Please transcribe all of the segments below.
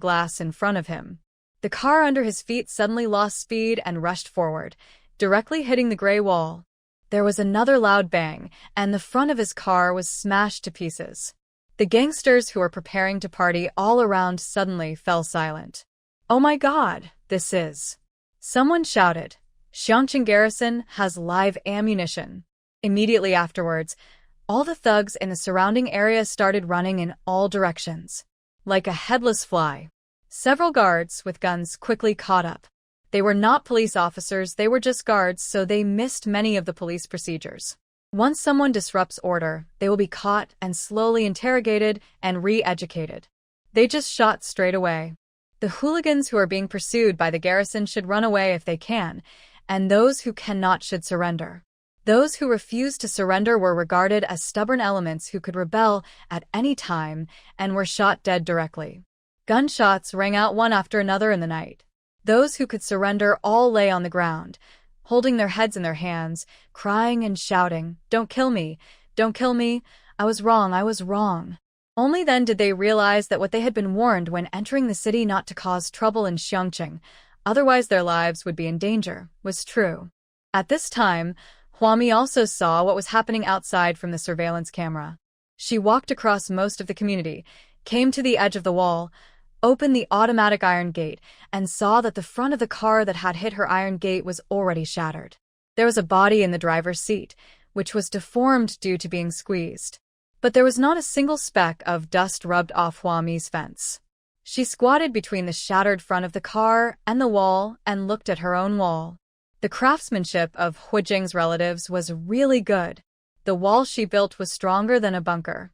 glass in front of him. The car under his feet suddenly lost speed and rushed forward, directly hitting the gray wall. There was another loud bang, and the front of his car was smashed to pieces. The gangsters who were preparing to party all around suddenly fell silent. "Oh my God, this is..." Someone shouted. "Xiangqing Garrison has live ammunition." Immediately afterwards, all the thugs in the surrounding area started running in all directions, like a headless fly. Several guards with guns quickly caught up. They were not police officers, they were just guards, so they missed many of the police procedures. Once someone disrupts order, they will be caught and slowly interrogated and re-educated. They just shot straight away. The hooligans who are being pursued by the garrison should run away if they can, and those who cannot should surrender. Those who refused to surrender were regarded as stubborn elements who could rebel at any time and were shot dead directly. Gunshots rang out one after another in the night. Those who could surrender all lay on the ground, holding their heads in their hands, crying and shouting, "Don't kill me! Don't kill me! I was wrong, I was wrong." Only then did they realize that what they had been warned when entering the city not to cause trouble in Xiangqing, otherwise their lives would be in danger, was true. At this time, Huami also saw what was happening outside from the surveillance camera. She walked across most of the community, came to the edge of the wall, opened the automatic iron gate, and saw that the front of the car that had hit her iron gate was already shattered. There was a body in the driver's seat, which was deformed due to being squeezed. But there was not a single speck of dust rubbed off Huami's fence. She squatted between the shattered front of the car and the wall and looked at her own wall. The craftsmanship of Hu Jing's relatives was really good. The wall she built was stronger than a bunker.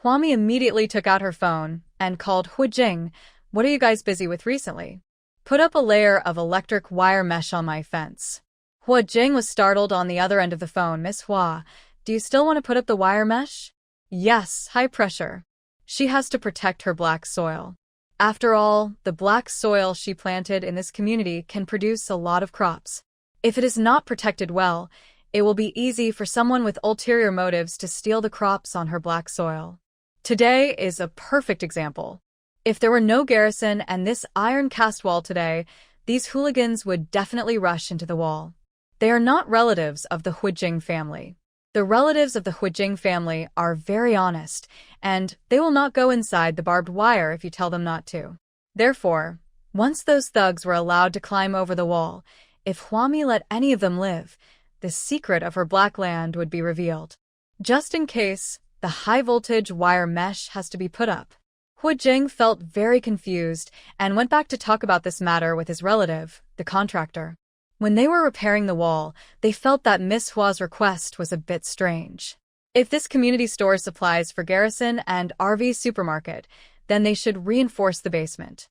Huami immediately took out her phone and called Hu Jing. "What are you guys busy with recently?" "Put up a layer of electric wire mesh on my fence." Hu Jing was startled on the other end of the phone. "Miss Hua, do you still want to put up the wire mesh?" "Yes, high pressure. She has to protect her black soil. After all, the black soil she planted in this community can produce a lot of crops. If it is not protected well, it will be easy for someone with ulterior motives to steal the crops on her black soil. Today is a perfect example. If there were no garrison and this iron cast wall today, these hooligans would definitely rush into the wall. They are not relatives of the Hu Jing family. The relatives of the Hu Jing family are very honest, and they will not go inside the barbed wire if you tell them not to. Therefore, once those thugs were allowed to climb over the wall, if Huami let any of them live, the secret of her black land would be revealed. Just in case, the high-voltage wire mesh has to be put up. Hu Jing felt very confused and went back to talk about this matter with his relative, the contractor. When they were repairing the wall, they felt that Miss Hua's request was a bit strange. If this community store supplies for garrison and RV supermarket, then they should reinforce the basement.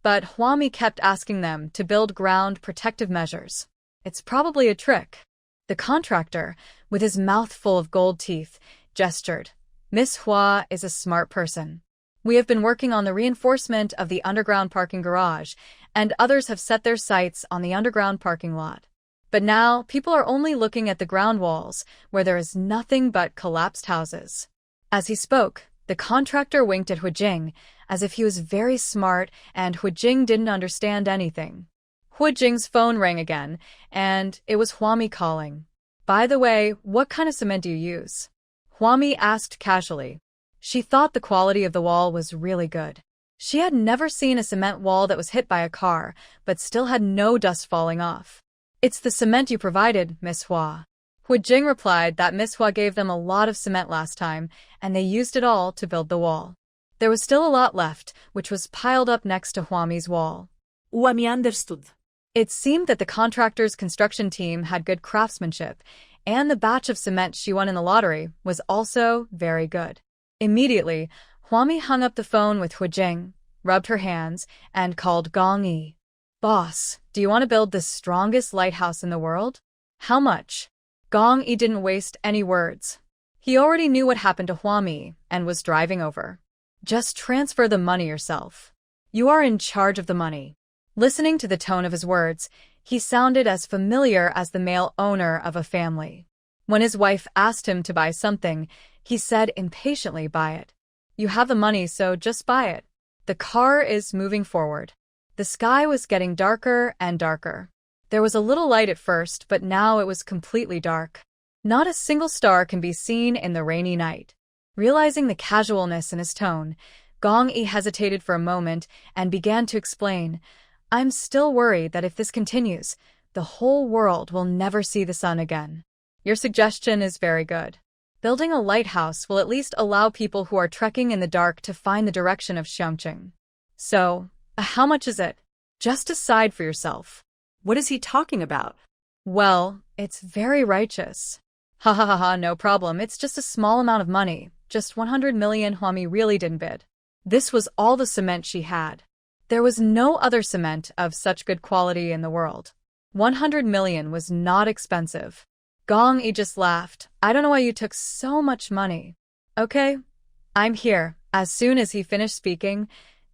But Huami kept asking them to build ground protective measures. It's probably a trick. The contractor, with his mouth full of gold teeth, gestured. "Miss Hua is a smart person. We have been working on the reinforcement of the underground parking garage, and others have set their sights on the underground parking lot. But now, people are only looking at the ground walls, where there is nothing but collapsed houses." As he spoke, the contractor winked at Hu Jing, as if he was very smart and Hu Jing didn't understand anything. Hu Jing's phone rang again, and it was Huami calling. "By the way, what kind of cement do you use?" Huami asked casually. She thought the quality of the wall was really good. She had never seen a cement wall that was hit by a car, but still had no dust falling off. "It's the cement you provided, Miss Hua." Hu Jing replied that Miss Hua gave them a lot of cement last time, and they used it all to build the wall. There was still a lot left, which was piled up next to Huami's wall. Huami understood. It seemed that the contractor's construction team had good craftsmanship, and the batch of cement she won in the lottery was also very good. Immediately, Huami hung up the phone with Hu Jing, rubbed her hands, and called Gong Yi. "Boss, do you want to build the strongest lighthouse in the world? How much?" Gong Yi didn't waste any words. He already knew what happened to Huami and was driving over. "Just transfer the money yourself. You are in charge of the money." Listening to the tone of his words, he sounded as familiar as the male owner of a family. When his wife asked him to buy something, he said impatiently, "Buy it. You have the money, so just buy it." The car is moving forward. The sky was getting darker and darker. There was a little light at first, but now it was completely dark. Not a single star can be seen in the rainy night. Realizing the casualness in his tone, Gong Yi hesitated for a moment and began to explain, "I'm still worried that if this continues, the whole world will never see the sun again." Your suggestion is very good. Building a lighthouse will at least allow people who are trekking in the dark to find the direction of Xiangqing. So, how much is it? Just decide for yourself. What is he talking about? Well, it's very righteous. Ha ha ha ha, no problem. It's just a small amount of money. Just 100 million. Huami really didn't bid. This was all the cement she had. There was no other cement of such good quality in the world. 100 million was not expensive. Gong Yi just laughed. "I don't know why you took so much money." "Okay, I'm here." As soon as he finished speaking,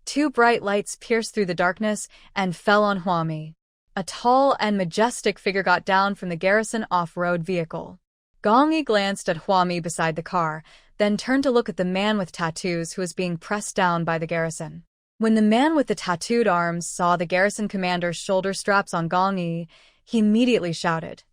two bright lights pierced through the darkness and fell on Huami. A tall and majestic figure got down from the garrison off-road vehicle. Gong Yi glanced at Huami beside the car, then turned to look at the man with tattoos who was being pressed down by the garrison. When the man with the tattooed arms saw the garrison commander's shoulder straps on Gong Yi, he immediately shouted,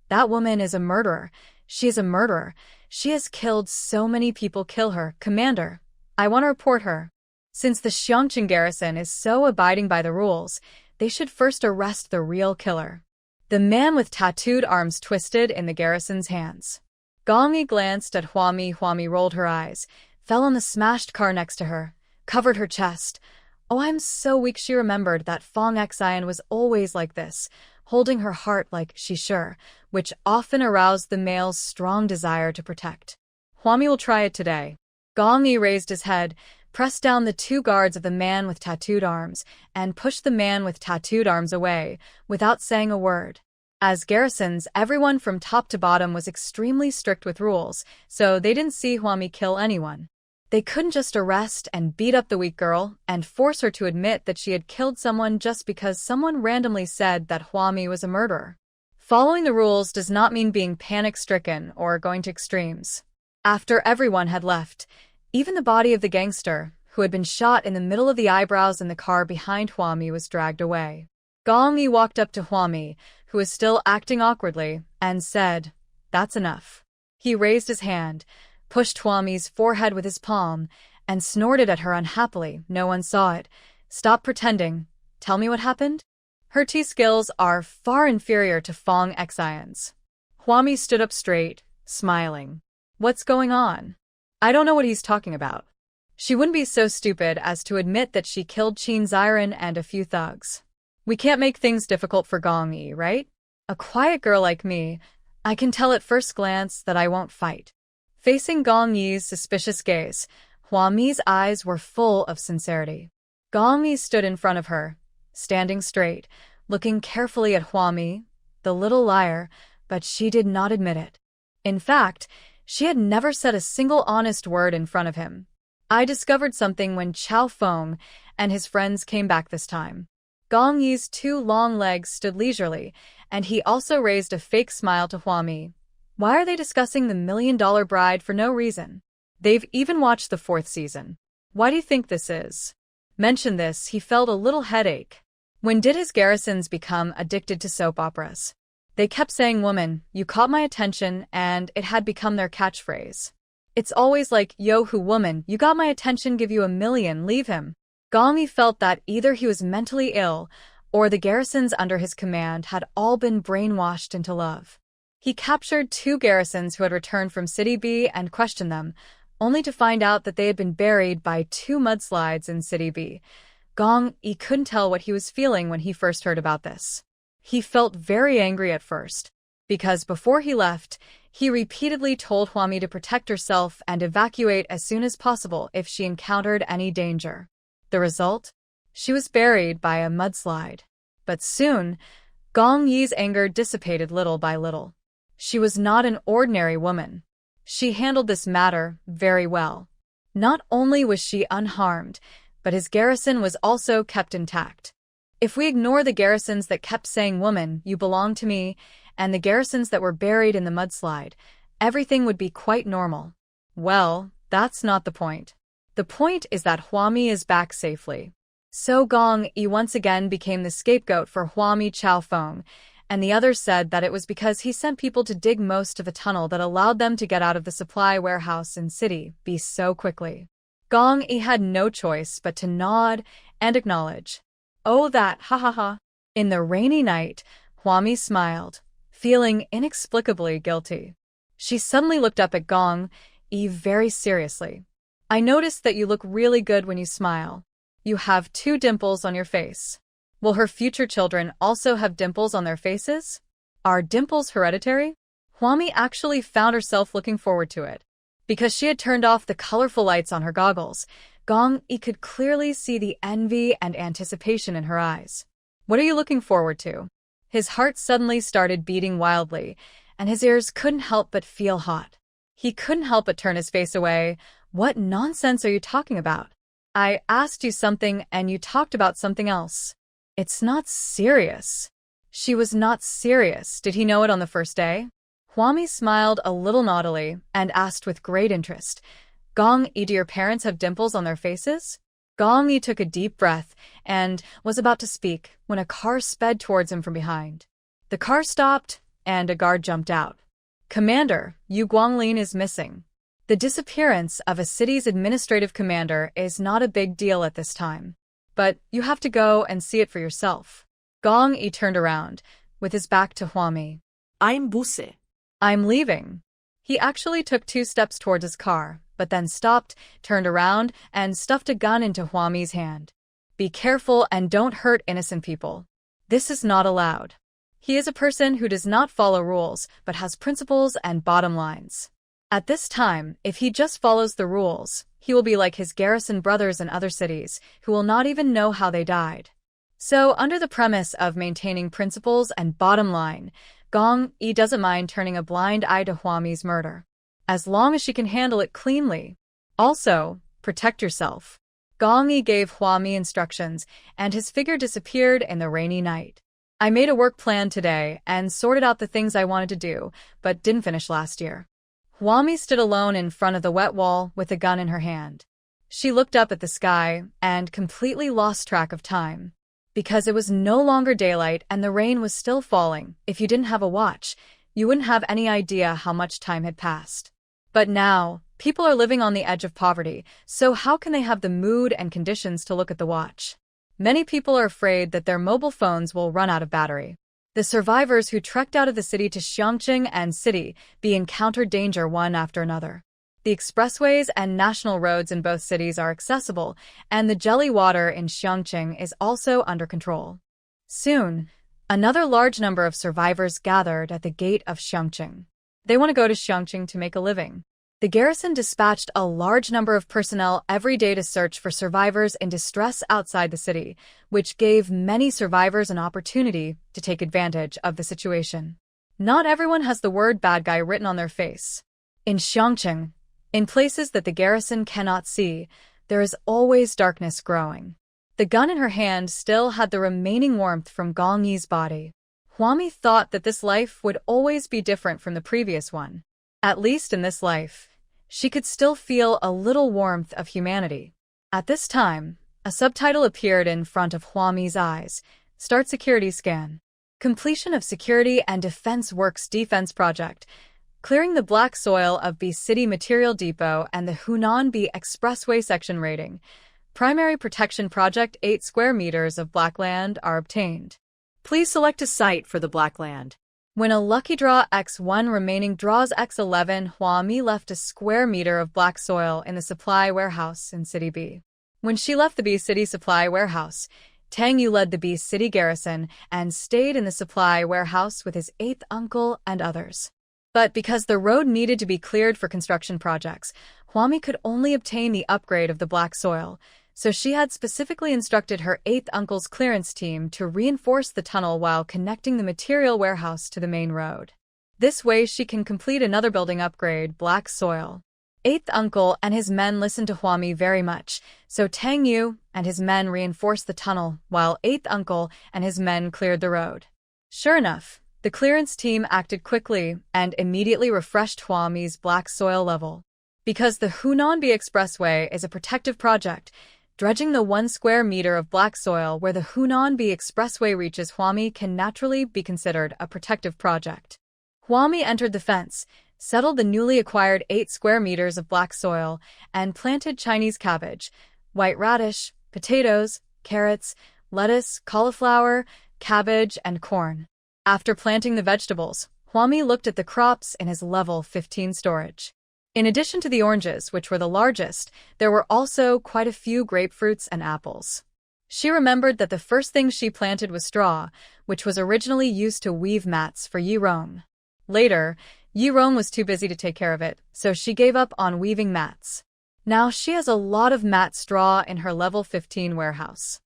"That woman is a murderer. She is a murderer. She has killed so many people. Kill her, Commander. I want to report her." Since the Xiangqing garrison is so abiding by the rules, they should first arrest the real killer. The man with tattooed arms twisted in the garrison's hands. Gong Yi glanced at Huami. Huami rolled her eyes, fell on the smashed car next to her, covered her chest. "Oh, I'm so weak." She remembered that Fong Xian was always like this, holding her heart like she's sure, which often aroused the male's strong desire to protect. "Huami will try it today." Gong Yi raised his head, pressed down the two guards of the man with tattooed arms, and pushed the man with tattooed arms away, without saying a word. As garrisons, everyone from top to bottom was extremely strict with rules, so they didn't see Huami kill anyone. They couldn't just arrest and beat up the weak girl and force her to admit that she had killed someone just because someone randomly said that Huami was a murderer. Following the rules does not mean being panic-stricken or going to extremes. After everyone had left, even the body of the gangster, who had been shot in the middle of the eyebrows in the car behind Huami, was dragged away. Gong Yi walked up to Huami, who was still acting awkwardly, and said, "That's enough." He raised his hand, pushed Huami's forehead with his palm, and snorted at her unhappily. No one saw it. "Stop pretending. Tell me what happened?" Her tea skills are far inferior to Fong Xian's. Huami stood up straight, smiling. "What's going on? I don't know what he's talking about." She wouldn't be so stupid as to admit that she killed Qin Ziren and a few thugs. We can't make things difficult for Gong Yi, right? A quiet girl like me, I can tell at first glance that I won't fight. Facing Gong Yi's suspicious gaze, Huami's eyes were full of sincerity. Gong Yi stood in front of her, standing straight, looking carefully at Huami, the little liar, but she did not admit it. In fact, she had never said a single honest word in front of him. "I discovered something when Chao Feng and his friends came back this time." Gong Yi's two long legs stood leisurely, and he also raised a fake smile to Huami. "Why are they discussing the million-dollar bride for no reason? They've even watched the 4th season. Why do you think this is?" Mentioned this, he felt a little headache. When did his garrisons become addicted to soap operas? They kept saying, "Woman, you caught my attention," and it had become their catchphrase. It's always like, "Yo who woman, you got my attention, give you $1 million, leave him." Gong Yi felt that either he was mentally ill, or the garrisons under his command had all been brainwashed into love. He captured 2 garrisons who had returned from City B and questioned them, only to find out that they had been buried by 2 mudslides in City B. Gong Yi couldn't tell what he was feeling when he first heard about this. He felt very angry at first, because before he left, he repeatedly told Huami to protect herself and evacuate as soon as possible if she encountered any danger. The result? She was buried by a mudslide. But soon, Gong Yi's anger dissipated little by little. She was not an ordinary woman. She handled this matter very well. Not only was she unharmed, but his garrison was also kept intact. If we ignore the garrisons that kept saying, "Woman, you belong to me," and the garrisons that were buried in the mudslide, everything would be quite normal. Well, that's not the point. The point is that Huami is back safely. So Gong Yi once again became the scapegoat for Huami Chaofeng, and the others said that it was because he sent people to dig most of a tunnel that allowed them to get out of the supply warehouse in City B so quickly. Gong Yi had no choice but to nod and acknowledge. Oh, that, ha ha ha. In the rainy night, Huami smiled, feeling inexplicably guilty. She suddenly looked up at Gong Yi very seriously. I noticed that you look really good when you smile. You have 2 dimples on your face. Will her future children also have dimples on their faces? Are dimples hereditary? Huami actually found herself looking forward to it. Because she had turned off the colorful lights on her goggles, Gong Yi could clearly see the envy and anticipation in her eyes. What are you looking forward to? His heart suddenly started beating wildly, and his ears couldn't help but feel hot. He couldn't help but turn his face away. What nonsense are you talking about? I asked you something and you talked about something else. It's not serious. She was not serious. Did he know it on the first day? Huami smiled a little naughtily and asked with great interest, Gong Yi, do your parents have dimples on their faces? Gong Yi took a deep breath and was about to speak when a car sped towards him from behind. The car stopped and a guard jumped out. Commander, Yu Guanglin is missing. The disappearance of a city's administrative commander is not a big deal at this time. But you have to go and see it for yourself. Gong Yi turned around, with his back to Huami. I'm Buse. I'm leaving. He actually took 2 steps towards his car, but then stopped, turned around, and stuffed a gun into Huami's hand. Be careful and don't hurt innocent people. This is not allowed. He is a person who does not follow rules, but has principles and bottom lines. At this time, if he just follows the rules, he will be like his garrison brothers in other cities, who will not even know how they died. So, under the premise of maintaining principles and bottom line, Gong Yi doesn't mind turning a blind eye to Huami's murder, as long as she can handle it cleanly. Also, protect yourself. Gong Yi gave Huami instructions, and his figure disappeared in the rainy night. I made a work plan today and sorted out the things I wanted to do, but didn't finish last year. Huami stood alone in front of the wet wall with a gun in her hand. She looked up at the sky and completely lost track of time. Because it was no longer daylight and the rain was still falling, if you didn't have a watch, you wouldn't have any idea how much time had passed. But now, people are living on the edge of poverty, so how can they have the mood and conditions to look at the watch? Many people are afraid that their mobile phones will run out of battery. The survivors who trekked out of the city to Xiangqing and City B encountered danger one after another. The expressways and national roads in both cities are accessible, and the jelly water in Xiangqing is also under control. Soon, another large number of survivors gathered at the gate of Xiangqing. They want to go to Xiangqing to make a living. The garrison dispatched a large number of personnel every day to search for survivors in distress outside the city, which gave many survivors an opportunity to take advantage of the situation. Not everyone has the word bad guy written on their face. In Xiangqing, in places that the garrison cannot see, there is always darkness growing. The gun in her hand still had the remaining warmth from Gong Yi's body. Huami thought that this life would always be different from the previous one. At least in this life, she could still feel a little warmth of humanity. At this time, a subtitle appeared in front of Huami's eyes. Start security scan. Completion of Security and Defense Works Defense Project. Clearing the black soil of B City Material Depot and the Hunan B Expressway section rating. Primary Protection Project 8 square meters of black land are obtained. Please select a site for the black land. When a lucky draw X1 remaining draws X11, Huami left a square meter of black soil in the supply warehouse in City B. When she left the B City supply warehouse, Tang Yu led the B City garrison and stayed in the supply warehouse with his 8th uncle and others. But because the road needed to be cleared for construction projects, Huami could only obtain the upgrade of the black soil, so she had specifically instructed her 8th uncle's clearance team to reinforce the tunnel while connecting the material warehouse to the main road. This way she can complete another building upgrade, black soil. 8th uncle and his men listened to Huami very much, so Tang Yu and his men reinforced the tunnel while 8th uncle and his men cleared the road. Sure enough, the clearance team acted quickly and immediately refreshed Huami's black soil level. Because the Hunanbi Expressway is a protective project, dredging the 1 square meter of black soil where the Hunanbi Expressway reaches Huami can naturally be considered a protective project. Huami entered the fence, settled the newly acquired 8 square meters of black soil, and planted Chinese cabbage, white radish, potatoes, carrots, lettuce, cauliflower, cabbage, and corn. After planting the vegetables, Huami looked at the crops in his level 15 storage. In addition to the oranges, which were the largest, there were also quite a few grapefruits and apples. She remembered that the first thing she planted was straw, which was originally used to weave mats for Yirong. Later, Yirong was too busy to take care of it, so she gave up on weaving mats. Now she has a lot of mat straw in her level 15 warehouse.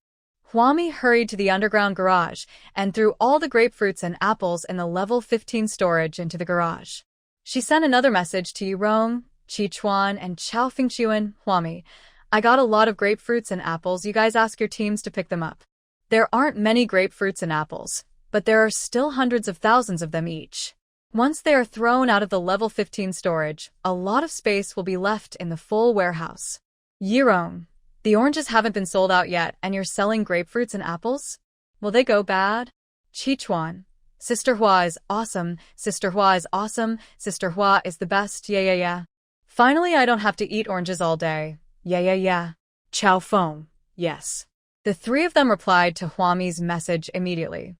Huami hurried to the underground garage and threw all the grapefruits and apples in the level 15 storage into the garage. She sent another message to Yirong, Qichuan, and Chao Fingchuan. Huami, I got a lot of grapefruits and apples. You guys ask your teams to pick them up. There aren't many grapefruits and apples, but there are still hundreds of thousands of them each. Once they are thrown out of the level 15 storage, a lot of space will be left in the full warehouse. Yirong, the oranges haven't been sold out yet, and you're selling grapefruits and apples? Will they go bad? Qichuan, Sister Hua is awesome. Sister Hua is awesome. Sister Hua is the best. Yeah. Finally, I don't have to eat oranges all day. Yeah. Chao Feng, yes. The three of them replied to Huami's message immediately.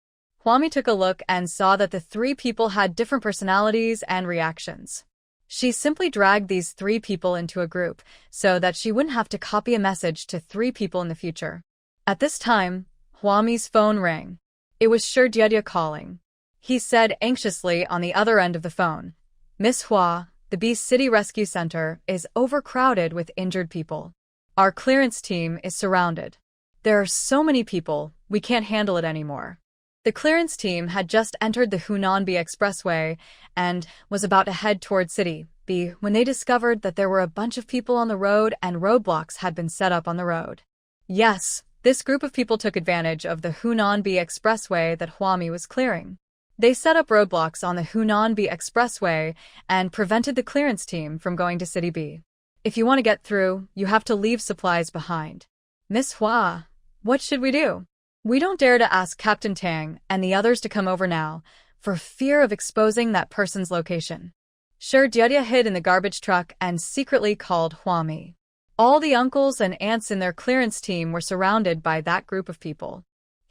Huami took a look and saw that the three people had different personalities and reactions. She simply dragged these three people into a group so that she wouldn't have to copy a message to three people in the future. At this time, Huami's phone rang. It was Shurdyedya calling. He said anxiously on the other end of the phone, Miss Hua, the Beast City Rescue Center is overcrowded with injured people. Our clearance team is surrounded. There are so many people, we can't handle it anymore. The clearance team had just entered the Hunanbi Expressway and was about to head toward City B when they discovered that there were a bunch of people on the road and roadblocks had been set up on the road. Yes, this group of people took advantage of the Hunanbi Expressway that Huami was clearing. They set up roadblocks on the Hunanbi Expressway and prevented the clearance team from going to City B. If you want to get through, you have to leave supplies behind. Miss Hua, what should we do? We don't dare to ask Captain Tang and the others to come over now, for fear of exposing that person's location. Shurdyedya hid in the garbage truck and secretly called Huami. All the uncles and aunts in their clearance team were surrounded by that group of people.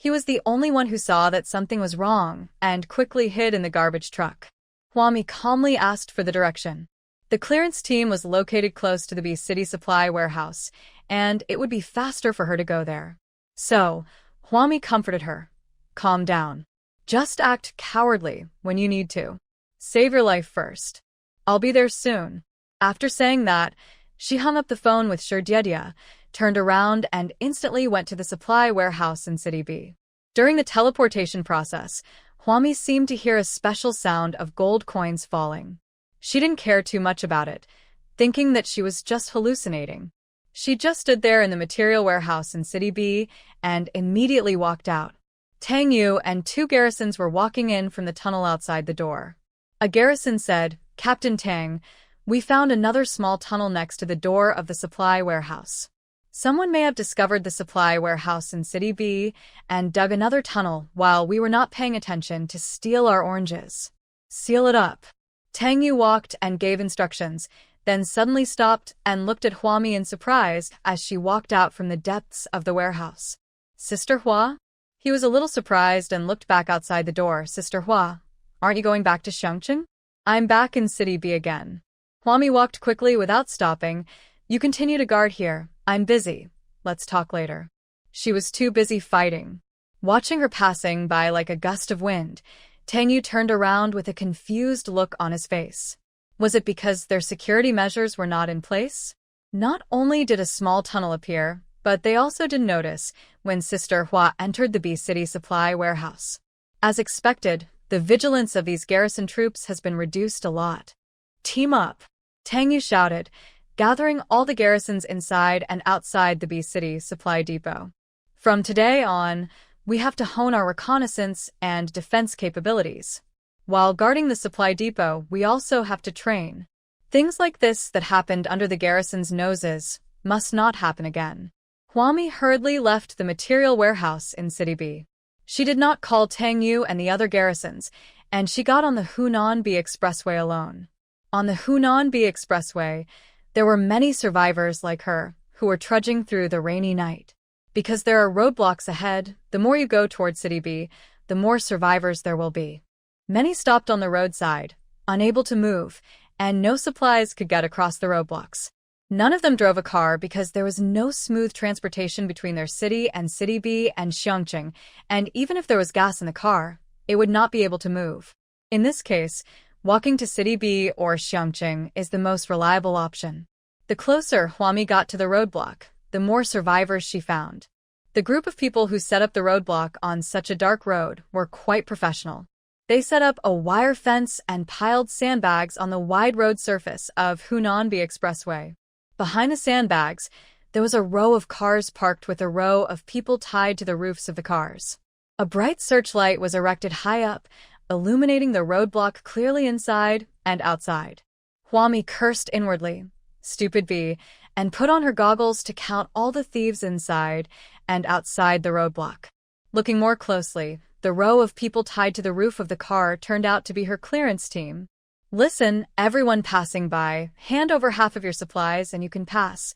He was the only one who saw that something was wrong and quickly hid in the garbage truck. Huami calmly asked for the direction. The clearance team was located close to the B City Supply warehouse, and it would be faster for her to go there. So, Huami comforted her. Calm down. Just act cowardly when you need to. Save your life first. I'll be there soon. After saying that, she hung up the phone with Shurdyedya, turned around and instantly went to the supply warehouse in City B. During the teleportation process, Huami seemed to hear a special sound of gold coins falling. She didn't care too much about it, thinking that she was just hallucinating. She just stood there in the material warehouse in City B and immediately walked out. Tang Yu and two garrisons were walking in from the tunnel outside the door. A garrison said, Captain Tang, we found another small tunnel next to the door of the supply warehouse. Someone may have discovered the supply warehouse in City B and dug another tunnel while we were not paying attention to steal our oranges. Seal it up. Tang Yu walked and gave instructions, then suddenly stopped and looked at Huami in surprise as she walked out from the depths of the warehouse. Sister Hua? He was a little surprised and looked back outside the door. Sister Hua, aren't you going back to Shangcheng? I'm back in City B again. Huami walked quickly without stopping. You continue to guard here. I'm busy. Let's talk later. She was too busy fighting. Watching her passing by like a gust of wind, Tang Yu turned around with a confused look on his face. Was it because their security measures were not in place? Not only did a small tunnel appear, but they also didn't notice when Sister Hua entered the B City supply warehouse. As expected, the vigilance of these garrison troops has been reduced a lot. Team up! Tang Yu shouted, gathering all the garrisons inside and outside the B City supply depot. From today on, we have to hone our reconnaissance and defense capabilities. While guarding the supply depot, we also have to train. Things like this that happened under the garrison's noses must not happen again. Huami hurriedly left the material warehouse in City B. She did not call Tang Yu and the other garrisons, and she got on the Hunan B Expressway alone. On the Hunan B Expressway, there were many survivors like her who were trudging through the rainy night. Because there are roadblocks ahead, the more you go toward City B, the more survivors there will be. Many stopped on the roadside, unable to move, and no supplies could get across the roadblocks. None of them drove a car because there was no smooth transportation between their city and City B and Xiangqing, and even if there was gas in the car, it would not be able to move. In this case, walking to City B or Xiangqing is the most reliable option. The closer Huami got to the roadblock, the more survivors she found. The group of people who set up the roadblock on such a dark road were quite professional. They set up a wire fence and piled sandbags on the wide road surface of Hunanbi Expressway. Behind the sandbags, there was a row of cars parked with a row of people tied to the roofs of the cars. A bright searchlight was erected high up, illuminating the roadblock clearly inside and outside. Huami cursed inwardly, stupid bee, and put on her goggles to count all the thieves inside and outside the roadblock. Looking more closely, the row of people tied to the roof of the car turned out to be her clearance team. Listen, everyone passing by, hand over half of your supplies and you can pass.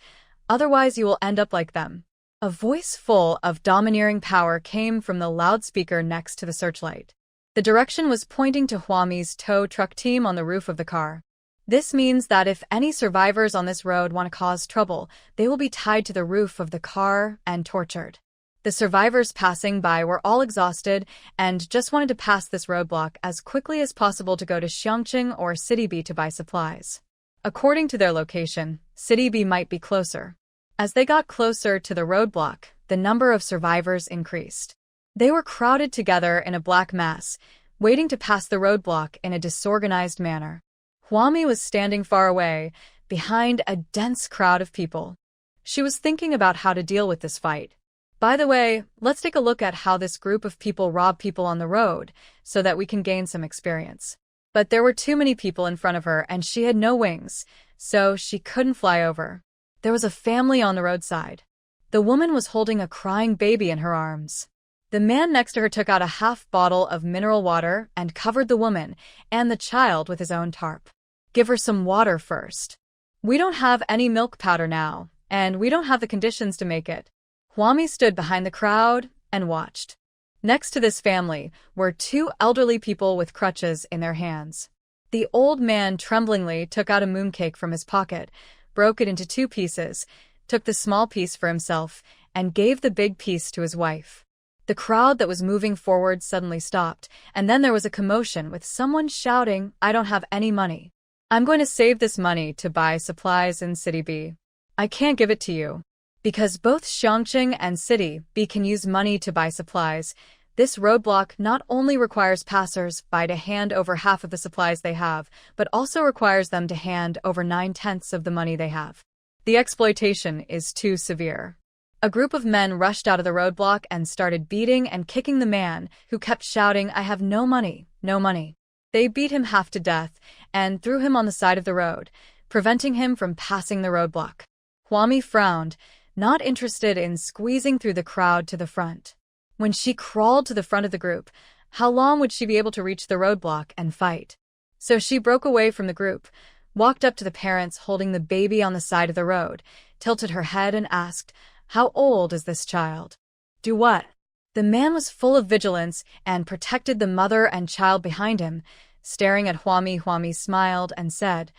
Otherwise you will end up like them. A voice full of domineering power came from the loudspeaker next to the searchlight. The direction was pointing to Huami's tow truck team on the roof of the car. This means that if any survivors on this road want to cause trouble, they will be tied to the roof of the car and tortured. The survivors passing by were all exhausted and just wanted to pass this roadblock as quickly as possible to go to Xiangqing or City B to buy supplies. According to their location, City B might be closer. As they got closer to the roadblock, the number of survivors increased. They were crowded together in a black mass, waiting to pass the roadblock in a disorganized manner. Huami was standing far away, behind a dense crowd of people. She was thinking about how to deal with this fight. By the way, let's take a look at how this group of people rob people on the road, so that we can gain some experience. But there were too many people in front of her and she had no wings, so she couldn't fly over. There was a family on the roadside. The woman was holding a crying baby in her arms. The man next to her took out a half bottle of mineral water and covered the woman and the child with his own tarp. Give her some water first. We don't have any milk powder now, and we don't have the conditions to make it. Huami stood behind the crowd and watched. Next to this family were two elderly people with crutches in their hands. The old man tremblingly took out a mooncake from his pocket, broke it into 2 pieces, took the small piece for himself, and gave the big piece to his wife. The crowd that was moving forward suddenly stopped, and then there was a commotion with someone shouting, "I don't have any money. I'm going to save this money to buy supplies in City B. I can't give it to you." Because both Xiangqing and City B can use money to buy supplies, this roadblock not only requires passers-by to hand over half of the supplies they have, but also requires them to hand over 9/10 of the money they have. The exploitation is too severe. A group of men rushed out of the roadblock and started beating and kicking the man, who kept shouting, "I have no money, no money." They beat him half to death and threw him on the side of the road, preventing him from passing the roadblock. Huami frowned, not interested in squeezing through the crowd to the front. When she crawled to the front of the group, how long would she be able to reach the roadblock and fight? So she broke away from the group, walked up to the parents holding the baby on the side of the road, tilted her head and asked, "How old is this child?" "Do what?" The man was full of vigilance and protected the mother and child behind him. Staring at Huami, Huami smiled and said,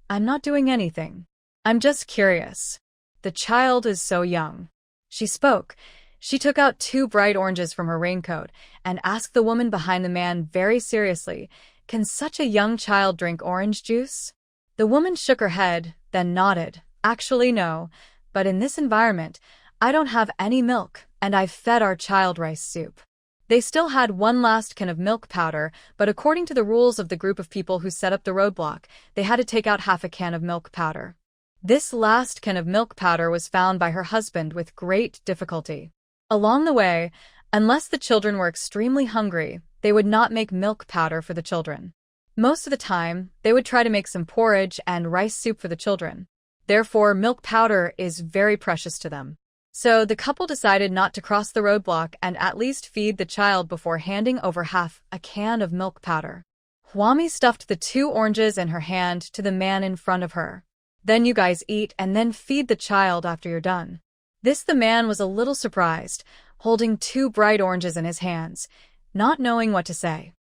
"I'm not doing anything. I'm just curious. The child is so young." She spoke. She took out 2 bright oranges from her raincoat and asked the woman behind the man very seriously, "Can such a young child drink orange juice?" The woman shook her head, then nodded. "Actually, no, but in this environment, I don't have any milk, and I've fed our child rice soup." They still had 1 last can of milk powder, but according to the rules of the group of people who set up the roadblock, they had to take out half a can of milk powder. This last can of milk powder was found by her husband with great difficulty. Along the way, unless the children were extremely hungry, they would not make milk powder for the children. Most of the time, they would try to make some porridge and rice soup for the children. Therefore, milk powder is very precious to them. So the couple decided not to cross the roadblock and at least feed the child before handing over half a can of milk powder. Huami stuffed the 2 oranges in her hand to the man in front of her. Then you guys eat and then feed the child after you're done. The man was a little surprised, holding 2 bright oranges in his hands, not knowing what to say.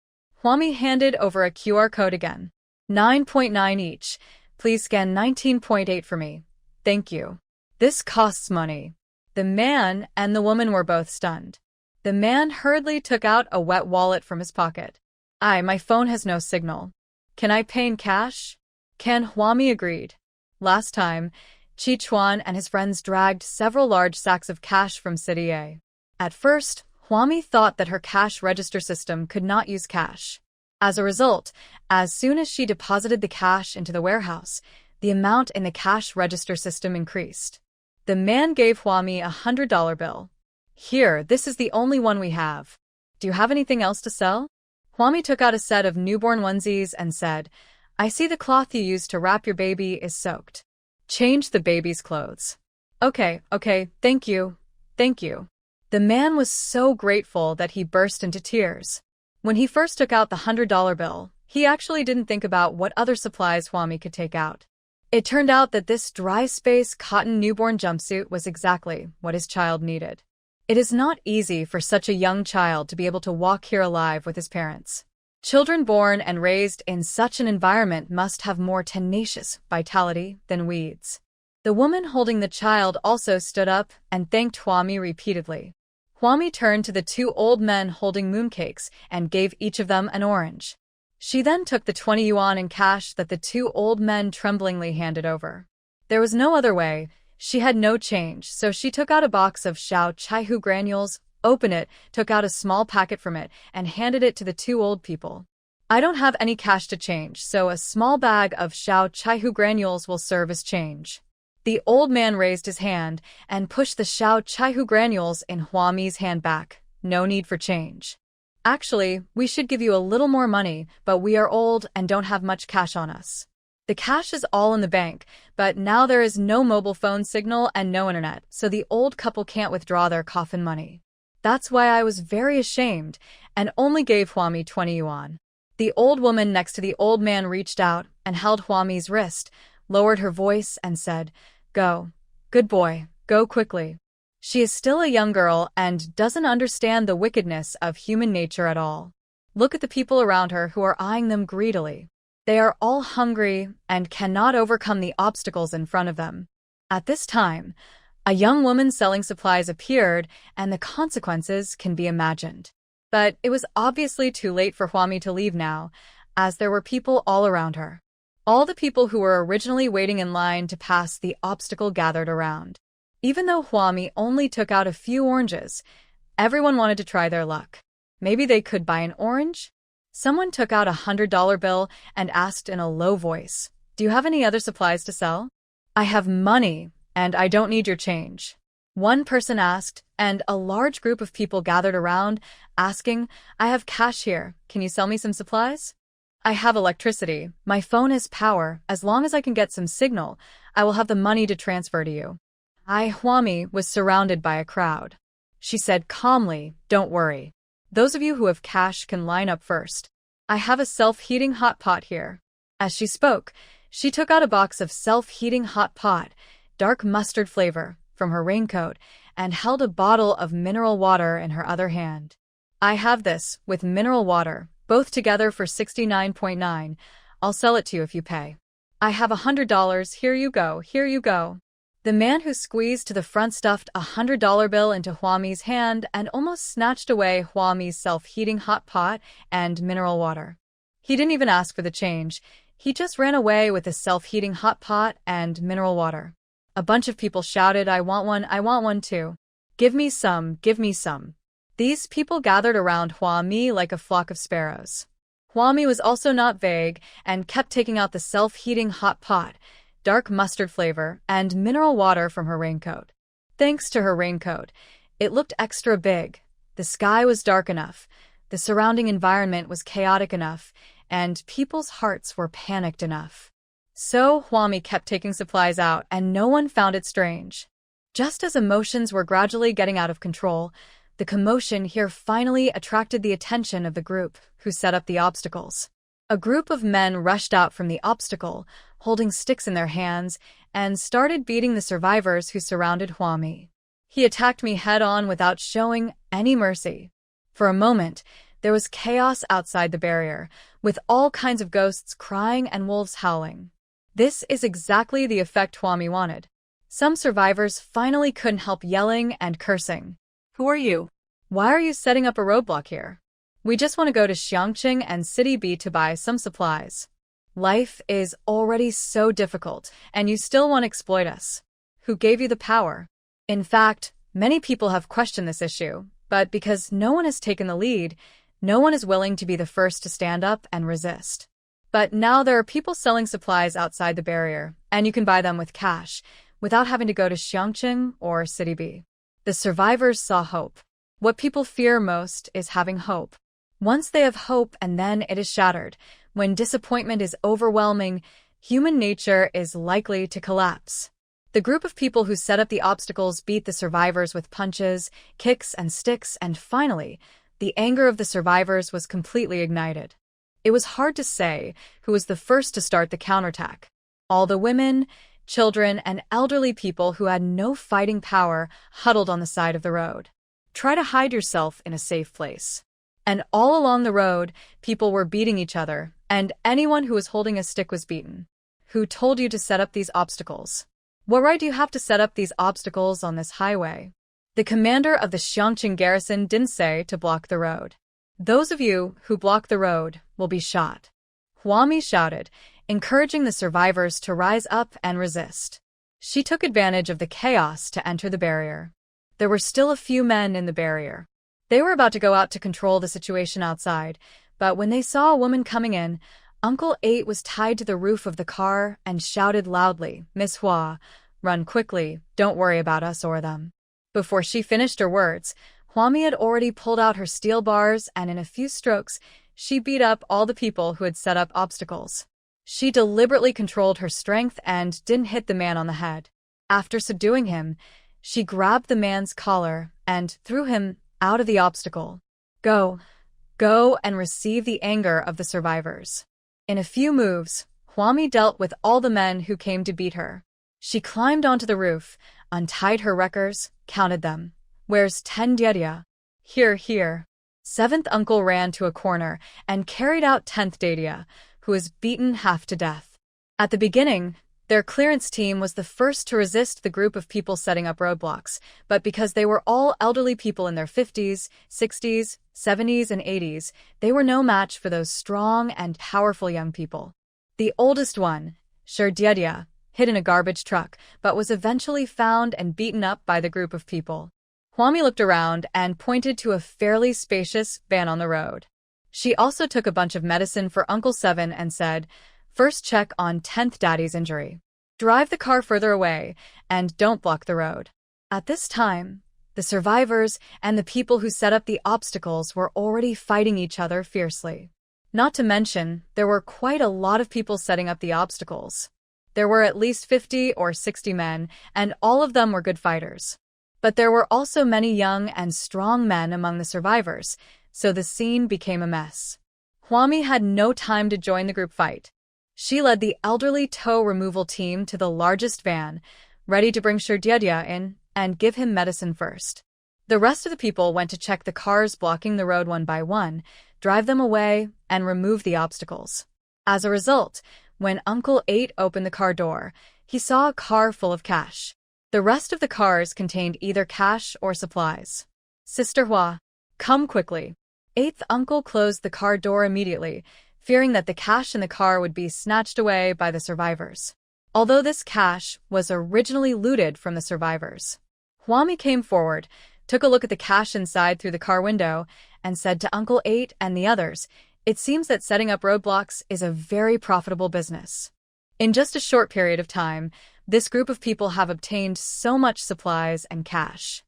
Huami handed over a QR code again. 9.9 each. Please scan 19.8 for me. Thank you. This costs money. The man and the woman were both stunned. The man hurriedly took out a wet wallet from his pocket. My phone has no signal. Can I pay in cash? Huami agreed. Last time, Chi Chuan and his friends dragged several large sacks of cash from City A. At first, Huami thought that her cash register system could not use cash. As a result, as soon as she deposited the cash into the warehouse, the amount in the cash register system increased. The man gave Huami a $100 bill. Here, this is the only one we have. Do you have anything else to sell? Huami took out a set of newborn onesies and said, I see the cloth you used to wrap your baby is soaked. Change the baby's clothes. Okay, thank you. Thank you. The man was so grateful that he burst into tears. When he first took out the $100 bill, he actually didn't think about what other supplies Huami could take out. It turned out that this dry space cotton newborn jumpsuit was exactly what his child needed. It is not easy for such a young child to be able to walk here alive with his parents. Children born and raised in such an environment must have more tenacious vitality than weeds. The woman holding the child also stood up and thanked Huami repeatedly. Huami turned to the 2 old men holding mooncakes and gave each of them an orange. She then took the 20 yuan in cash that the 2 old men tremblingly handed over. There was no other way. She had no change, so she took out a box of Xiao Chaihu granules, opened it, took out a small packet from it, and handed it to the 2 old people. I don't have any cash to change, so a small bag of Xiao Chaihu granules will serve as change. The old man raised his hand and pushed the Xiao Chaihu granules in Huami's hand back. No need for change. Actually, we should give you a little more money, but we are old and don't have much cash on us. The cash is all in the bank, but now there is no mobile phone signal and no internet, so the old couple can't withdraw their coffin money. That's why I was very ashamed and only gave Huami 20 yuan. The old woman next to the old man reached out and held Huami's wrist, lowered her voice and said, Go. Good boy, go quickly. She is still a young girl and doesn't understand the wickedness of human nature at all. Look at the people around her who are eyeing them greedily. They are all hungry and cannot overcome the obstacles in front of them. At this time, a young woman selling supplies appeared, and the consequences can be imagined. But it was obviously too late for Huami to leave now, as there were people all around her. All the people who were originally waiting in line to pass the obstacle gathered around. Even though Huami only took out a few oranges, everyone wanted to try their luck. Maybe they could buy an orange? Someone took out a $100 bill and asked in a low voice, Do you have any other supplies to sell? I have money, and I don't need your change. One person asked, and a large group of people gathered around, asking, I have cash here, can you sell me some supplies? I have electricity, my phone has power, as long as I can get some signal, I will have the money to transfer to you. Huami was surrounded by a crowd. She said calmly, Don't worry. Those of you who have cash can line up first. I have a self-heating hot pot here. As she spoke, she took out a box of self-heating hot pot, dark mustard flavor, from her raincoat, and held a bottle of mineral water in her other hand. I have this, with mineral water, both together for 69.9. I'll sell it to you if you pay. I have $100, here you go, here you go. The man who squeezed to the front stuffed a $100 bill into Huami's hand and almost snatched away Huami's self-heating hot pot and mineral water. He didn't even ask for the change. He just ran away with the self-heating hot pot and mineral water. A bunch of people shouted, I want one too. Give me some, give me some. These people gathered around Huami like a flock of sparrows. Huami was also not vague and kept taking out the self-heating hot pot, dark mustard flavor, and mineral water from her raincoat. Thanks to her raincoat, it looked extra big. The sky was dark enough, the surrounding environment was chaotic enough, and people's hearts were panicked enough. So Huami kept taking supplies out, and no one found it strange. Just as emotions were gradually getting out of control, the commotion here finally attracted the attention of the group who set up the obstacles. A group of men rushed out from the obstacle, holding sticks in their hands, and started beating the survivors who surrounded Huami. He attacked me head-on without showing any mercy. For a moment, there was chaos outside the barrier, with all kinds of ghosts crying and wolves howling. This is exactly the effect Huami wanted. Some survivors finally couldn't help yelling and cursing. Who are you? Why are you setting up a roadblock here? We just want to go to Xiangqing and City B to buy some supplies. Life is already so difficult, and you still want to exploit us. Who gave you the power? In fact, many people have questioned this issue, but because no one has taken the lead, no one is willing to be the first to stand up and resist. But now there are people selling supplies outside the barrier, and you can buy them with cash, without having to go to Xiangqing or City B. The survivors saw hope. What people fear most is having hope. Once they have hope and then it is shattered, when disappointment is overwhelming, human nature is likely to collapse. The group of people who set up the obstacles beat the survivors with punches, kicks, and sticks, and finally, the anger of the survivors was completely ignited. It was hard to say who was the first to start the counterattack. All the women, children, and elderly people who had no fighting power huddled on the side of the road. Try to hide yourself in a safe place. And all along the road, people were beating each other, and anyone who was holding a stick was beaten. Who told you to set up these obstacles? What right do you have to set up these obstacles on this highway? The commander of the Xiangqing garrison didn't say to block the road. Those of you who block the road will be shot. Huami shouted, encouraging the survivors to rise up and resist. She took advantage of the chaos to enter the barrier. There were still a few men in the barrier. They were about to go out to control the situation outside, but when they saw a woman coming in, Uncle 8 was tied to the roof of the car and shouted loudly, "Miss Hua, run quickly, don't worry about us or them." Before she finished her words, Huami had already pulled out her steel bars, and in a few strokes, she beat up all the people who had set up obstacles. She deliberately controlled her strength and didn't hit the man on the head. After subduing him, she grabbed the man's collar and threw him out of the obstacle. Go and receive the anger of the survivors. In a few moves, Huami dealt with all the men who came to beat her. She climbed onto the roof, untied her wreckers, counted them. Where's 10 Diedia? Here. 7th uncle ran to a corner and carried out 10th Diedia, who was beaten half to death. At the beginning, their clearance team was the first to resist the group of people setting up roadblocks, but because they were all elderly people in their 50s, 60s, 70s, and 80s, they were no match for those strong and powerful young people. The oldest one, Diedia, hid in a garbage truck, but was eventually found and beaten up by the group of people. Huami looked around and pointed to a fairly spacious van on the road. She also took a bunch of medicine for Uncle 7 and said, "First check on 10th Daddy's injury. Drive the car further away and don't block the road." At this time, the survivors and the people who set up the obstacles were already fighting each other fiercely. Not to mention, there were quite a lot of people setting up the obstacles. There were at least 50 or 60 men, and all of them were good fighters. But there were also many young and strong men among the survivors, so the scene became a mess. Huami had no time to join the group fight. She led the elderly tow removal team to the largest van, ready to bring Diedia in and give him medicine first. The rest of the people went to check the cars blocking the road one by one, drive them away, and remove the obstacles. As a result, when Uncle 8 opened the car door, he saw a car full of cash. The rest of the cars contained either cash or supplies. "Sister Hua, come quickly." 8th uncle closed the car door immediately, fearing that the cash in the car would be snatched away by the survivors. Although this cash was originally looted from the survivors. Huami came forward, took a look at the cash inside through the car window, and said to Uncle 8 and the others, "It seems that setting up roadblocks is a very profitable business." In just a short period of time, this group of people have obtained so much supplies and cash.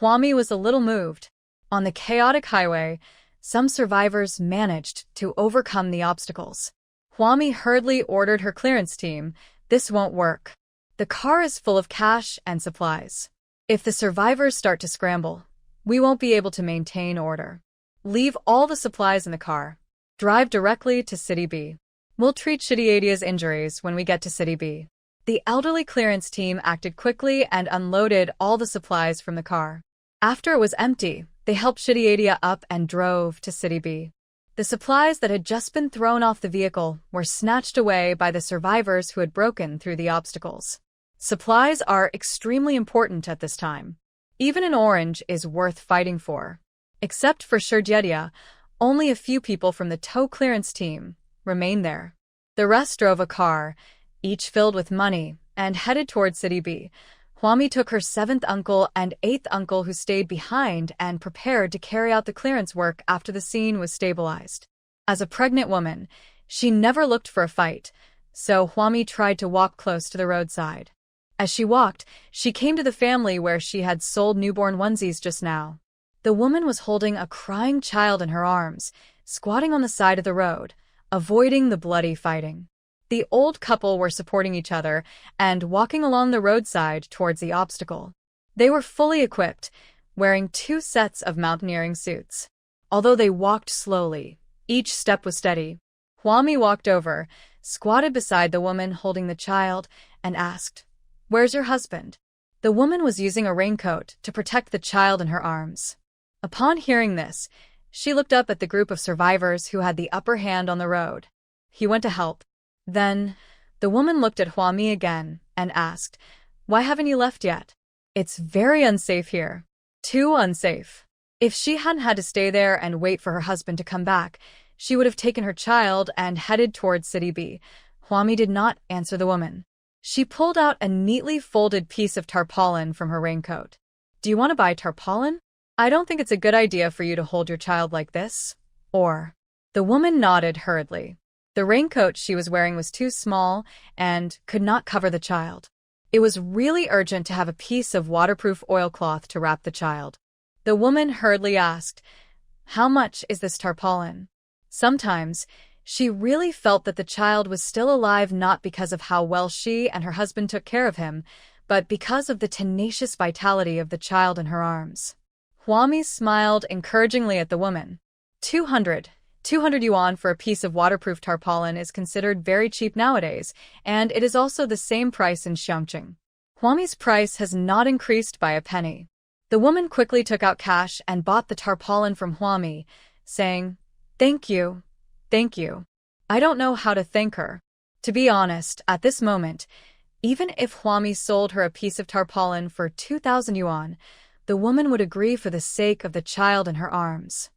Huami was a little moved. On the chaotic highway, some survivors managed to overcome the obstacles. Huami hurriedly ordered her clearance team, "This won't work. The car is full of cash and supplies. If the survivors start to scramble, we won't be able to maintain order. Leave all the supplies in the car. Drive directly to City B. We'll treat Shidiadia's injuries when we get to City B." The elderly clearance team acted quickly and unloaded all the supplies from the car. After it was empty, they helped Shidiadia up and drove to City B. The supplies that had just been thrown off the vehicle were snatched away by the survivors who had broken through the obstacles. Supplies are extremely important at this time. Even an orange is worth fighting for. Except for Shidiadia, only a few people from the tow clearance team remained there. The rest drove a car, each filled with money, and headed toward City B. Huami took her 7th uncle and 8th uncle who stayed behind and prepared to carry out the clearance work after the scene was stabilized. As a pregnant woman, she never looked for a fight, so Huami tried to walk close to the roadside. As she walked, she came to the family where she had sold newborn onesies just now. The woman was holding a crying child in her arms, squatting on the side of the road, avoiding the bloody fighting. The old couple were supporting each other and walking along the roadside towards the obstacle. They were fully equipped, wearing 2 sets of mountaineering suits. Although they walked slowly, each step was steady. Huami walked over, squatted beside the woman holding the child, and asked, "Where's your husband?" The woman was using a raincoat to protect the child in her arms. Upon hearing this, she looked up at the group of survivors who had the upper hand on the road. "He went to help." Then, the woman looked at Huami again and asked, "Why haven't you left yet?" "It's very unsafe here." Too unsafe. If she hadn't had to stay there and wait for her husband to come back, she would have taken her child and headed towards City B. Huami did not answer the woman. She pulled out a neatly folded piece of tarpaulin from her raincoat. "Do you want to buy tarpaulin? I don't think it's a good idea for you to hold your child like this. Or..." The woman nodded hurriedly. The raincoat she was wearing was too small and could not cover the child. It was really urgent to have a piece of waterproof oilcloth to wrap the child. The woman hurriedly asked, "How much is this tarpaulin?" Sometimes, she really felt that the child was still alive not because of how well she and her husband took care of him, but because of the tenacious vitality of the child in her arms. Huami smiled encouragingly at the woman. 200 yuan for a piece of waterproof tarpaulin is considered very cheap nowadays, and it is also the same price in Xiangqing. Huami's price has not increased by a penny. The woman quickly took out cash and bought the tarpaulin from Huami, saying, "Thank you. Thank you." I don't know how to thank her. To be honest, at this moment, even if Huami sold her a piece of tarpaulin for 2,000 yuan, the woman would agree for the sake of the child in her arms.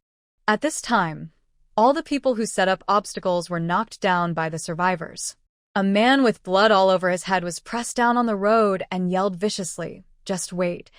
At this time, all the people who set up obstacles were knocked down by the survivors. A man with blood all over his head was pressed down on the road and yelled viciously, just wait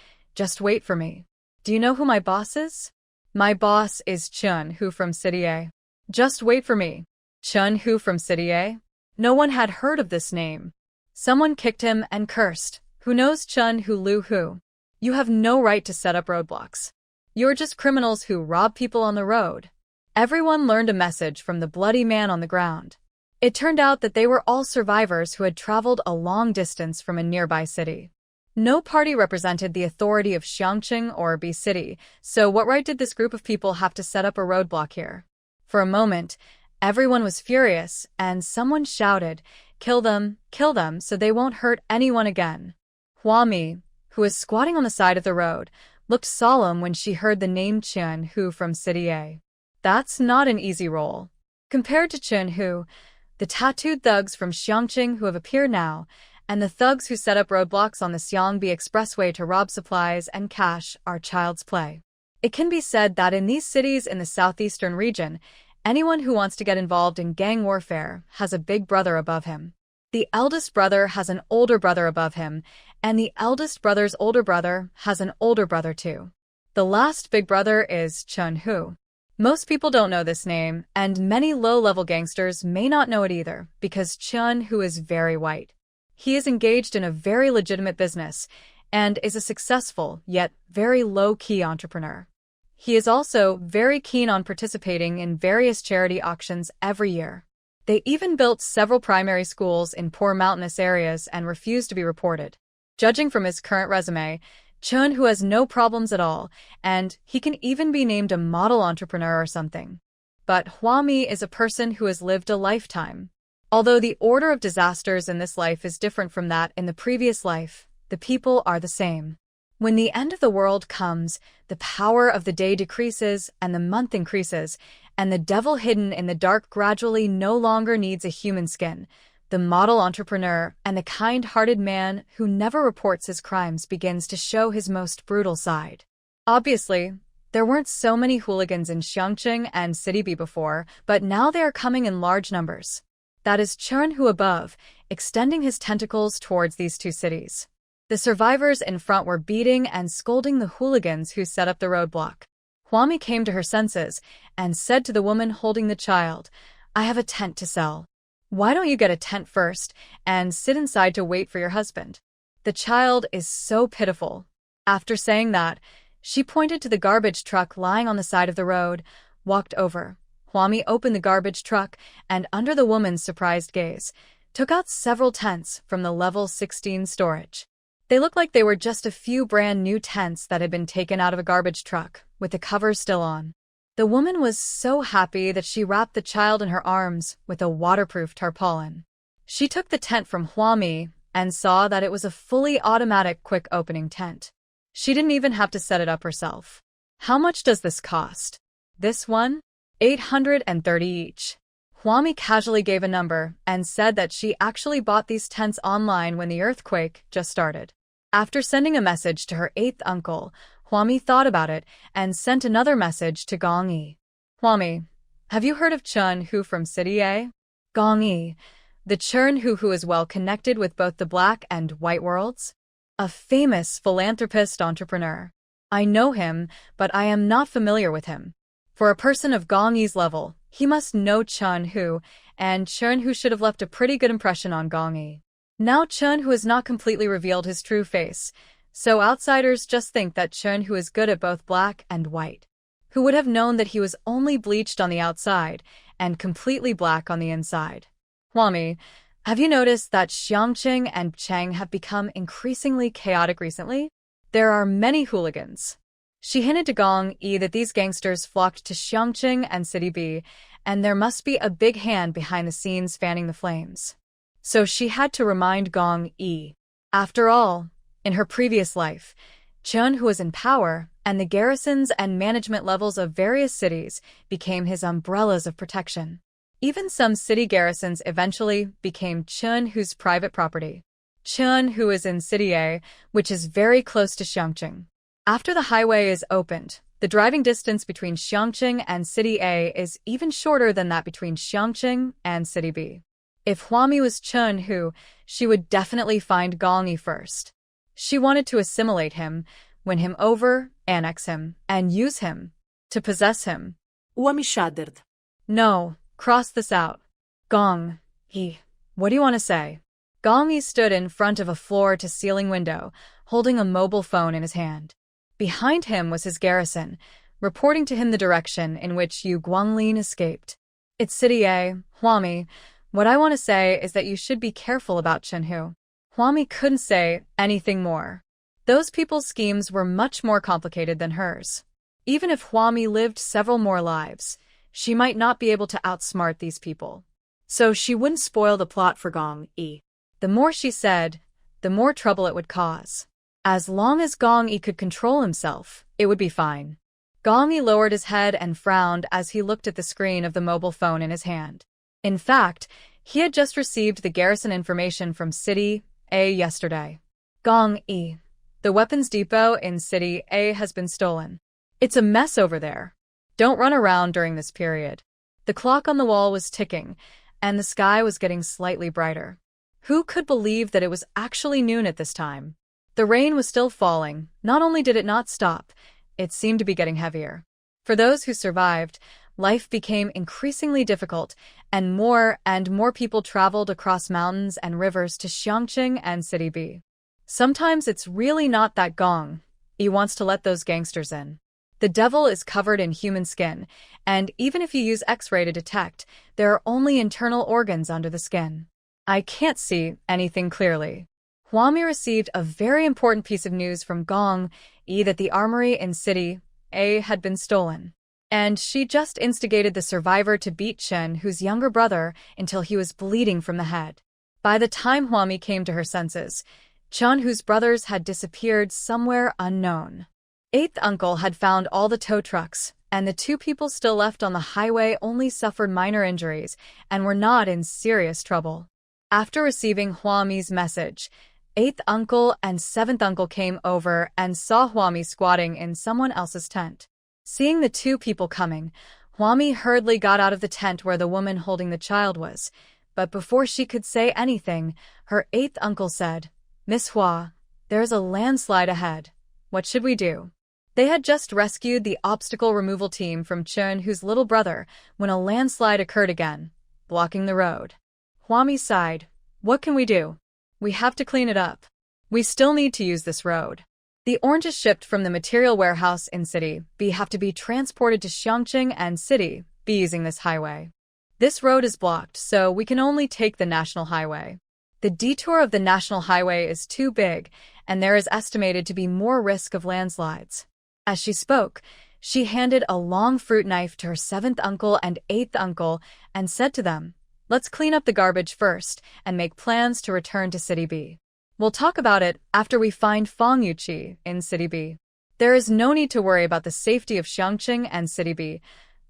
for me. Do you know who my boss is? My boss is Chun Hu from City A. Just wait for me. Chun Hu from City A? No one had heard of this name. Someone kicked him and cursed, "Who knows Chun Hu Lu Hu? You have no right to set up roadblocks. You're just criminals who rob people on the road." Everyone learned a message from the bloody man on the ground. It turned out that they were all survivors who had traveled a long distance from a nearby city. No party represented the authority of Xiangqing or B City, so what right did this group of people have to set up a roadblock here? For a moment, everyone was furious, and someone shouted, kill them, so they won't hurt anyone again." Huami, who was squatting on the side of the road, looked solemn when she heard the name Chun Hu from City A. That's not an easy role. Compared to Chun Hu, the tattooed thugs from Xiangqing who have appeared now, and the thugs who set up roadblocks on the Xiangbi Expressway to rob supplies and cash are child's play. It can be said that in these cities in the southeastern region, anyone who wants to get involved in gang warfare has a big brother above him. The eldest brother has an older brother above him, and the eldest brother's older brother has an older brother too. The last big brother is Chun Hu. Most people don't know this name, and many low-level gangsters may not know it either, because Chun Hu is very white. He is engaged in a very legitimate business, and is a successful, yet very low-key entrepreneur. He is also very keen on participating in various charity auctions every year. They even built several primary schools in poor mountainous areas and refused to be reported. Judging from his current resume, Chun who has no problems at all, and he can even be named a model entrepreneur or something. But Hwami is a person who has lived a lifetime. Although the order of disasters in this life is different from that in the previous life, the people are the same. When the end of the world comes, the power of the day decreases and the month increases, and the devil hidden in the dark gradually no longer needs a human skin. The model entrepreneur and the kind-hearted man who never reports his crimes begins to show his most brutal side. Obviously, there weren't so many hooligans in Xiangqing and City B before, but now they are coming in large numbers. That is Chun Hu above, extending his tentacles towards these two cities. The survivors in front were beating and scolding the hooligans who set up the roadblock. Hwami came to her senses and said to the woman holding the child, "I have a tent to sell. Why don't you get a tent first and sit inside to wait for your husband?" The child is so pitiful. After saying that, she pointed to the garbage truck lying on the side of the road, walked over. Hwami opened the garbage truck and, under the woman's surprised gaze, took out several tents from the level 16 storage. They looked like they were just a few brand new tents that had been taken out of a garbage truck, with the covers still on. The woman was so happy that she wrapped the child in her arms with a waterproof tarpaulin. She took the tent from Hwami and saw that it was a fully automatic quick opening tent. She didn't even have to set it up herself. "How much does this cost?" "This one? 830 each." Hwami casually gave a number and said that she actually bought these tents online when the earthquake just started. After sending a message to her eighth uncle, Hwami thought about it and sent another message to Gong Yi. "Hwami, have you heard of Chun Hu from City A?" "Gong Yi, the Chun Hu who is well connected with both the black and white worlds? A famous philanthropist entrepreneur. I know him, but I am not familiar with him. For a person of Gong Yi's level, he must know Chun Hu, and Chun Hu should have left a pretty good impression on Gong Yi. Now Chun Hu has not completely revealed his true face, so outsiders just think that Chun Hu is good at both black and white. Who would have known that he was only bleached on the outside and completely black on the inside? Hwami, have you noticed that Xiangqing and Cheng have become increasingly chaotic recently? There are many hooligans." She hinted to Gong Yi that these gangsters flocked to Xiangqing and City B, and there must be a big hand behind the scenes fanning the flames. So she had to remind Gong Yi. After all, in her previous life, Chun Hu was in power, and the garrisons and management levels of various cities became his umbrellas of protection. Even some city garrisons eventually became Chun Hu's private property. Chun Hu is in City A, which is very close to Xiangqing. After the highway is opened, the driving distance between Xiangqing and City A is even shorter than that between Xiangqing and City B. If Hwami was Chun Hu, she would definitely find Gong Yi first. She wanted to assimilate him, win him over, annex him, and use him to possess him. Hwami shuddered. "No, cross this out. Gong Yi, what do you want to say?" Gong Yi stood in front of a floor-to-ceiling window, holding a mobile phone in his hand. Behind him was his garrison, reporting to him the direction in which Yu Guanglin escaped. "It's City A, Hwami. What I want to say is that you should be careful about Chun Hu." Hwami couldn't say anything more. Those people's schemes were much more complicated than hers. Even if Hwami lived several more lives, she might not be able to outsmart these people. So she wouldn't spoil the plot for Gong Yi. The more she said, the more trouble it would cause. As long as Gong Yi could control himself, it would be fine. Gong Yi lowered his head and frowned as he looked at the screen of the mobile phone in his hand. In fact, he had just received the garrison information from City A yesterday. "Gong Yi, the weapons depot in City A has been stolen. It's a mess over there. Don't run around during this period." The clock on the wall was ticking, and the sky was getting slightly brighter. Who could believe that it was actually noon at this time? The rain was still falling. Not only did it not stop, it seemed to be getting heavier. For those who survived, life became increasingly difficult, and more people traveled across mountains and rivers to Xiangqing and City B. Sometimes it's really not that Gong Yi wants to let those gangsters in. The devil is covered in human skin, and even if you use X-ray to detect, there are only internal organs under the skin. I can't see anything clearly. Huami received a very important piece of news from Gong Yi that the armory in City A had been stolen. And she just instigated the survivor to beat Chen, whose younger brother, until he was bleeding from the head. By the time Huami came to her senses, Chen, whose brothers had disappeared somewhere unknown. Eighth uncle had found all the tow trucks, and the two people still left on the highway only suffered minor injuries and were not in serious trouble. After receiving Huami's message, eighth uncle and seventh uncle came over and saw Huami squatting in someone else's tent. Seeing the two people coming, Huami hurriedly got out of the tent where the woman holding the child was, but before she could say anything, her eighth uncle said, "Miss Hua, there's a landslide ahead. What should we do?" They had just rescued the obstacle removal team from Chen, whose little brother, when a landslide occurred again, blocking the road. Huami sighed. "What can we do? We have to clean it up. We still need to use this road. The oranges shipped from the material warehouse in City B have to be transported to Xiangqing and City B using this highway. This road is blocked, so we can only take the national highway. The detour of the national highway is too big, and there is estimated to be more risk of landslides." As she spoke, she handed a long fruit knife to her seventh uncle and eighth uncle and said to them, "Let's clean up the garbage first and make plans to return to City B. We'll talk about it after we find Fang Yuqi in City B. There is no need to worry about the safety of Xiangqing and City B.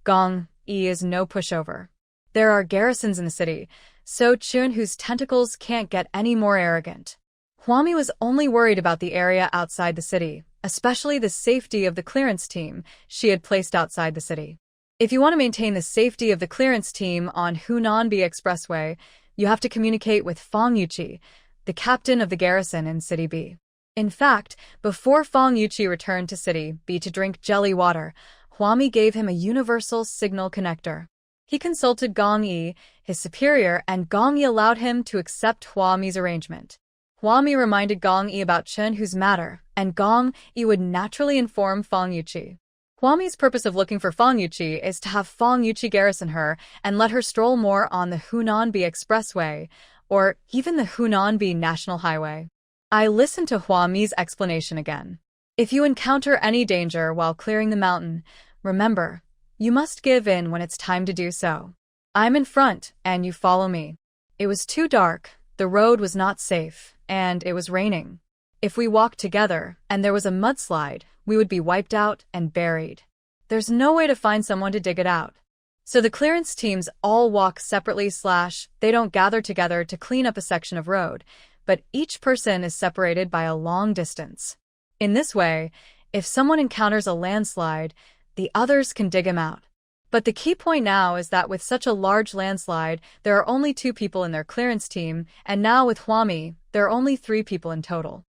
Gong Yi is no pushover. There are garrisons in the city, so Chun, whose tentacles can't get any more arrogant." Huami was only worried about the area outside the city, especially the safety of the clearance team she had placed outside the city. If you want to maintain the safety of the clearance team on Hunanbi Expressway, you have to communicate with Fang Yuqi, the captain of the garrison in City B. In fact, before Fang Yuqi returned to City B to drink jelly water, Huami gave him a universal signal connector. He consulted Gong Yi, his superior, and Gong Yi allowed him to accept Huami's arrangement. Huami reminded Gong Yi about Chen, whose matter, and Gong Yi would naturally inform Fang Yuqi. Huami's purpose of looking for Fang Yuqi is to have Fang Yuqi garrison her and let her stroll more on the Hunanbi Expressway, or even the Hunanbi National Highway. I listened to Huami's explanation again. If you encounter any danger while clearing the mountain, remember, you must give in when it's time to do so. I'm in front, and you follow me. It was too dark, the road was not safe, and it was raining. If we walked together, and there was a mudslide, we would be wiped out and buried. There's no way to find someone to dig it out. So the clearance teams all walk separately / they don't gather together to clean up a section of road, but each person is separated by a long distance. In this way, if someone encounters a landslide, the others can dig him out. But the key point now is that with such a large landslide, there are only 2 people in their clearance team, and now with Huami, there are only 3 people in total.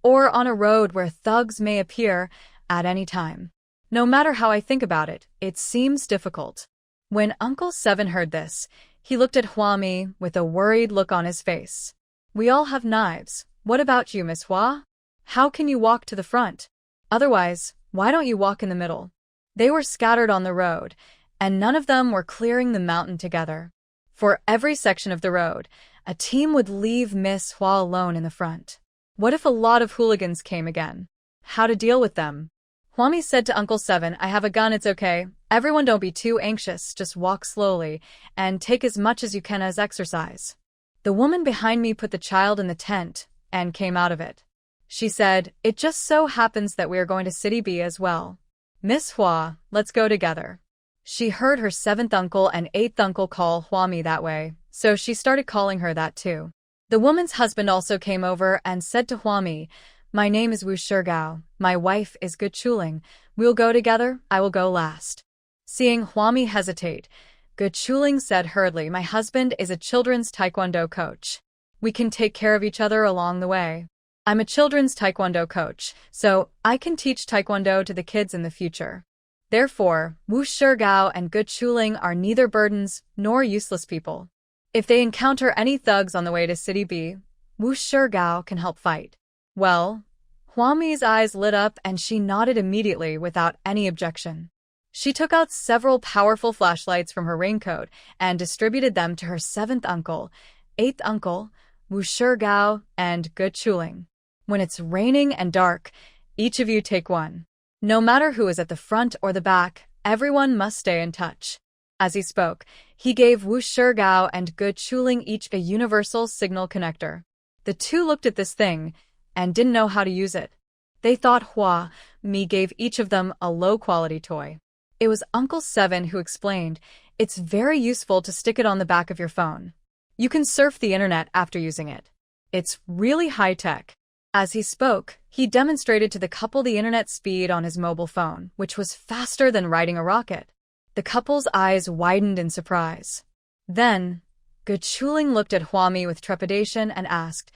Or on a road where thugs may appear at any time. No matter how I think about it, it seems difficult. When Uncle Seven heard this, he looked at Huami with a worried look on his face. "We all have knives. What about you, Miss Hua? How can you walk to the front? Otherwise, why don't you walk in the middle?" They were scattered on the road, and none of them were clearing the mountain together. For every section of the road, a team would leave Miss Hua alone in the front. What if a lot of hooligans came again? How to deal with them? Huami said to Uncle Seven, "I have a gun, it's okay. Everyone don't be too anxious, just walk slowly, and take as much as you can as exercise." The woman behind me put the child in the tent, and came out of it. She said, "It just so happens that we are going to City B as well. Miss Hua, let's go together." She heard her 7th uncle and 8th uncle call Huami that way, so she started calling her that too. The woman's husband also came over and said to Huami, "My name is Wu Shigao. My wife is Gu Chuling. We'll go together, I will go last." Seeing Huami hesitate, Gu Chuling said hurriedly, "My husband is a children's taekwondo coach. We can take care of each other along the way. I'm a children's taekwondo coach, so I can teach taekwondo to the kids in the future." Therefore, Wu Shigao and Gu Chuling are neither burdens nor useless people. If they encounter any thugs on the way to City B, Wu Shigao can help fight. Well, Huami's eyes lit up and she nodded immediately without any objection. She took out several powerful flashlights from her raincoat and distributed them to her seventh uncle, eighth uncle, Wu Shigao, and Ge Chuling. When it's raining and dark, each of you take one. No matter who is at the front or the back, everyone must stay in touch. As he spoke, he gave Wu Shigao and Ge Chuling each a universal signal connector. The two looked at this thing and didn't know how to use it. They thought Mi gave each of them a low-quality toy. It was Uncle Seven who explained, "It's very useful to stick it on the back of your phone. You can surf the internet after using it. It's really high-tech." As he spoke, he demonstrated to the couple the internet speed on his mobile phone, which was faster than riding a rocket. The couple's eyes widened in surprise. Then, Ge Chuling looked at Huami with trepidation and asked,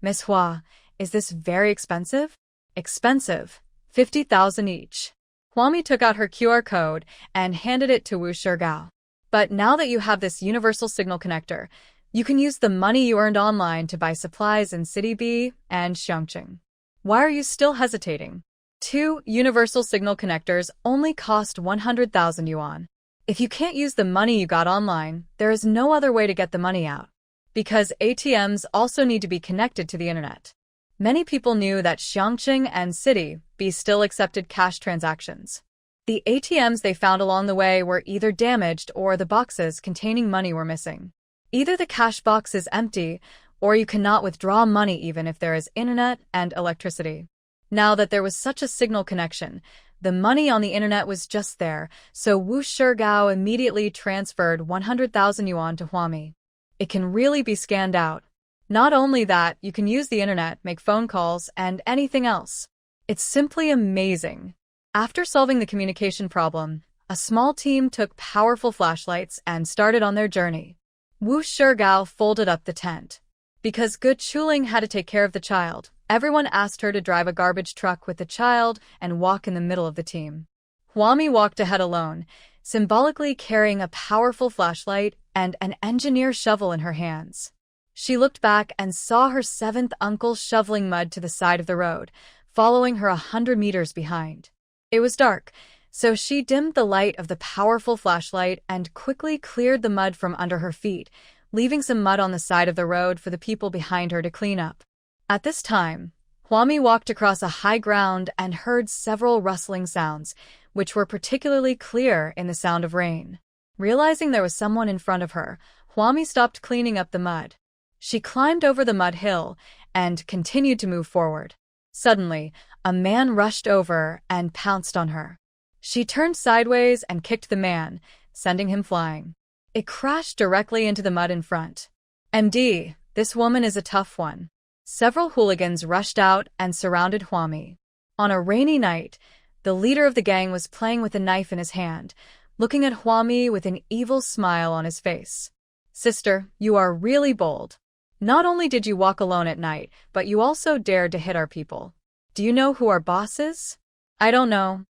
"Miss Hua, is this very expensive?" "Expensive. 50,000 each." Huami took out her QR code and handed it to Wu Shigao. "But now that you have this universal signal connector, you can use the money you earned online to buy supplies in City B and Xiangqing. Why are you still hesitating? 2 universal signal connectors only cost 100,000 yuan. If you can't use the money you got online, there is no other way to get the money out. Because ATMs also need to be connected to the internet." Many people knew that Xiangqing and City B still accepted cash transactions. The ATMs they found along the way were either damaged or the boxes containing money were missing. Either the cash box is empty, or you cannot withdraw money even if there is internet and electricity. Now that there was such a signal connection, the money on the internet was just there, so Wu Shigao immediately transferred 100,000 yuan to Huami. It can really be scanned out. Not only that, you can use the internet, make phone calls, and anything else. It's simply amazing. After solving the communication problem, a small team took powerful flashlights and started on their journey. Wu Shigao folded up the tent. Because Ge Chuling had to take care of the child, everyone asked her to drive a garbage truck with the child and walk in the middle of the team. Huami walked ahead alone, symbolically carrying a powerful flashlight and an engineer shovel in her hands. She looked back and saw her seventh uncle shoveling mud to the side of the road, following her 100 meters behind. It was dark, so she dimmed the light of the powerful flashlight and quickly cleared the mud from under her feet, leaving some mud on the side of the road for the people behind her to clean up. At this time, Huami walked across a high ground and heard several rustling sounds, which were particularly clear in the sound of rain. Realizing there was someone in front of her, Huami stopped cleaning up the mud. She climbed over the mud hill and continued to move forward. Suddenly, a man rushed over and pounced on her. She turned sideways and kicked the man, sending him flying. It crashed directly into the mud in front. "MD, this woman is a tough one." Several hooligans rushed out and surrounded Huami. On a rainy night, the leader of the gang was playing with a knife in his hand, looking at Huami with an evil smile on his face. "Sister, you are really bold. Not only did you walk alone at night, but you also dared to hit our people. Do you know who our boss is?" "I don't know."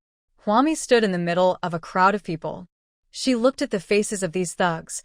Huami stood in the middle of a crowd of people. She looked at the faces of these thugs,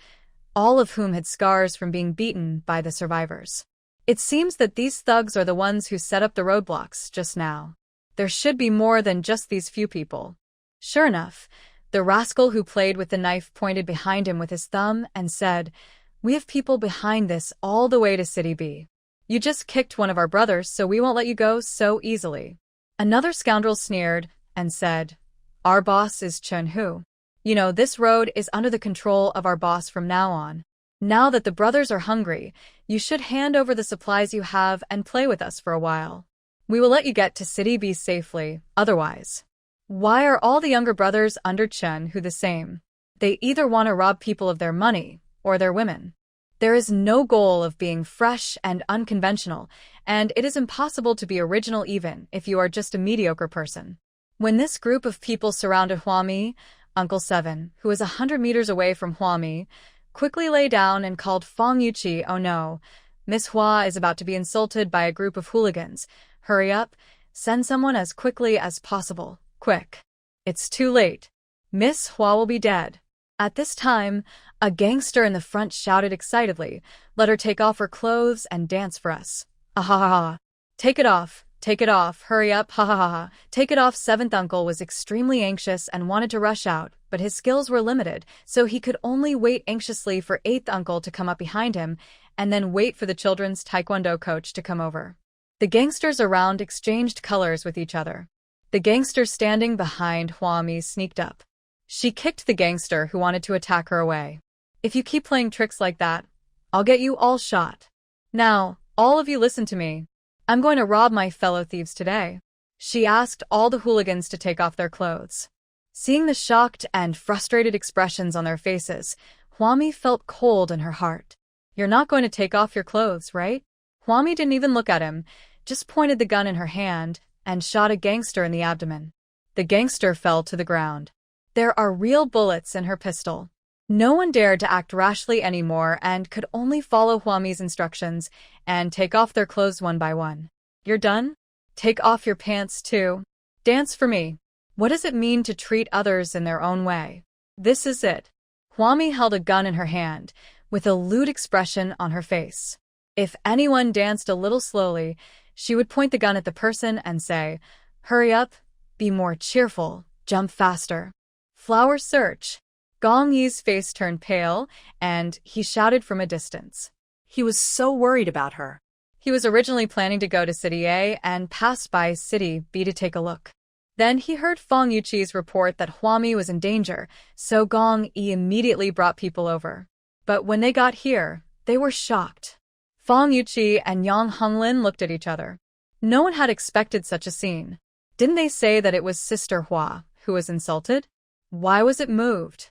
all of whom had scars from being beaten by the survivors. It seems that these thugs are the ones who set up the roadblocks just now. There should be more than just these few people. Sure enough, the rascal who played with the knife pointed behind him with his thumb and said, "We have people behind this all the way to City B. You just kicked one of our brothers, so we won't let you go so easily." Another scoundrel sneered and said, "Our boss is Chen Hu. You know, this road is under the control of our boss from now on. Now that the brothers are hungry, you should hand over the supplies you have and play with us for a while. We will let you get to City B safely, otherwise." Why are all the younger brothers under Chen Hu the same? They either want to rob people of their money or their women. There is no goal of being fresh and unconventional, and it is impossible to be original even if you are just a mediocre person. When this group of people surrounded Huami, Uncle Seven, who was 100 meters away from Huami, quickly lay down and called Fang Yuqi, "Oh no, Miss Hua is about to be insulted by a group of hooligans. Hurry up, send someone as quickly as possible, quick. It's too late. Miss Hua will be dead." At this time, a gangster in the front shouted excitedly, "Let her take off her clothes and dance for us. Ahaha. Take it off, Take it off, hurry up, ha ha ha ha. Take it off. Seventh uncle was extremely anxious and wanted to rush out, but his skills were limited, so he could only wait anxiously for eighth uncle to come up behind him, and then wait for the children's taekwondo coach to come over. The gangsters around exchanged colors with each other. The gangster standing behind Hwami sneaked up. She kicked the gangster who wanted to attack her away. If you keep playing tricks like that, I'll get you all shot. Now, all of you listen to me. I'm going to rob my fellow thieves today. She asked all the hooligans to take off their clothes. Seeing the shocked and frustrated expressions on their faces, Hwami felt cold in her heart. You're not going to take off your clothes, right? Hwami didn't even look at him, just pointed the gun in her hand and shot a gangster in the abdomen. The gangster fell to the ground. There are real bullets in her pistol. No one dared to act rashly anymore and could only follow Hwami's instructions and take off their clothes one by one. You're done? Take off your pants too. Dance for me. What does it mean to treat others in their own way? This is it. Hwami held a gun in her hand, with a lewd expression on her face. If anyone danced a little slowly, she would point the gun at the person and say, "Hurry up, be more cheerful, jump faster." Flower search. Gong Yi's face turned pale, and he shouted from a distance. He was so worried about her. He was originally planning to go to City A and passed by City B to take a look. Then he heard Fong Yuqi's report that Hwami was in danger, so Gong Yi immediately brought people over. But when they got here, they were shocked. Fong Yuqi and Yang Honglin looked at each other. No one had expected such a scene. Didn't they say that it was Sister Hua who was insulted? Why was it moved?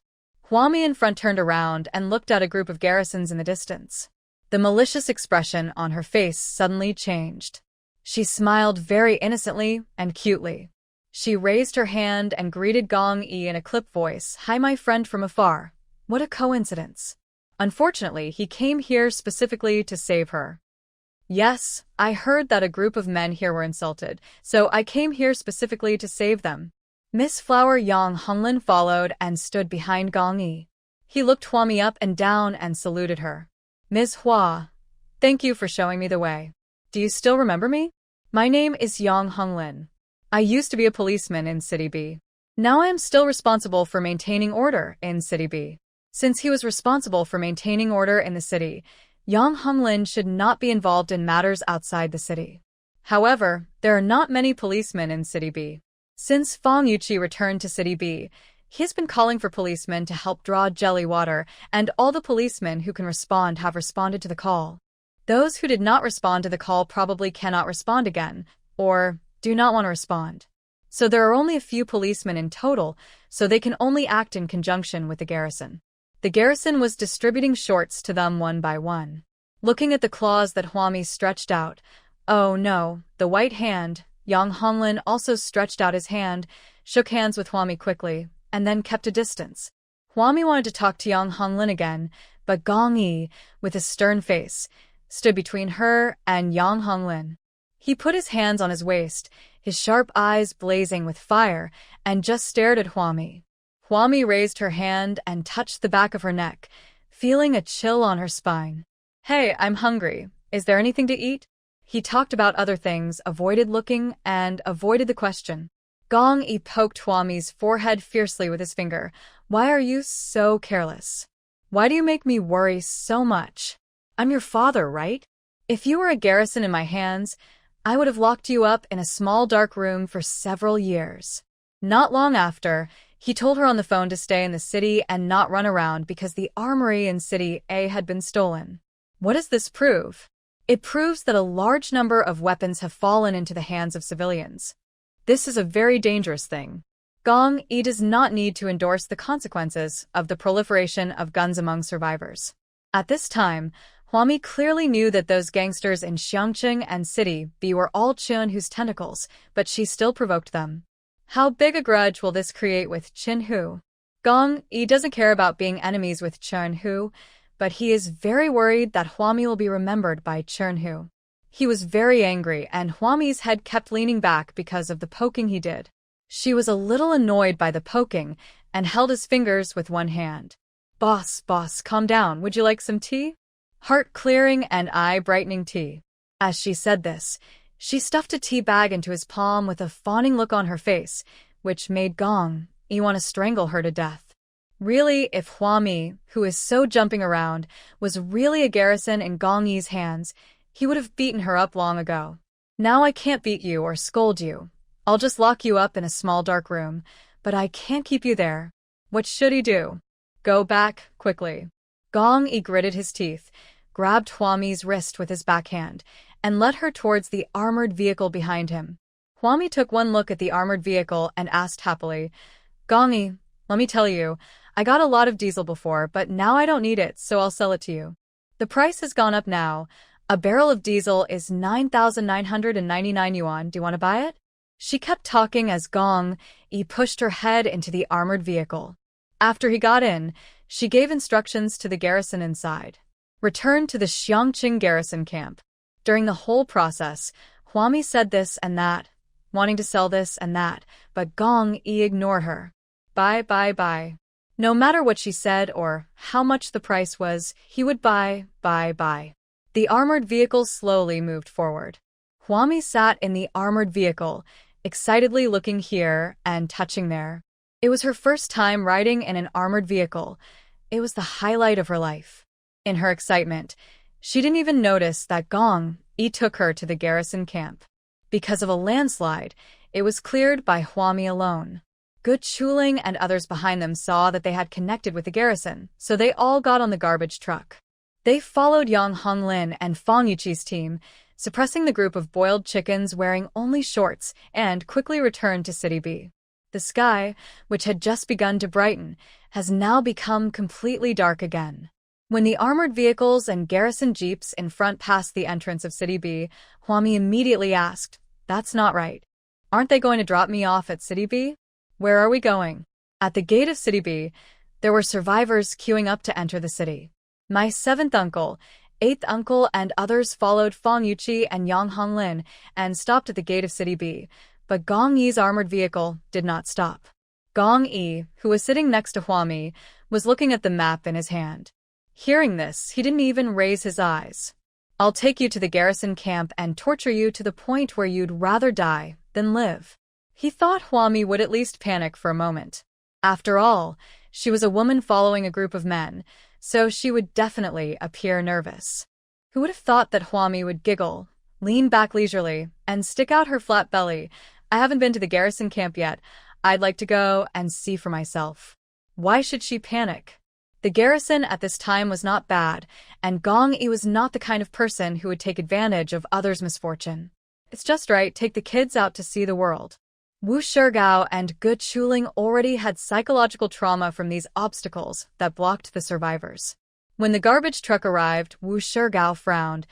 Hwami in front turned around and looked at a group of garrisons in the distance. The malicious expression on her face suddenly changed. She smiled very innocently and cutely. She raised her hand and greeted Gong Yi in a clipped voice. "Hi, my friend from afar. What a coincidence. Unfortunately, he came here specifically to save her." "Yes, I heard that a group of men here were insulted, so I came here specifically to save them." Miss Flower Yang Honglin followed and stood behind Gong Yi. He looked Hwami up and down and saluted her. "Ms. Hua, thank you for showing me the way. Do you still remember me? My name is Yang Honglin. I used to be a policeman in City B. Now I am still responsible for maintaining order in City B." Since he was responsible for maintaining order in the city, Yang Honglin should not be involved in matters outside the city. However, there are not many policemen in City B. Since Fong Yuqi returned to City B, he has been calling for policemen to help draw jelly water, and all the policemen who can respond have responded to the call. Those who did not respond to the call probably cannot respond again, or do not want to respond. So there are only a few policemen in total, so they can only act in conjunction with the garrison. The garrison was distributing shorts to them one by one. Looking at the claws that Hwami stretched out, oh no, the white hand, Yang Honglin also stretched out his hand, shook hands with Hwami quickly, and then kept a distance. Hwami wanted to talk to Yang Honglin again, but Gong Yi, with a stern face, stood between her and Yang Honglin. He put his hands on his waist, his sharp eyes blazing with fire, and just stared at Hwami. Hwami raised her hand and touched the back of her neck, feeling a chill on her spine. "Hey, I'm hungry. Is there anything to eat?" He talked about other things, avoided looking, and avoided the question. Gong Yi poked Hwami's forehead fiercely with his finger. "Why are you so careless? Why do you make me worry so much? I'm your father, right? If you were a garrison in my hands, I would have locked you up in a small dark room for several years." Not long after, he told her on the phone to stay in the city and not run around because the armory in City A had been stolen. What does this prove? It proves that a large number of weapons have fallen into the hands of civilians. This is a very dangerous thing. Gong Yi does not need to endorse the consequences of the proliferation of guns among survivors. At this time, Hwami clearly knew that those gangsters in Xiangqing and City B were all Chun Hu's tentacles, but she still provoked them. How big a grudge will this create with Chun Hu? Gong Yi doesn't care about being enemies with Chun Hu, but he is very worried that Hwami will be remembered by Chun Hu. He was very angry, and Hwami's head kept leaning back because of the poking he did. She was a little annoyed by the poking and held his fingers with one hand. Boss, calm down. Would you like some tea? Heart-clearing and eye-brightening tea." As she said this, She stuffed a tea bag into his palm with a fawning look on her face, which made Gong Yi want to strangle her to death. Really, if Hua Mi, who is so jumping around, was really a garrison in Gong Yi's hands, he would have beaten her up long ago. Now I can't beat you or scold you. I'll just lock you up in a small dark room, but I can't keep you there. What should he do? Go back, quickly. Gong Yi gritted his teeth, grabbed Hua Mi's wrist with his backhand, and led her towards the armored vehicle behind him. Hua Mi took one look at the armored vehicle and asked happily, Gong Yi, let me tell you, I got a lot of diesel before, but now I don't need it, so I'll sell it to you. The price has gone up now. A barrel of diesel is 9,999 yuan. Do you want to buy it? She kept talking as Gong Yi pushed her head into the armored vehicle. After he got in, she gave instructions to the garrison inside. Return to the Xiangqing garrison camp. During the whole process, Hua Mi said this and that, wanting to sell this and that, but Gong Yi ignored her. Buy. No matter what she said or how much the price was, he would buy. The armored vehicle slowly moved forward. Hua Mi sat in the armored vehicle, excitedly looking here and touching there. It was her first time riding in an armored vehicle. It was the highlight of her life. In her excitement, she didn't even notice that Gong Yi took her to the garrison camp. Because of a landslide, it was cleared by Hua Mi alone. Good Chuling and others behind them saw that they had connected with the garrison, so they all got on the garbage truck. They followed Yang Honglin and Fang Yuqi's team, suppressing the group of boiled chickens wearing only shorts, and quickly returned to City B. The sky, which had just begun to brighten, has now become completely dark again. When the armored vehicles and garrison jeeps in front passed the entrance of City B, Hua Mi immediately asked, That's not right. Aren't they going to drop me off at City B? Where are we going? At the gate of City B, there were survivors queuing up to enter the city. My 7th uncle, 8th uncle and others followed Fang Yuqi and Yang Honglin and stopped at the gate of City B, but Gong Yi's armored vehicle did not stop. Gong Yi, who was sitting next to Hua Mi, was looking at the map in his hand. Hearing this, he didn't even raise his eyes. I'll take you to the garrison camp and torture you to the point where you'd rather die than live. He thought Hua Mi would at least panic for a moment. After all, she was a woman following a group of men, so she would definitely appear nervous. Who would have thought that Hua Mi would giggle, lean back leisurely, and stick out her flat belly? I haven't been to the garrison camp yet. I'd like to go and see for myself. Why should she panic? The garrison at this time was not bad, and Gong Yi was not the kind of person who would take advantage of others' misfortune. It's just right, take the kids out to see the world. Wu Shigao and Gu Chuling already had psychological trauma from these obstacles that blocked the survivors. When the garbage truck arrived, Wu Shigao frowned.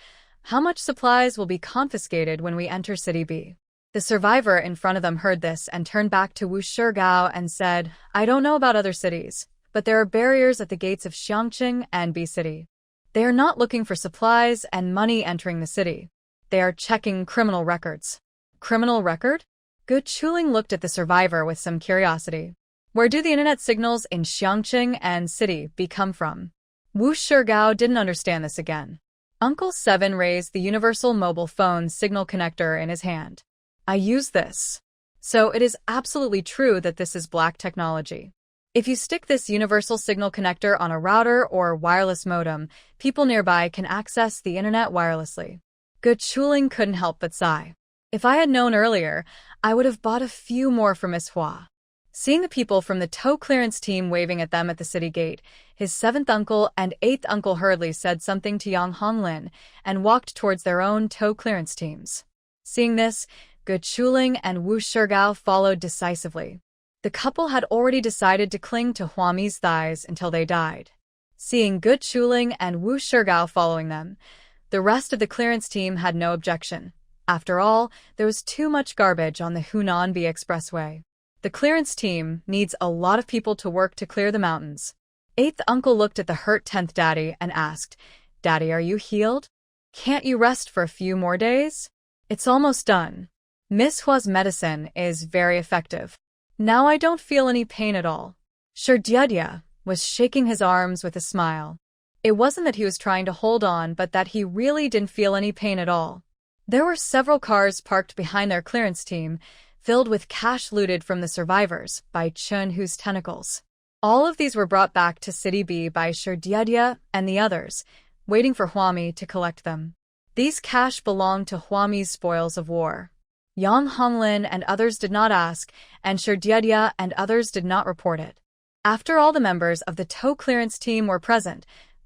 How much supplies will be confiscated when we enter City B? The survivor in front of them heard this and turned back to Wu Shigao and said, I don't know about other cities, but there are barriers at the gates of Xiangqing and B City. They are not looking for supplies and money entering the city. They are checking criminal records. Criminal record? Gu Chuling looked at the survivor with some curiosity. Where do the internet signals in Xiangqing and City B come from? Wu Shigao didn't understand this again. Uncle Seven raised the universal mobile phone signal connector in his hand. I use this. So it is absolutely true that this is black technology. If you stick this universal signal connector on a router or wireless modem, people nearby can access the internet wirelessly. Gu Chuling couldn't help but sigh. If I had known earlier, I would have bought a few more for Miss Hua. Seeing the people from the tow clearance team waving at them at the city gate, his 7th uncle and 8th uncle hurriedly said something to Yang Honglin and walked towards their own tow clearance teams. Seeing this, Gu Chuling and Wu Shigao followed decisively. The couple had already decided to cling to Hua Mi's thighs until they died. Seeing Gu Chuling and Wu Shigao following them, the rest of the clearance team had no objection. After all, there was too much garbage on the Hunan-B Expressway. The clearance team needs a lot of people to work to clear the mountains. 8th uncle looked at the hurt 10th daddy and asked, Daddy, are you healed? Can't you rest for a few more days? It's almost done. Miss Hua's medicine is very effective. Now I don't feel any pain at all. Sherdyedia was shaking his arms with a smile. It wasn't that he was trying to hold on, but that he really didn't feel any pain at all. There were several cars parked behind their clearance team, filled with cash looted from the survivors by Chun-Hu's tentacles. All of these were brought back to City B by Shirdiadia and the others, waiting for Huami to collect them. These cash belonged to Huami's spoils of war. Yang Honglin and others did not ask, and Shirdiadia and others did not report it. After all the members of the tow clearance team were present,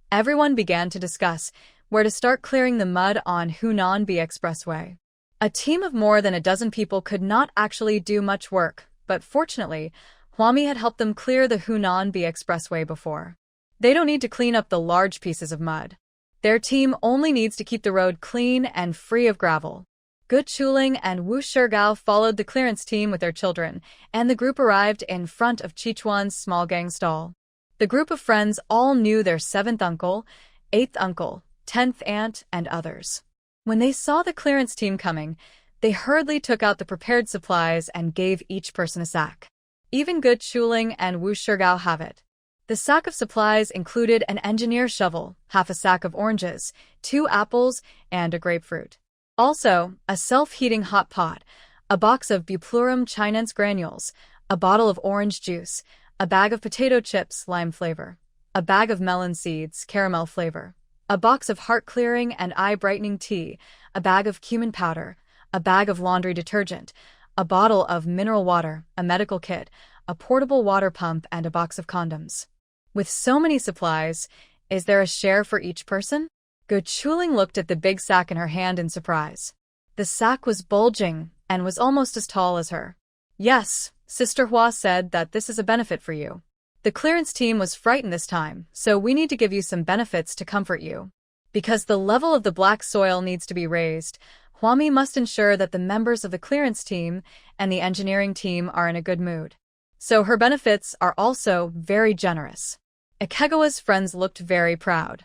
everyone began to discuss where to start clearing the mud on Hunan B Expressway. A team of more than a dozen people could not actually do much work, but fortunately, Huami had helped them clear the Hunan B Expressway before. They don't need to clean up the large pieces of mud. Their team only needs to keep the road clean and free of gravel. Gu Chuling and Wu Shigao followed the clearance team with their children, and the group arrived in front of Chichuan's small gang stall. The group of friends all knew their 7th uncle, 8th uncle, 10th aunt, and others. When they saw the clearance team coming, they hurriedly took out the prepared supplies and gave each person a sack. Even Gu Chuling and Wu Shigao have it. The sack of supplies included an engineer shovel, half a sack of oranges, 2 apples, and a grapefruit. Also, a self-heating hot pot, a box of Buplurum Chinense granules, a bottle of orange juice, a bag of potato chips, lime flavor, a bag of melon seeds, caramel flavor, a box of heart-clearing and eye-brightening tea, a bag of cumin powder, a bag of laundry detergent, a bottle of mineral water, a medical kit, a portable water pump, and a box of condoms. With so many supplies, is there a share for each person? Gu Chuling looked at the big sack in her hand in surprise. The sack was bulging and was almost as tall as her. Yes, Sister Hua said that this is a benefit for you. The clearance team was frightened this time, so we need to give you some benefits to comfort you. Because the level of the black soil needs to be raised, Huami must ensure that the members of the clearance team and the engineering team are in a good mood. So her benefits are also very generous. Ikegawa's friends looked very proud.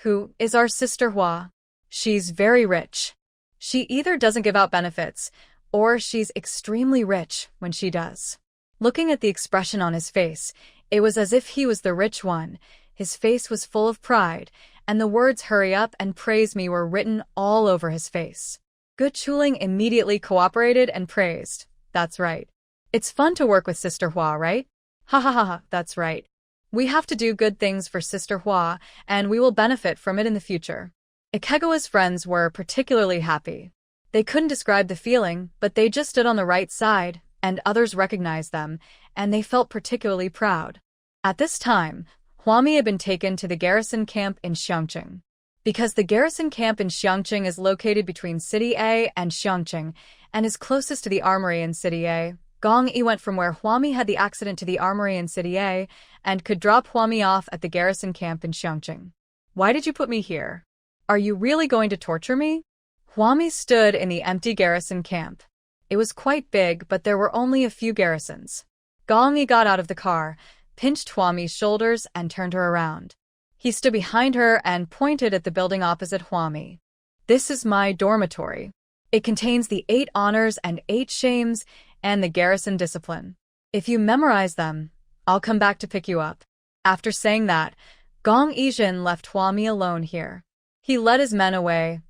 Who is our Sister Hua? She's very rich. She either doesn't give out benefits, or she's extremely rich when she does. Looking at the expression on his face, it was as if he was the rich one. His face was full of pride, and the words "hurry up" and "praise me" were written all over his face. Gu Chuling immediately cooperated and praised. That's right. It's fun to work with Sister Hua, right? Ha ha ha ha, that's right. We have to do good things for Sister Hua, and we will benefit from it in the future. Ikegawa's friends were particularly happy. They couldn't describe the feeling, but they just stood on the right side, and others recognized them, and they felt particularly proud. At this time, Huami had been taken to the garrison camp in Xiangqing. Because the garrison camp in Xiangqing is located between City A and Xiangqing, and is closest to the armory in City A, Gong Yi went from where Huami had the accident to the armory in City A, and could drop Huami off at the garrison camp in Xiangqing. Why did you put me here? Are you really going to torture me? Huami stood in the empty garrison camp. It was quite big, but there were only a few garrisons. Gong Yi got out of the car, pinched Huami's shoulders, and turned her around. He stood behind her and pointed at the building opposite Huami. This is my dormitory. It contains the 8 honors and 8 shames, and the garrison discipline. If you memorize them, I'll come back to pick you up. After saying that, Gong Yijin left Huami alone here. He led his men away.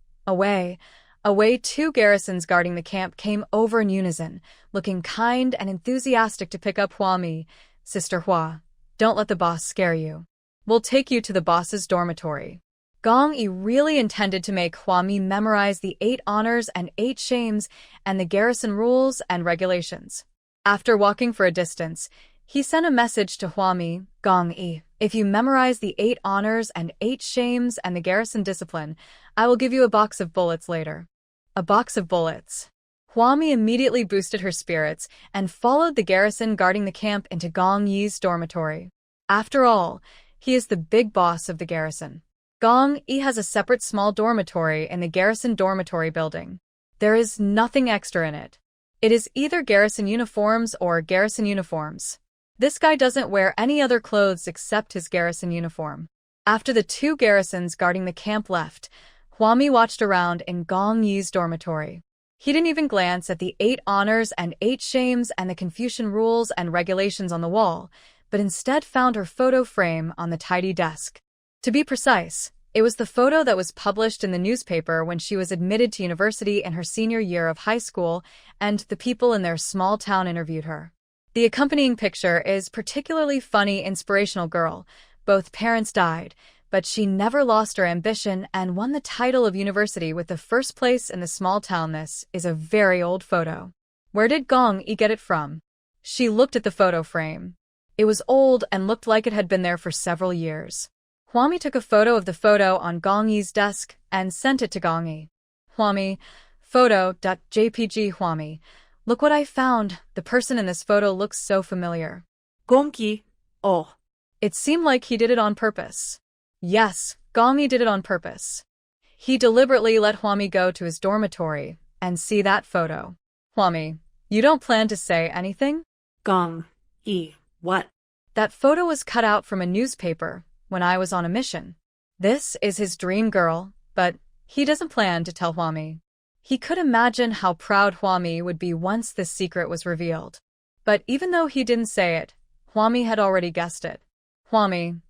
2 garrisons guarding the camp came over in unison, looking kind and enthusiastic to pick up Huami. Sister Hua, don't let the boss scare you. We'll take you to the boss's dormitory. Gong Yi really intended to make Huami memorize the 8 honors and 8 shames and the garrison rules and regulations. After walking for a distance, he sent a message to Huami. Gong Yi, if you memorize the 8 honors and 8 shames and the garrison discipline, I will give you a box of bullets later. A box of bullets. Huami immediately boosted her spirits and followed the garrison guarding the camp into Gong Yi's dormitory. After all, he is the big boss of the garrison. Gong Yi has a separate small dormitory in the garrison dormitory building. There is nothing extra in it. It is either garrison uniforms or garrison uniforms. This guy doesn't wear any other clothes except his garrison uniform. After the 2 garrisons guarding the camp left, Huami watched around in Gong Yi's dormitory. He didn't even glance at the 8 honors and 8 shames and the Confucian rules and regulations on the wall, but instead found her photo frame on the tidy desk. To be precise, It was the photo that was published in the newspaper when she was admitted to university in her senior year of high school, and the people in their small town interviewed her. The accompanying picture is particularly funny, inspirational girl. Both parents died, but she never lost her ambition and won the title of university with the first place in the small town. This is a very old photo. Where did Gong Yi get it from? She looked at the photo frame. It was old and looked like it had been there for several years. Huami took a photo of the photo on Gong Yi's desk and sent it to Gong Yi. Huami, photo.jpg. Huami, look what I found. The person in this photo looks so familiar. Gong Yi, oh. It seemed like he did it on purpose. Yes, Gong Yi did it on purpose. He deliberately let Huami go to his dormitory and see that photo. Huami, you don't plan to say anything? Gong Yi, what? That photo was cut out from a newspaper when I was on a mission. This is his dream girl, but he doesn't plan to tell Huami. He could imagine how proud Huami would be once this secret was revealed. But even though he didn't say it, Huami had already guessed it. Huami,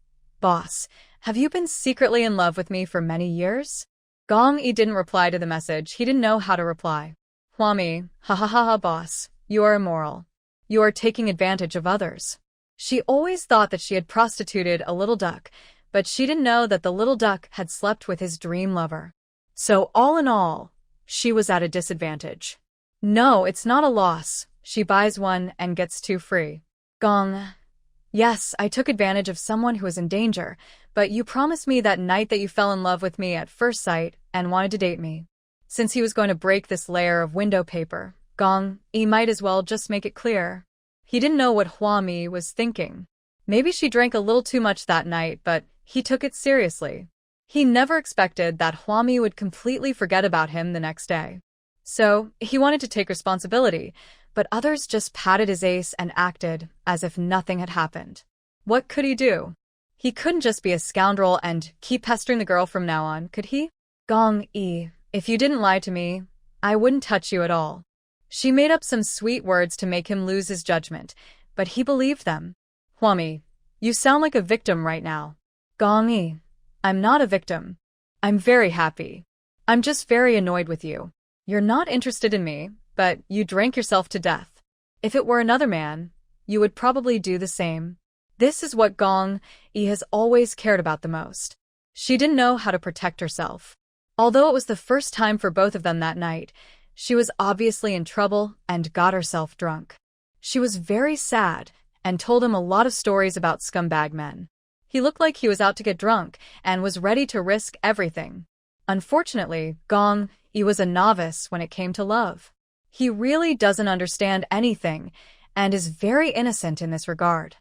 boss, have you been secretly in love with me for many years? Gong Yi didn't reply to the message. He didn't know how to reply. Huami, ha ha ha ha, boss, you are immoral. You are taking advantage of others. She always thought that she had prostituted a little duck, but she didn't know that the little duck had slept with his dream lover. So all in all, she was at a disadvantage. No, it's not a loss. She buys one and gets two free. Gong. Yes, I took advantage of someone who was in danger, but you promised me that night that you fell in love with me at first sight and wanted to date me. Since he was going to break this layer of window paper, Gong Yi might as well just make it clear. He didn't know what Huami was thinking. Maybe she drank a little too much that night, but he took it seriously. He never expected that Huami would completely forget about him the next day. So, he wanted to take responsibility, but others just patted his ace and acted as if nothing had happened. What could he do? He couldn't just be a scoundrel and keep pestering the girl from now on, could he? Gong Yi, if you didn't lie to me, I wouldn't touch you at all. She made up some sweet words to make him lose his judgment, but he believed them. Huami, you sound like a victim right now. Gong Yi, I'm not a victim. I'm very happy. I'm just very annoyed with you. You're not interested in me, but you drank yourself to death. If it were another man, you would probably do the same. This is what Gong Yi has always cared about the most. She didn't know how to protect herself. Although it was the first time for both of them that night, she was obviously in trouble and got herself drunk. She was very sad and told him a lot of stories about scumbag men. He looked like he was out to get drunk and was ready to risk everything. Unfortunately, Gong Yi was a novice when it came to love. He really doesn't understand anything and is very innocent in this regard.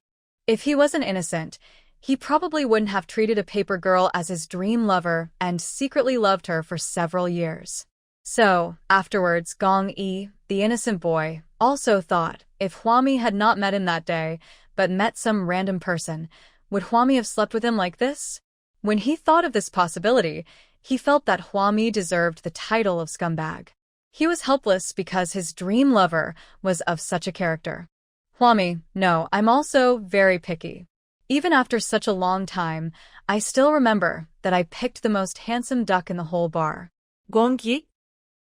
If he wasn't innocent, he probably wouldn't have treated a paper girl as his dream lover and secretly loved her for several years. So, afterwards, Gong Yi, the innocent boy, also thought if Huami had not met him that day, but met some random person, would Huami have slept with him like this? When he thought of this possibility, he felt that Huami deserved the title of scumbag. He was helpless because his dream lover was of such a character. Huami, no, I'm also very picky. Even after such a long time, I still remember that I picked the most handsome duck in the whole bar. Gong Yi?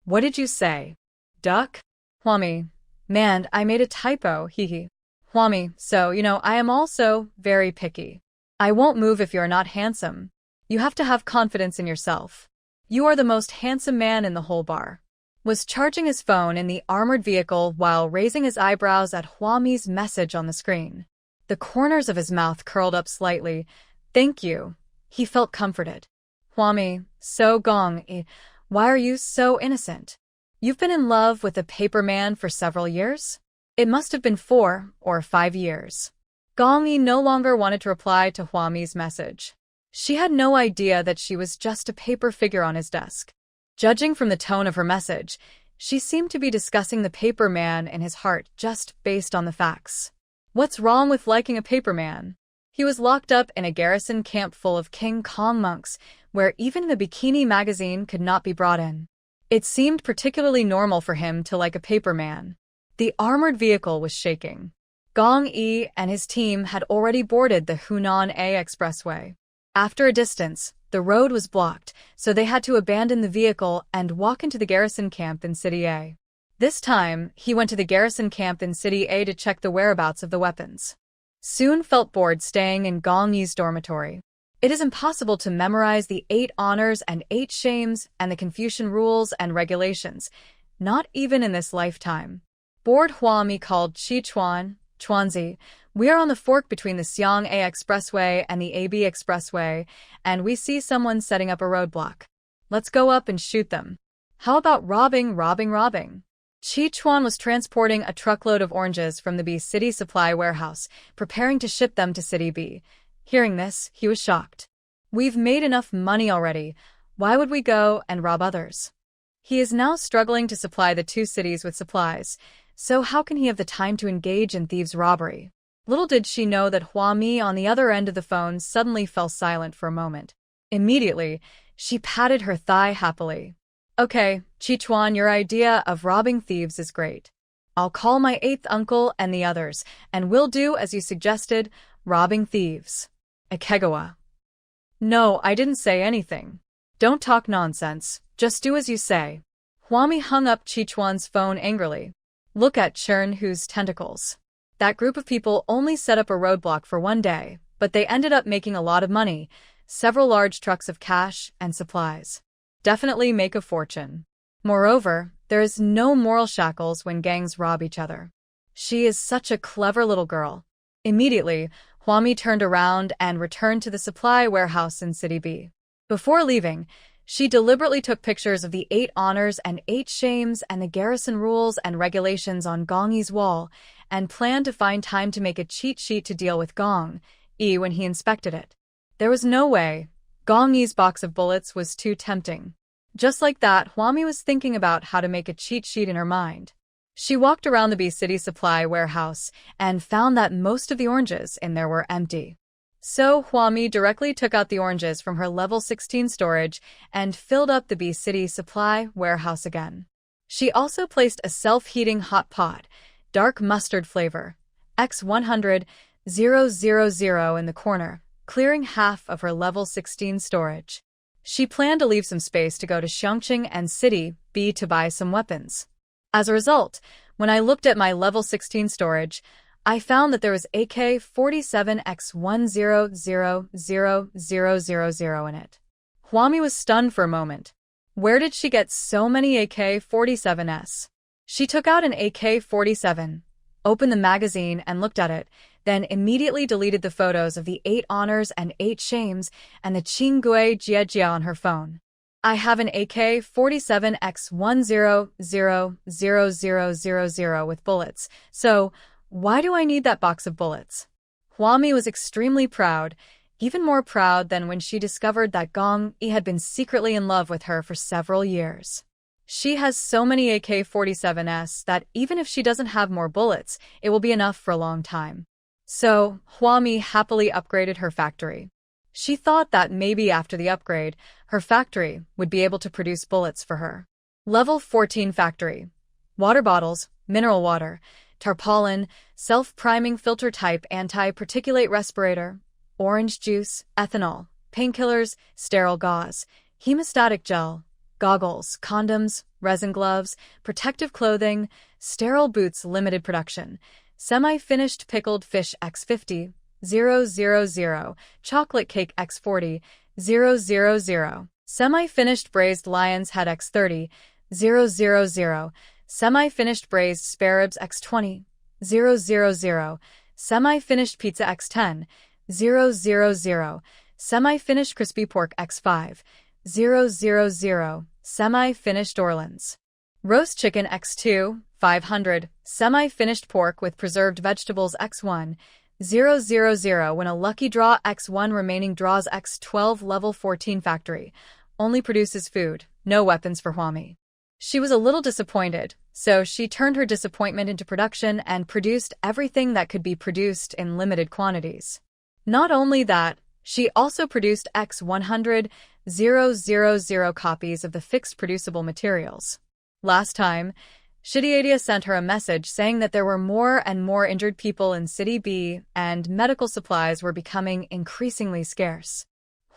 What did you say? Duck? Huami, man, I made a typo, hee. Huami, so, I am also very picky. I won't move if you're not handsome. You have to have confidence in yourself. You are the most handsome man in the whole bar. Was charging his phone in the armored vehicle while raising his eyebrows at Huami's message on the screen. The corners of his mouth curled up slightly. Thank you. He felt comforted. Huami, so Gong Yi, why are you so innocent? You've been in love with a paper man for several years? It must have been 4 or 5 years. Gong Yi no longer wanted to reply to Huami's message. She had no idea that she was just a paper figure on his desk. Judging from the tone of her message, she seemed to be discussing the paper man in his heart just based on the facts. What's wrong with liking a paper man? He was locked up in a garrison camp full of King Kong monks, where even the bikini magazine could not be brought in. It seemed particularly normal for him to like a paper man. The armored vehicle was shaking. Gong Yi and his team had already boarded the Hunan A expressway. After a distance, the road was blocked, so they had to abandon the vehicle and walk into the garrison camp in City A. This time, he went to the garrison camp in City A to check the whereabouts of the weapons. Soon felt bored staying in Gong Yi's dormitory. It is impossible to memorize the 8 honors and 8 shames and the Confucian rules and regulations, not even in this lifetime. Bored Huami called Chi Chuanzi. We are on the fork between the Xiang A Expressway and the AB Expressway, and we see someone setting up a roadblock. Let's go up and shoot them. How about robbing? Chi Chuan was transporting a truckload of oranges from the B City Supply warehouse, preparing to ship them to City B. Hearing this, he was shocked. We've made enough money already. Why would we go and rob others? He is now struggling to supply the 2 cities with supplies, so how can he have the time to engage in thieves' robbery? Little did she know that Hua Mi on the other end of the phone suddenly fell silent for a moment. Immediately, she patted her thigh happily. Okay, Chi Chuan, your idea of robbing thieves is great. I'll call my 8th uncle and the others, and we'll do as you suggested, robbing thieves. Ikegawa. No, I didn't say anything. Don't talk nonsense, just do as you say. Huami hung up Chi Chuan's phone angrily. Look at Chern Hu's tentacles. That group of people only set up a roadblock for 1 day, but they ended up making a lot of money, several large trucks of cash and supplies. Definitely make a fortune. Moreover, there is no moral shackles when gangs rob each other. She is such a clever little girl. Immediately, Huami turned around and returned to the supply warehouse in City B. Before leaving, she deliberately took pictures of the 8 honors and 8 shames and the garrison rules and regulations on Gong Yi's wall, and planned to find time to make a cheat sheet to deal with Gong Yi when he inspected it. There was no way. Gong Yi's box of bullets was too tempting. Just like that, Huami was thinking about how to make a cheat sheet in her mind. She walked around the B City Supply warehouse and found that most of the oranges in there were empty. So Huami directly took out the oranges from her level 16 storage and filled up the B City Supply warehouse again. She also placed a self-heating hot pot, dark mustard flavor, X100 000 in the corner, clearing half of her level 16 storage. She planned to leave some space to go to Xiangqing and City B to buy some weapons. As a result, when I looked at my level 16 storage, I found that there was AK-47 X100000 in it. Huami was stunned for a moment. Where did she get so many AK-47s? She took out an AK-47, opened the magazine and looked at it, then immediately deleted the photos of the 8 honors and 8 shames and the Qinggui Jiejia on her phone. I have an AK-47 X100000 with bullets, so why do I need that box of bullets? Huami was extremely proud, even more proud than when she discovered that Gong Yi had been secretly in love with her for several years. She has so many AK-47s that even if she doesn't have more bullets, it will be enough for a long time. So, Huami happily upgraded her factory. She thought that maybe after the upgrade, her factory would be able to produce bullets for her. Level 14 factory. Water bottles, mineral water, tarpaulin, self-priming filter type anti-particulate respirator, orange juice, ethanol, painkillers, sterile gauze, hemostatic gel, goggles, condoms, resin gloves, protective clothing, sterile boots limited production, semi-finished pickled fish X50, 000, chocolate cake X40, 000, semi-finished braised lion's head X30, 000, semi-finished braised spare ribs X20, 000, semi-finished pizza X10, 000, semi-finished crispy pork X5, 000, semi-finished Orleans. Roast chicken X2, 500, semi-finished pork with preserved vegetables X1, 000 when a lucky draw X1 remaining draws X12 level 14 factory. Only produces food, no weapons for Huami. She was a little disappointed, so she turned her disappointment into production and produced everything that could be produced in limited quantities. Not only that, she also produced X100 000 copies of the fixed producible materials. Last time, Shidiedia sent her a message saying that there were more and more injured people in City B and medical supplies were becoming increasingly scarce.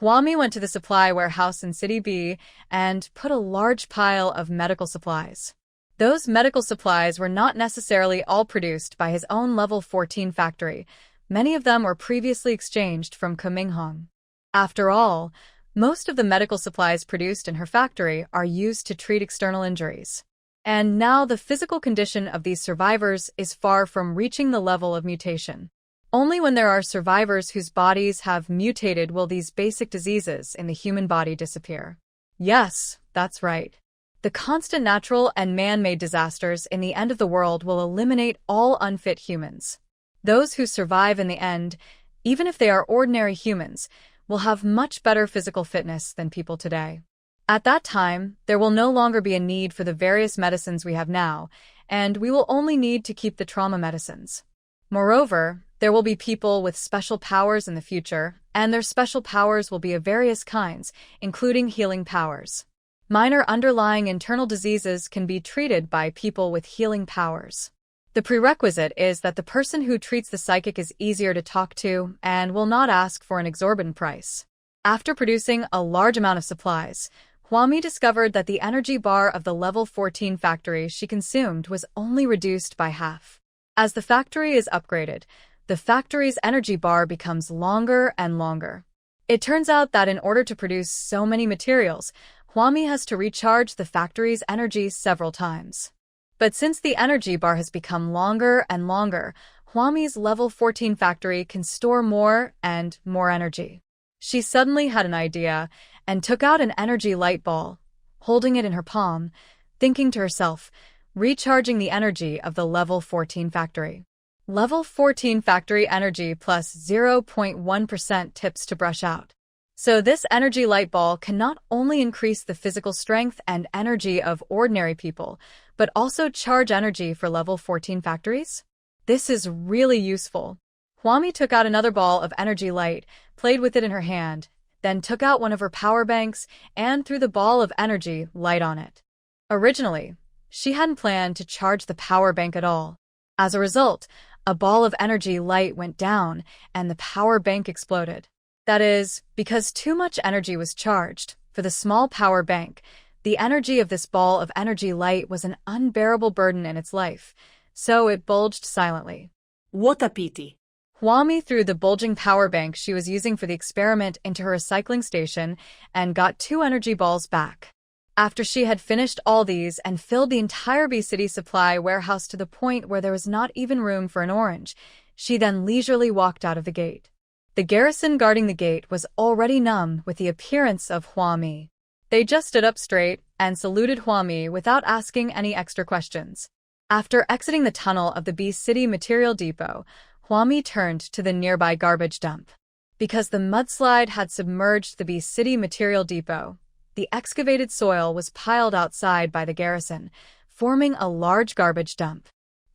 Huami went to the supply warehouse in City B and put a large pile of medical supplies. Those medical supplies were not necessarily all produced by his own level 14 factory. Many of them were previously exchanged from Kuminghong. After all, most of the medical supplies produced in her factory are used to treat external injuries. And now the physical condition of these survivors is far from reaching the level of mutation. Only when there are survivors whose bodies have mutated will these basic diseases in the human body disappear. Yes, that's right. The constant natural and man-made disasters in the end of the world will eliminate all unfit humans. Those who survive in the end, even if they are ordinary humans, will have much better physical fitness than people today. At that time, there will no longer be a need for the various medicines we have now, and we will only need to keep the trauma medicines. Moreover, there will be people with special powers in the future, and their special powers will be of various kinds, including healing powers. Minor underlying internal diseases can be treated by people with healing powers. The prerequisite is that the person who treats the psychic is easier to talk to and will not ask for an exorbitant price. After producing a large amount of supplies, Huami discovered that the energy bar of the level 14 factory she consumed was only reduced by half. As the factory is upgraded, the factory's energy bar becomes longer and longer. It turns out that in order to produce so many materials, Huami has to recharge the factory's energy several times. But since the energy bar has become longer and longer, Huami's level 14 factory can store more and more energy. She suddenly had an idea and took out an energy light ball, holding it in her palm, thinking to herself, recharging the energy of the level 14 factory. Level 14 factory energy plus 0.1% tips to brush out. So this energy light ball can not only increase the physical strength and energy of ordinary people, but also charge energy for level 14 factories? This is really useful. Huami took out another ball of energy light, played with it in her hand, then took out one of her power banks and threw the ball of energy light on it. Originally, she hadn't planned to charge the power bank at all. As a result, a ball of energy light went down and the power bank exploded. That is, because too much energy was charged. For the small power bank, the energy of this ball of energy light was an unbearable burden in its life, so it bulged silently. What a pity. Huami threw the bulging power bank she was using for the experiment into her recycling station and got 2 energy balls back. After she had finished all these and filled the entire B City supply warehouse to the point where there was not even room for an orange, she then leisurely walked out of the gate. The garrison guarding the gate was already numb with the appearance of Huami. They just stood up straight and saluted Huami without asking any extra questions. After exiting the tunnel of the B City Material Depot, Huami turned to the nearby garbage dump. Because the mudslide had submerged the B City Material Depot, the excavated soil was piled outside by the garrison, forming a large garbage dump.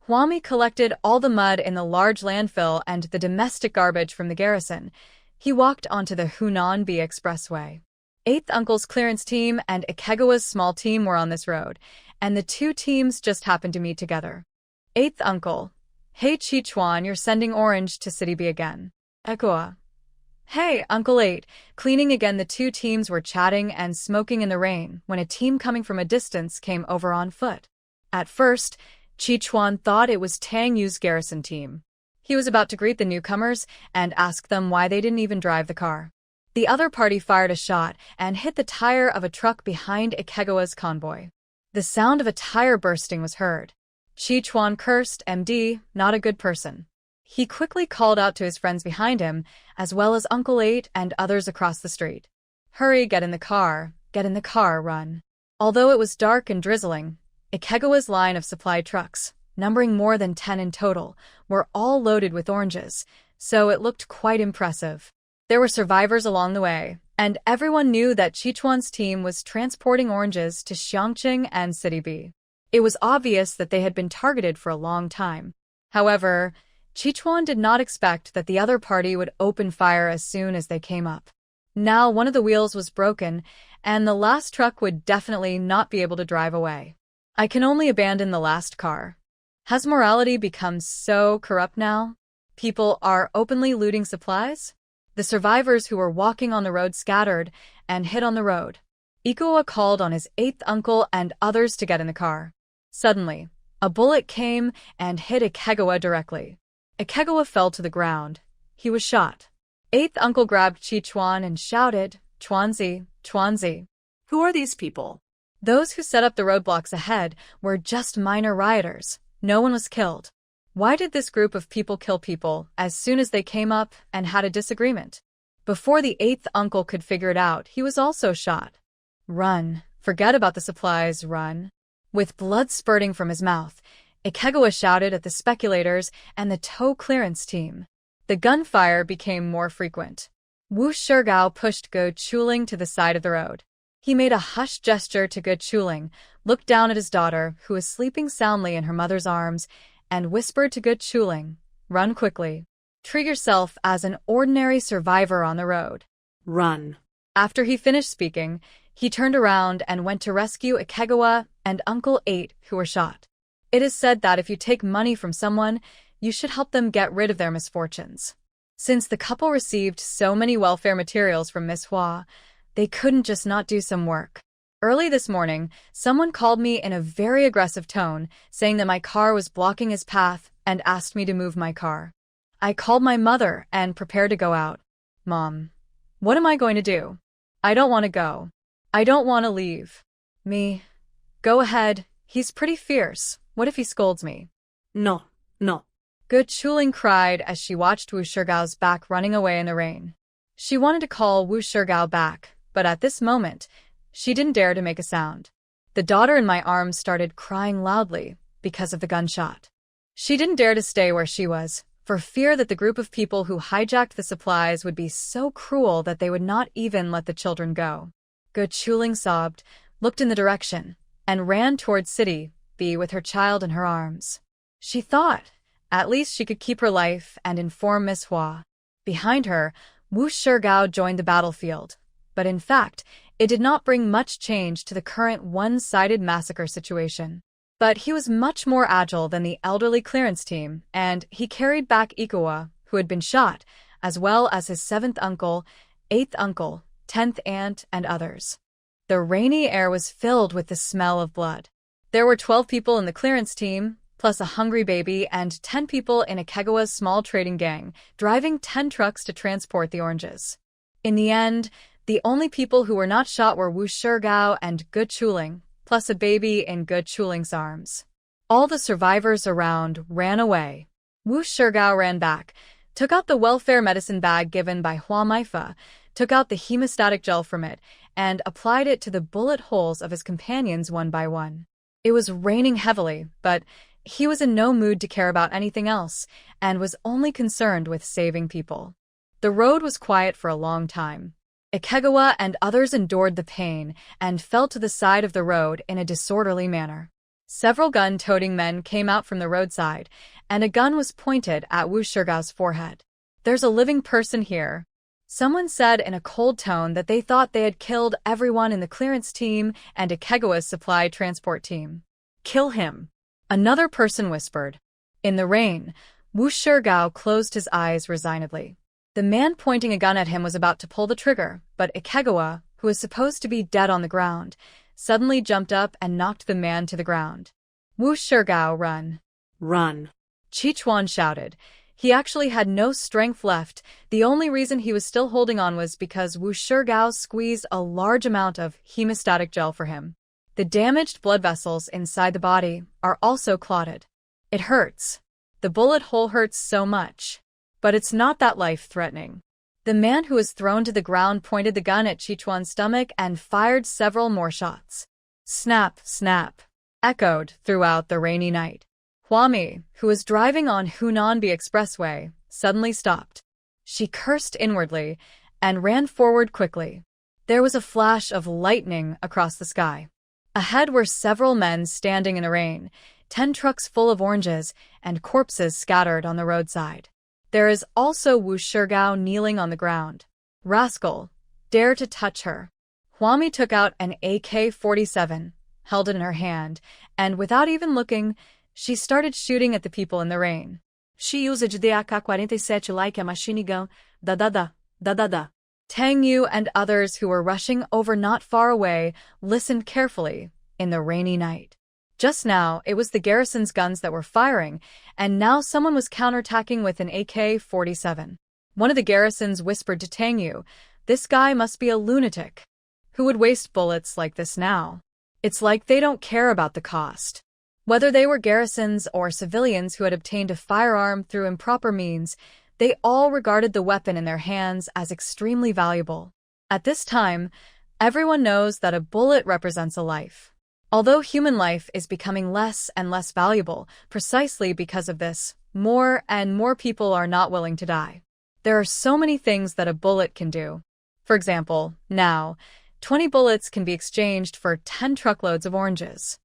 Huami collected all the mud in the large landfill and the domestic garbage from the garrison. He walked onto the Hunan-B Expressway. 8th Uncle's clearance team and Ikegawa's small team were on this road, and the 2 teams just happened to meet together. 8th Uncle. Hey Chichuan, you're sending orange to City B again. Ikegawa. Hey, Uncle 8. Cleaning again. The 2 teams were chatting and smoking in the rain when a team coming from a distance came over on foot. At first, Chichuan thought it was Tang Yu's garrison team. He was about to greet the newcomers and ask them why they didn't even drive the car. The other party fired a shot and hit the tire of a truck behind Ikegawa's convoy. The sound of a tire bursting was heard. Chichuan cursed, MD, not a good person. He quickly called out to his friends behind him, as well as Uncle 8 and others across the street. Hurry, get in the car, run. Although it was dark and drizzling, Ikegawa's line of supply trucks, numbering more than 10 in total, were all loaded with oranges, so it looked quite impressive. There were survivors along the way, and everyone knew that Chichuan's team was transporting oranges to Xiangqing and City B. It was obvious that they had been targeted for a long time. However, Chichuan did not expect that the other party would open fire as soon as they came up. Now one of the wheels was broken, and the last truck would definitely not be able to drive away. I can only abandon the last car. Has morality become so corrupt now? People are openly looting supplies? The survivors who were walking on the road scattered and hid on the road. Ikuo called on his eighth uncle and others to get in the car. Suddenly, a bullet came and hit Ikegawa directly. Ikegawa fell to the ground. He was shot. Eighth uncle grabbed Chichuan and shouted, "Chuanzi, Chuanzi." Who are these people? Those who set up the roadblocks ahead were just minor rioters. No one was killed. Why did this group of people kill people as soon as they came up and had a disagreement? Before the eighth uncle could figure it out, he was also shot. Run. Forget about the supplies, run. With blood spurting from his mouth, Ikegawa shouted at the speculators and the tow clearance team. The gunfire became more frequent. Wu Shigao pushed Ge Chuling to the side of the road. He made a hushed gesture to Ge Chuling, looked down at his daughter, who was sleeping soundly in her mother's arms, and whispered to Ge Chuling, "Run quickly. Treat yourself as an ordinary survivor on the road." Run. After he finished speaking, he turned around and went to rescue Ikegawa and Uncle 8, who were shot. It is said that if you take money from someone, you should help them get rid of their misfortunes. Since the couple received so many welfare materials from Miss Hua, they couldn't just not do some work. Early this morning, someone called me in a very aggressive tone, saying that my car was blocking his path and asked me to move my car. I called my mother and prepared to go out. "Mom, what am I going to do? I don't want to go. I don't want to leave." "Me? Go ahead. He's pretty fierce. What if he scolds me?" No, no. Ge Chuling cried as she watched Wu Shigao's back running away in the rain. She wanted to call Wu Shigao back, but at this moment, she didn't dare to make a sound. The daughter in my arms started crying loudly because of the gunshot. She didn't dare to stay where she was, for fear that the group of people who hijacked the supplies would be so cruel that they would not even let the children go. Ge Chuling sobbed, looked in the direction, and ran towards City B with her child in her arms. She thought, at least she could keep her life and inform Miss Hua. Behind her, Wu Shigao joined the battlefield, but in fact, it did not bring much change to the current one-sided massacre situation. But he was much more agile than the elderly clearance team, and he carried back Ikuo, who had been shot, as well as his seventh uncle, eighth uncle, 10th aunt, and others. The rainy air was filled with the smell of blood. There were 12 people in the clearance team, plus a hungry baby, and 10 people in Ikegawa's small trading gang, driving 10 trucks to transport the oranges. In the end, the only people who were not shot were Wu Shigao and Ge Chuling, plus a baby in Ge Chuling's arms. All the survivors around ran away. Wu Shigao ran back, took out the welfare medicine bag given by Hua Maifa, took out the hemostatic gel from it, and applied it to the bullet holes of his companions one by one. It was raining heavily, but he was in no mood to care about anything else, and was only concerned with saving people. The road was quiet for a long time. Ikegawa and others endured the pain and fell to the side of the road in a disorderly manner. Several gun-toting men came out from the roadside, and a gun was pointed at Wu Shigao's forehead. "There's a living person here." Someone said in a cold tone that they thought they had killed everyone in the clearance team and Ikegawa's supply transport team. "Kill him." Another person whispered. In the rain, Wu Shigao closed his eyes resignedly. The man pointing a gun at him was about to pull the trigger, but Ikegawa, who was supposed to be dead on the ground, suddenly jumped up and knocked the man to the ground. "Wu Shigao, run." Run. Chichuan shouted. He actually had no strength left. The only reason he was still holding on was because Wu Shigao squeezed a large amount of hemostatic gel for him. The damaged blood vessels inside the body are also clotted. It hurts. The bullet hole hurts so much. But it's not that life-threatening. The man who was thrown to the ground pointed the gun at Chichuan's stomach and fired several more shots. Snap, snap, echoed throughout the rainy night. Huami, who was driving on Hunanbi Expressway, suddenly stopped. She cursed inwardly and ran forward quickly. There was a flash of lightning across the sky. Ahead were several men standing in the rain, 10 trucks full of oranges, and corpses scattered on the roadside. There is also Wu Shigao kneeling on the ground. "Rascal, dare to touch her." Huami took out an AK-47, held it in her hand, and without even looking, she started shooting at the people in the rain. She used the AK-47 like a machine gun. Da. Da. Tang Yu and others who were rushing over not far away listened carefully in the rainy night. Just now, it was the garrison's guns that were firing, and now someone was counterattacking with an AK-47. One of the garrisons whispered to Tang Yu, "This guy must be a lunatic. Who would waste bullets like this now? It's like they don't care about the cost." Whether they were garrisons or civilians who had obtained a firearm through improper means, they all regarded the weapon in their hands as extremely valuable. At this time, everyone knows that a bullet represents a life. Although human life is becoming less and less valuable precisely because of this, more and more people are not willing to die. There are so many things that a bullet can do. For example, now, 20 bullets can be exchanged for 10 truckloads of oranges.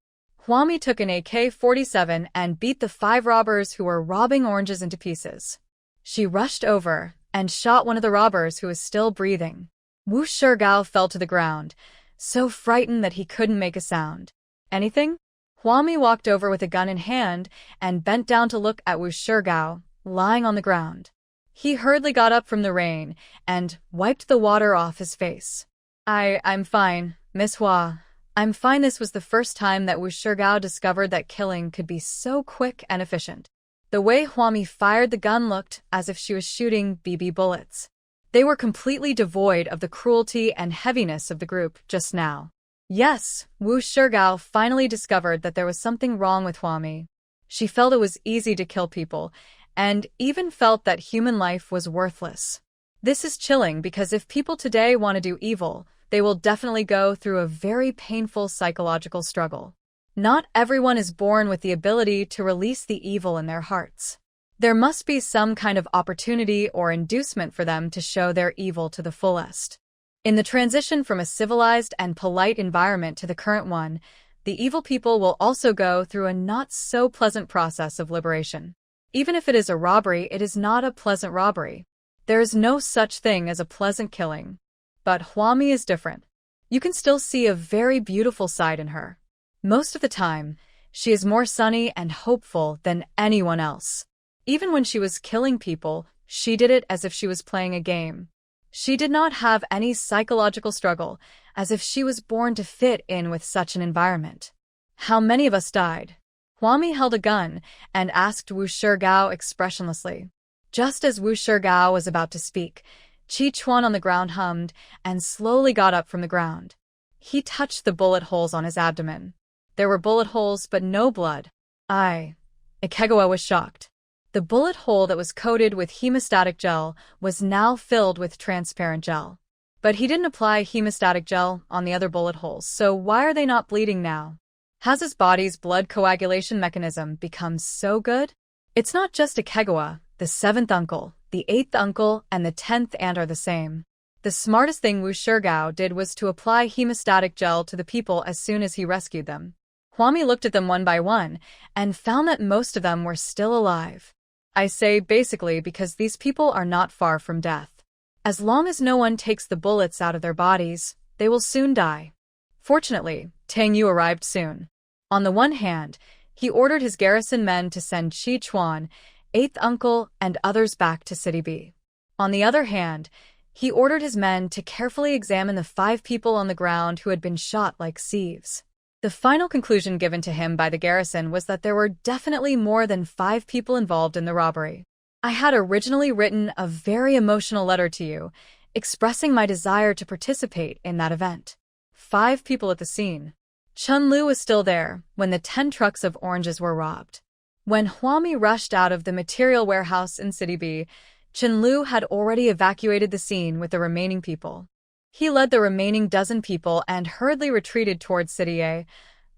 Huami took an AK-47 and beat the 5 robbers who were robbing oranges into pieces. She rushed over and shot one of the robbers who was still breathing. Wu Shigao fell to the ground, so frightened that he couldn't make a sound. "Anything?" Huami walked over with a gun in hand and bent down to look at Wu Shigao, lying on the ground. He hurriedly got up from the rain and wiped the water off his face. I'm fine, Miss Hua. I'm fine." This was the first time that Wu Shigao discovered that killing could be so quick and efficient. The way Huami fired the gun looked as if she was shooting BB bullets. They were completely devoid of the cruelty and heaviness of the group just now. Yes, Wu Shigao finally discovered that there was something wrong with Huami. She felt it was easy to kill people, and even felt that human life was worthless. This is chilling because if people today want to do evil, they will definitely go through a very painful psychological struggle. Not everyone is born with the ability to release the evil in their hearts. There must be some kind of opportunity or inducement for them to show their evil to the fullest. In the transition from a civilized and polite environment to the current one, the evil people will also go through a not-so-pleasant process of liberation. Even if it is a robbery, it is not a pleasant robbery. There is no such thing as a pleasant killing. But Huami is different. You can still see a very beautiful side in her. Most of the time, she is more sunny and hopeful than anyone else. Even when she was killing people, she did it as if she was playing a game. She did not have any psychological struggle, as if she was born to fit in with such an environment. How many of us died? Huami held a gun and asked Wu Shigao expressionlessly. Just as Wu Shigao was about to speak, Chi Chuan on the ground hummed and slowly got up from the ground. He touched the bullet holes on his abdomen. There were bullet holes, but no blood. Ikegawa was shocked. The bullet hole that was coated with hemostatic gel was now filled with transparent gel. But he didn't apply hemostatic gel on the other bullet holes, so why are they not bleeding now? Has his body's blood coagulation mechanism become so good? It's not just Ikegawa, the 7th uncle, the 8th uncle, and the 10th aunt are the same. The smartest thing Wu Shigao did was to apply hemostatic gel to the people as soon as he rescued them. Huami looked at them one by one and found that most of them were still alive. I say basically because these people are not far from death. As long as no one takes the bullets out of their bodies, they will soon die. Fortunately, Tang Yu arrived soon. On the one hand, he ordered his garrison men to send Chi Chuan, 8th uncle, and others back to City B. On the other hand, he ordered his men to carefully examine the 5 people on the ground who had been shot like sieves. The final conclusion given to him by the garrison was that there were definitely more than 5 people involved in the robbery. I had originally written a very emotional letter to you, expressing my desire to participate in that event. 5 people at the scene. Chun Lu was still there when the 10 trucks of oranges were robbed. When Huami rushed out of the material warehouse in City B, Chun Lu had already evacuated the scene with the remaining people. He led the remaining dozen people and hurriedly retreated towards City A.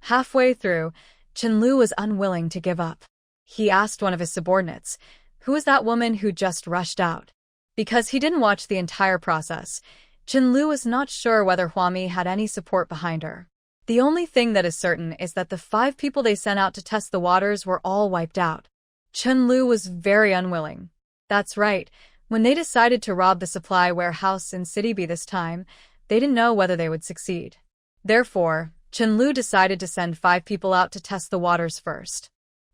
Halfway through, Chun Lu was unwilling to give up. He asked one of his subordinates, "Who is that woman who just rushed out?" Because he didn't watch the entire process, Chun Lu was not sure whether Huami had any support behind her. The only thing that is certain is that the 5 people they sent out to test the waters were all wiped out. Chun Lu was very unwilling. That's right. When they decided to rob the supply warehouse in City B this time, they didn't know whether they would succeed. Therefore, Chun Lu decided to send 5 people out to test the waters first.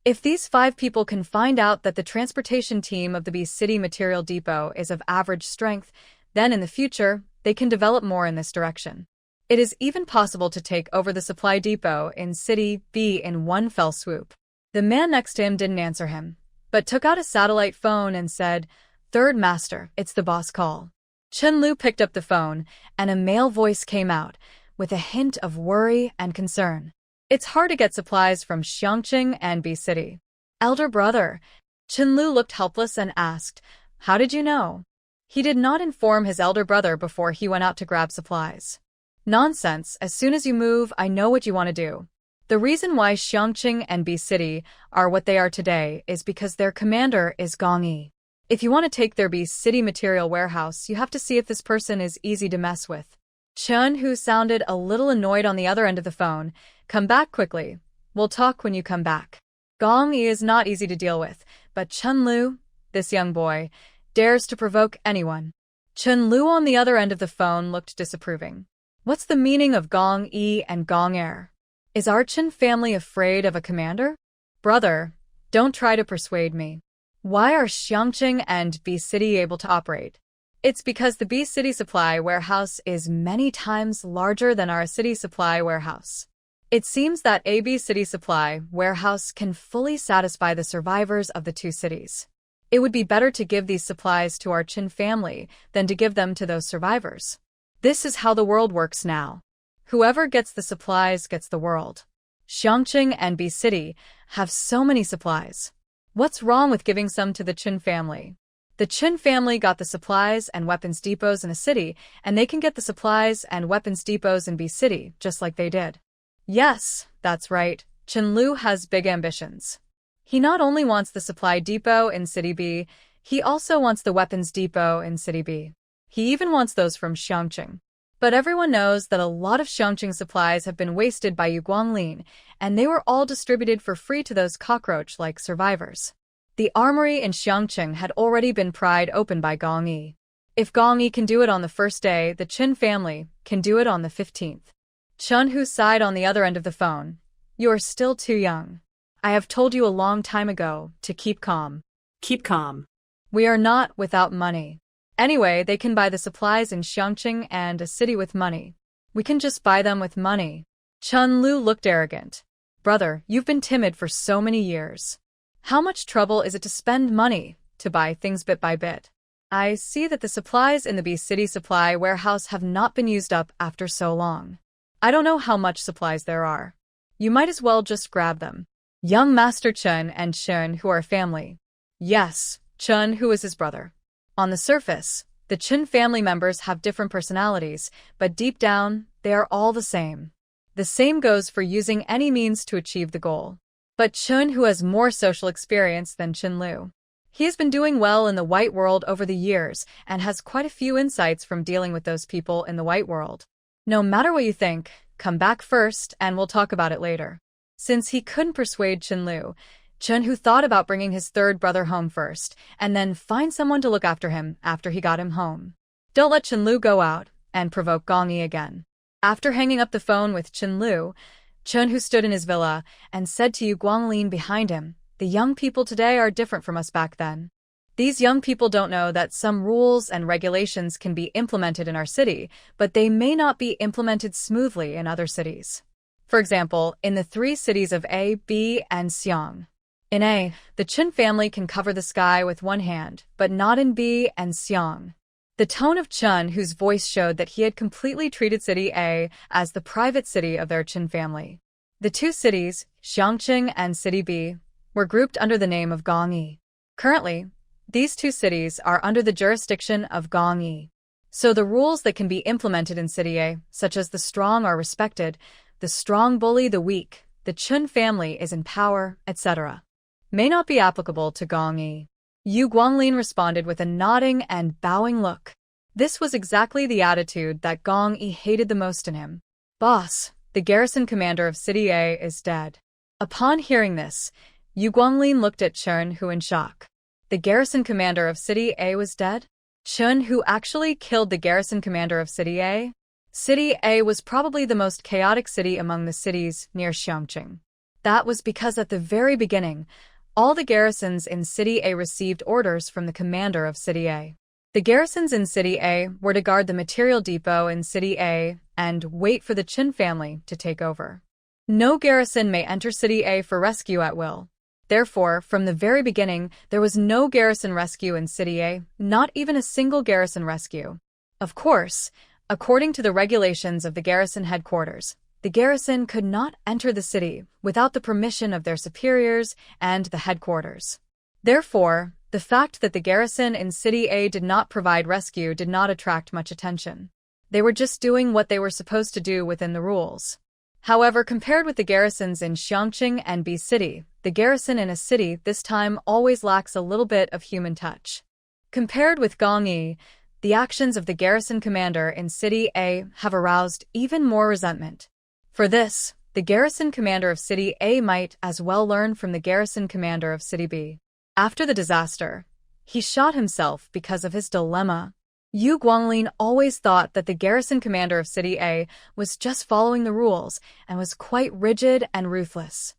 If these 5 people can find out that the transportation team of the B City Material Depot is of average strength, Then in the future, they can develop more in this direction. It is even possible to take over the supply depot in City B in one fell swoop. The man next to him didn't answer him, but took out a satellite phone and said, "Third Master, it's the boss call." Chen Lu picked up the phone, and a male voice came out, with a hint of worry and concern. "It's hard to get supplies from Xiangqing and B City." "Elder brother." Chen Lu looked helpless and asked, "How did you know?" He did not inform his elder brother before he went out to grab supplies. "Nonsense, as soon as you move, I know what you want to do." The reason why Xiangqing and B City are what they are today is because their commander is Gong Yi. If you want to take their B City material warehouse, you have to see if this person is easy to mess with. Chen, who sounded a little annoyed on the other end of the phone, "Come back quickly. We'll talk when you come back." Gong Yi is not easy to deal with, but Chen Lu, this young boy, dares to provoke anyone. Chen Lu on the other end of the phone looked disapproving. What's the meaning of Gong Yi and Gong Er? Is our Chen family afraid of a commander? Brother, don't try to persuade me. Why are Xiangqing and B City able to operate? It's because the B City supply warehouse is many times larger than our city supply warehouse. It seems that a B City supply warehouse can fully satisfy the survivors of the two cities. It would be better to give these supplies to our Qin family than to give them to those survivors. This is how the world works now. Whoever gets the supplies gets the world. Xiangqing and B City have so many supplies. What's wrong with giving some to the Qin family? The Qin family got the supplies and weapons depots in a city, and they can get the supplies and weapons depots in B City, just like they did. Yes, that's right. Chen Lu has big ambitions. He not only wants the supply depot in City B, he also wants the weapons depot in City B. He even wants those from Xiangqing. But everyone knows that a lot of Xiangqing supplies have been wasted by Yu Guanglin, and they were all distributed for free to those cockroach-like survivors. The armory in Xiangqing had already been pried open by Gong Yi. If Gong Yi can do it on the first day, the Qin family can do it on the 15th. Chen Hu sighed on the other end of the phone. "You are still too young. I have told you a long time ago to keep calm." Keep calm. "We are not without money. Anyway, they can buy the supplies in Xiangqing and a city with money. We can just buy them with money." Chen Lu looked arrogant. "Brother, you've been timid for so many years. How much trouble is it to spend money to buy things bit by bit? I see that the supplies in the B City supply warehouse have not been used up after so long. I don't know how much supplies there are. You might as well just grab them." Young Master Chen and Chen, who are family. Yes, Chen, who is his brother. On the surface, the Qin family members have different personalities, but deep down, they are all the same. The same goes for using any means to achieve the goal. But Chen, who has more social experience than Chen Lu. He has been doing well in the white world over the years and has quite a few insights from dealing with those people in the white world. No matter what you think, come back first and we'll talk about it later. Since he couldn't persuade Chen Lu, Chen Hu thought about bringing his third brother home first, and then find someone to look after him after he got him home. Don't let Chen Lu go out and provoke Gong Yi again. After hanging up the phone with Chen Lu, Chen Hu stood in his villa and said to Yu Guanglin behind him, "The young people today are different from us back then. These young people don't know that some rules and regulations can be implemented in our city, but they may not be implemented smoothly in other cities. For example, in the 3 cities of A, B, and Xiang. In A, the Qin family can cover the sky with one hand, but not in B and Xiang." The tone of Chen, whose voice showed that he had completely treated City A as the private city of their Qin family. The 2 cities, Xiangqing and City B, were grouped under the name of Gong Yi. Currently, these 2 cities are under the jurisdiction of Gong Yi. So the rules that can be implemented in City A, such as the strong are respected, the strong bully the weak, the Qin family is in power, etc., may not be applicable to Gong Yi. Yu Guanglin responded with a nodding and bowing look. This was exactly the attitude that Gong Yi hated the most in him. "Boss, the garrison commander of City A is dead." Upon hearing this, Yu Guanglin looked at Chen Hu in shock. The garrison commander of City A was dead? Chen Hu actually killed the garrison commander of City A? City A was probably the most chaotic city among the cities near Xiangqing. That was because at the very beginning, all the garrisons in City A received orders from the commander of City A. The garrisons in City A were to guard the material depot in City A and wait for the Qin family to take over. No garrison may enter City A for rescue at will. Therefore, from the very beginning, there was no garrison rescue in City A, not even a single garrison rescue. Of course, according to the regulations of the garrison headquarters, the garrison could not enter the city without the permission of their superiors and the headquarters. Therefore, the fact that the garrison in City A did not provide rescue did not attract much attention. They were just doing what they were supposed to do within the rules. However, compared with the garrisons in Xiangqing and B City, the garrison in a city this time always lacks a little bit of human touch. Compared with Gongyi, the actions of the garrison commander in City A have aroused even more resentment. For this, the garrison commander of City A might as well learn from the garrison commander of City B. After the disaster, he shot himself because of his dilemma. Yu Guanglin always thought that the garrison commander of City A was just following the rules and was quite rigid and ruthless.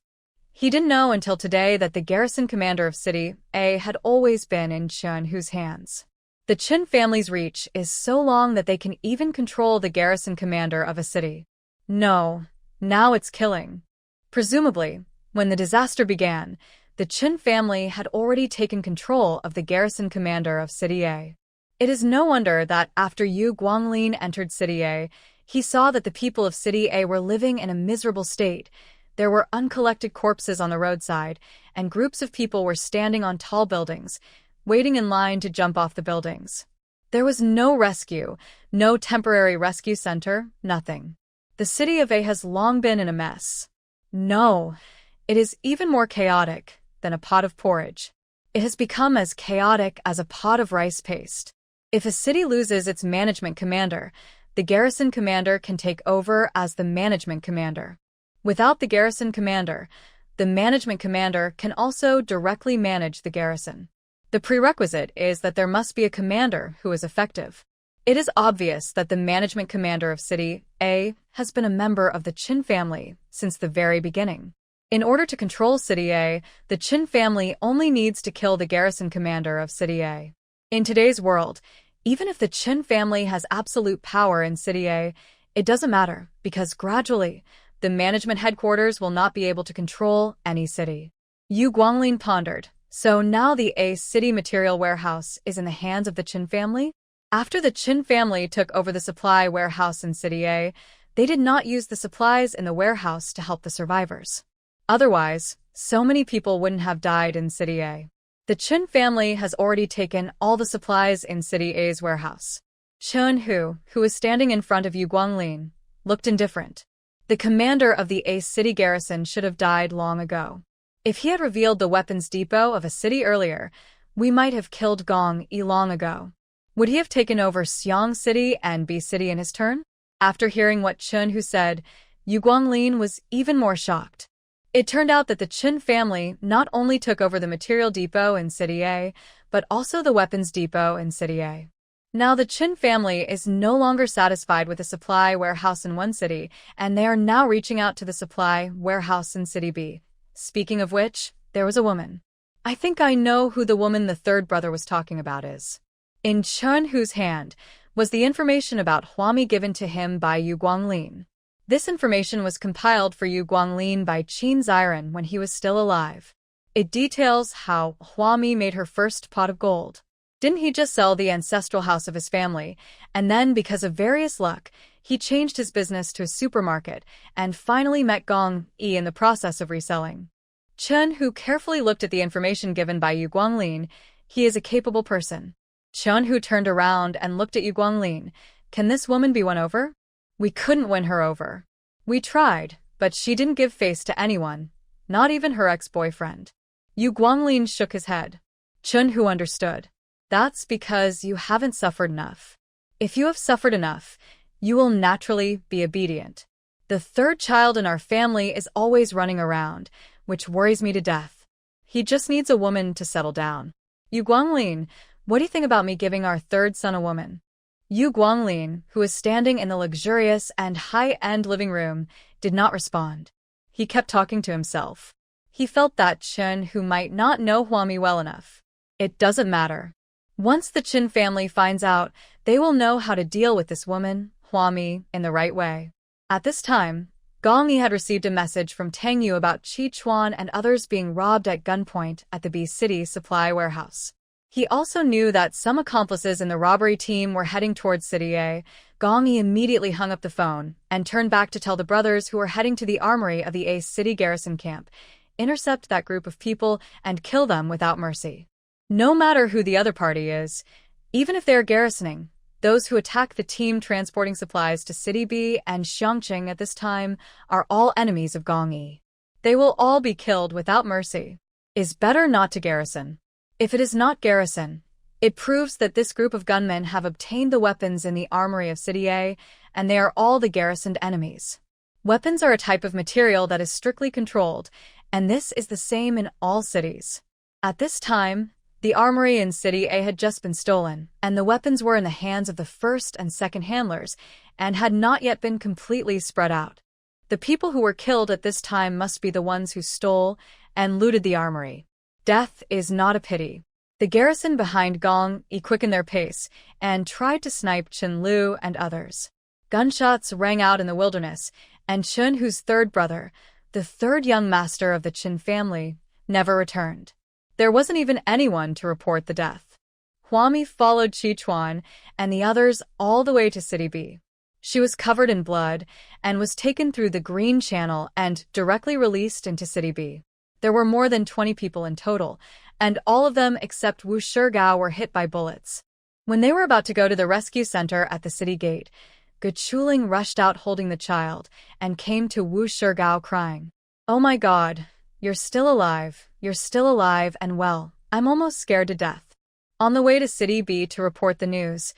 He didn't know until today that the garrison commander of City A had always been in Chen Hu's hands. The Qin family's reach is so long that they can even control the garrison commander of a city. No, now it's killing. Presumably, when the disaster began, the Qin family had already taken control of the garrison commander of City A. It is no wonder that after Yu Guanglin entered City A, he saw that the people of City A were living in a miserable state. There were uncollected corpses on the roadside, and groups of people were standing on tall buildings, waiting in line to jump off the buildings. There was no rescue, no temporary rescue center, nothing. The city of A has long been in a mess. No, it is even more chaotic than a pot of porridge. It has become as chaotic as a pot of rice paste. If a city loses its management commander, the garrison commander can take over as the management commander. Without the garrison commander, the management commander can also directly manage the garrison. The prerequisite is that there must be a commander who is effective. It is obvious that the management commander of City A has been a member of the Qin family since the very beginning. In order to control City A, the Qin family only needs to kill the garrison commander of City A. In today's world, even if the Qin family has absolute power in City A, it doesn't matter because gradually, the management headquarters will not be able to control any city. Yu Guanglin pondered, so now the A city material warehouse is in the hands of the Qin family? After the Qin family took over the supply warehouse in City A, they did not use the supplies in the warehouse to help the survivors. Otherwise, so many people wouldn't have died in City A. The Qin family has already taken all the supplies in City A's warehouse. Chen Hu, who was standing in front of Yu Guanglin, looked indifferent. The commander of the A city garrison should have died long ago. If he had revealed the weapons depot of a city earlier, we might have killed Gong Yi long ago. Would he have taken over Xiang City and B City in his turn? After hearing what Chen Hu said, Yu Guanglin was even more shocked. It turned out that the Qin family not only took over the material depot in City A, but also the weapons depot in City A. Now the Qin family is no longer satisfied with the supply warehouse in one city, and they are now reaching out to the supply warehouse in City B. Speaking of which, there was a woman. I think I know who the woman the third brother was talking about is. In Chen Hu's hand was the information about Huami given to him by Yu Guanglin. This information was compiled for Yu Guanglin by Qin Ziren when he was still alive. It details how Huami made her first pot of gold. Didn't he just sell the ancestral house of his family, and then, because of various luck, he changed his business to a supermarket and finally met Gong Yi in the process of reselling. Chen Hu carefully looked at the information given by Yu Guanglin. He is a capable person. Chen Hu turned around and looked at Yu Guanglin. Can this woman be won over? We couldn't win her over. We tried, but she didn't give face to anyone, not even her ex-boyfriend. Yu Guanglin shook his head. Chen Hu understood. That's because you haven't suffered enough. If you have suffered enough, you will naturally be obedient. The third child in our family is always running around, which worries me to death. He just needs a woman to settle down. Yu Guanglin, what do you think about me giving our third son a woman? Yu Guanglin, who was standing in the luxurious and high-end living room, did not respond. He kept talking to himself. He felt that Chen Hu might not know Huami well enough. It doesn't matter. Once the Qin family finds out, they will know how to deal with this woman, Huami, in the right way. At this time, Gong Yi had received a message from Tang Yu about Qi Chuan and others being robbed at gunpoint at the B City supply warehouse. He also knew that some accomplices in the robbery team were heading towards City A. Gong Yi immediately hung up the phone and turned back to tell the brothers who were heading to the armory of the A City garrison camp, intercept that group of people and kill them without mercy. No matter who the other party is, even if they are garrisoning, those who attack the team transporting supplies to City B and Xiangqing at this time are all enemies of Gong Yi. They will all be killed without mercy. Is better not to garrison. If it is not garrison, it proves that this group of gunmen have obtained the weapons in the armory of City A, and they are all the garrisoned enemies. Weapons are a type of material that is strictly controlled, and this is the same in all cities. At this time, the armory in City A had just been stolen, and the weapons were in the hands of the first and second handlers, and had not yet been completely spread out. The people who were killed at this time must be the ones who stole and looted the armory. Death is not a pity. The garrison behind Gong Yi quickened their pace and tried to snipe Chen Lu and others. Gunshots rang out in the wilderness, and Chen, whose third brother, the third young master of the Qin family, never returned. There wasn't even anyone to report the death. Huami followed Qi Chuan and the others all the way to City B. She was covered in blood and was taken through the Green Channel and directly released into City B. There were more than 20 people in total, and all of them except Wu Shigao were hit by bullets. When they were about to go to the rescue center at the city gate, Ge Chuling rushed out holding the child and came to Wu Shigao crying, "Oh my God, you're still alive and well. I'm almost scared to death." On the way to City B to report the news,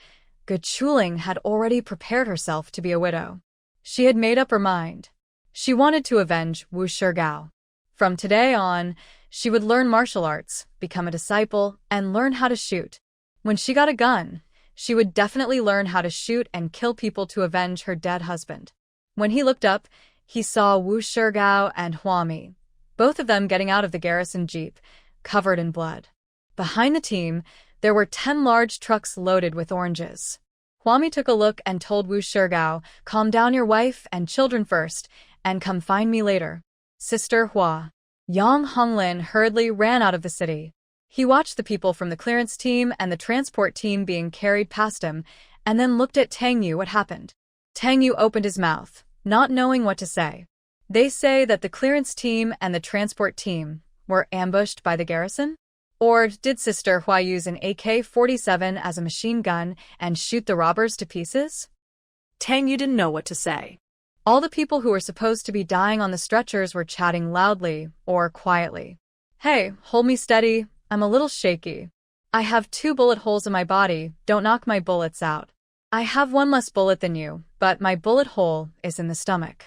Ge Chuling had already prepared herself to be a widow. She had made up her mind. She wanted to avenge Wu Shigao. From today on, she would learn martial arts, become a disciple, and learn how to shoot. When she got a gun, she would definitely learn how to shoot and kill people to avenge her dead husband. When he looked up, he saw Wu Shigao and Huami, both of them getting out of the garrison jeep, covered in blood. Behind the team, there were 10 large trucks loaded with oranges. Huami took a look and told Wu Shigao, "Calm down your wife and children first, and come find me later." Sister Hua. Yang Honglin hurriedly ran out of the city. He watched the people from the clearance team and the transport team being carried past him, and then looked at Tang Yu. What happened? Tang Yu opened his mouth, not knowing what to say. They say that the clearance team and the transport team were ambushed by the garrison? Or did Sister Hua use an AK-47 as a machine gun and shoot the robbers to pieces? Tang Yu didn't know what to say. All the people who were supposed to be dying on the stretchers were chatting loudly or quietly. "Hey, hold me steady, I'm a little shaky. I have 2 bullet holes in my body, don't knock my bullets out. I have 1 less bullet than you, but my bullet hole is in the stomach.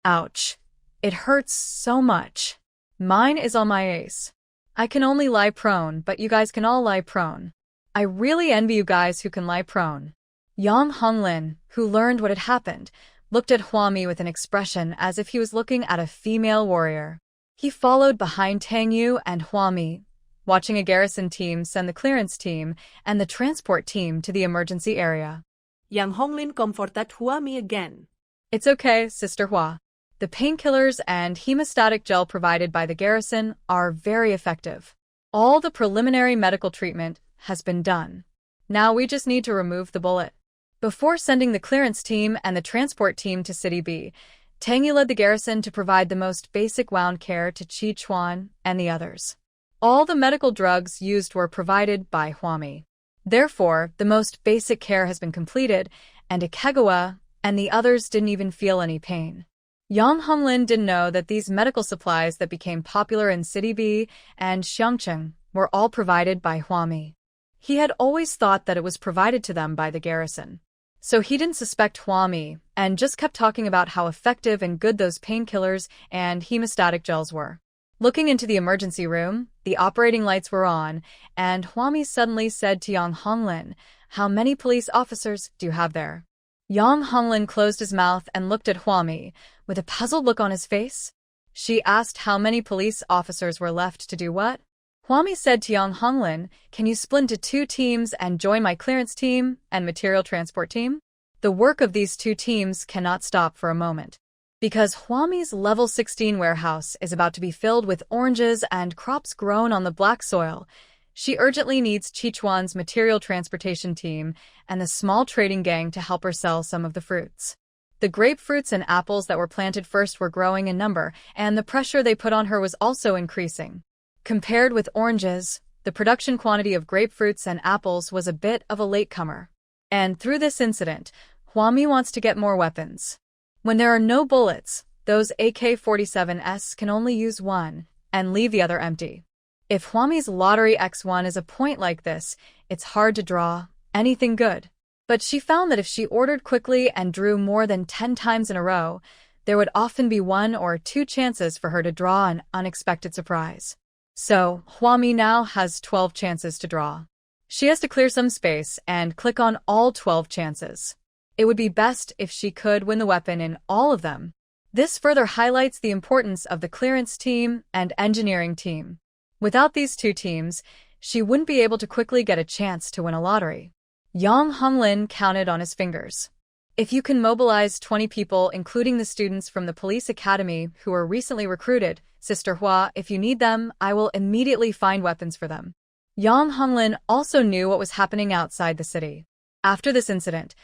Ouch. It hurts so much. Mine is on my ace. I can only lie prone, but you guys can all lie prone. I really envy you guys who can lie prone." Yang Honglin, who learned what had happened, looked at Huami with an expression as if he was looking at a female warrior. He followed behind Tang Yu and Huami, watching a garrison team send the clearance team and the transport team to the emergency area. Yang Honglin comforted Huami again. "It's okay, Sister Hua. The painkillers and hemostatic gel provided by the garrison are very effective. All the preliminary medical treatment has been done. Now we just need to remove the bullet." Before sending the clearance team and the transport team to City B, Tang Yu led the garrison to provide the most basic wound care to Qi Chuan and the others. All the medical drugs used were provided by Huami. Therefore, the most basic care has been completed, and Ikegawa and the others didn't even feel any pain. Yang Honglin didn't know that these medical supplies that became popular in City B and Xiangqing were all provided by Huami. He had always thought that it was provided to them by the garrison. So he didn't suspect Huami and just kept talking about how effective and good those painkillers and hemostatic gels were. Looking into the emergency room, the operating lights were on, and Huami suddenly said to Yang Honglin, "How many police officers do you have there?" Yang Honglin closed his mouth and looked at Huami, with a puzzled look on his face. She asked how many police officers were left to do what? Huami said to Yang Honglin, "Can you split into two teams and join my clearance team and material transport team?" The work of these two teams cannot stop for a moment. Because Huami's level 16 warehouse is about to be filled with oranges and crops grown on the black soil, she urgently needs Chichuan's material transportation team and the small trading gang to help her sell some of the fruits. The grapefruits and apples that were planted first were growing in number, and the pressure they put on her was also increasing. Compared with oranges, the production quantity of grapefruits and apples was a bit of a latecomer. And through this incident, Huami wants to get more weapons. When there are no bullets, those AK-47s can only use one and leave the other empty. If Huami's Lottery X1 is a point like this, it's hard to draw anything good. But she found that if she ordered quickly and drew more than 10 times in a row, there would often be 1 or 2 chances for her to draw an unexpected surprise. So, Huami now has 12 chances to draw. She has to clear some space and click on all 12 chances. It would be best if she could win the weapon in all of them. This further highlights the importance of the clearance team and engineering team. Without these two teams, she wouldn't be able to quickly get a chance to win a lottery. Yang Honglin counted on his fingers. If you can mobilize 20 people, including the students from the police academy who were recently recruited, Sister Hua, if you need them, I will immediately find weapons for them. Yang Honglin also knew what was happening outside the city. After this incident,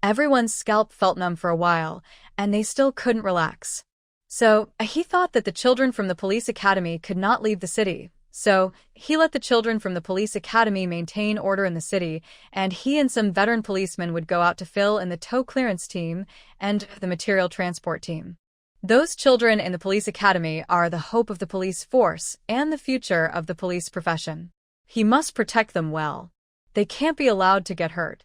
everyone's scalp felt numb for a while, and they still couldn't relax. So, he thought that the children from the police academy could not leave the city. So, he let the children from the police academy maintain order in the city, and he and some veteran policemen would go out to fill in the tow clearance team and the material transport team. Those children in the police academy are the hope of the police force and the future of the police profession. He must protect them well. They can't be allowed to get hurt.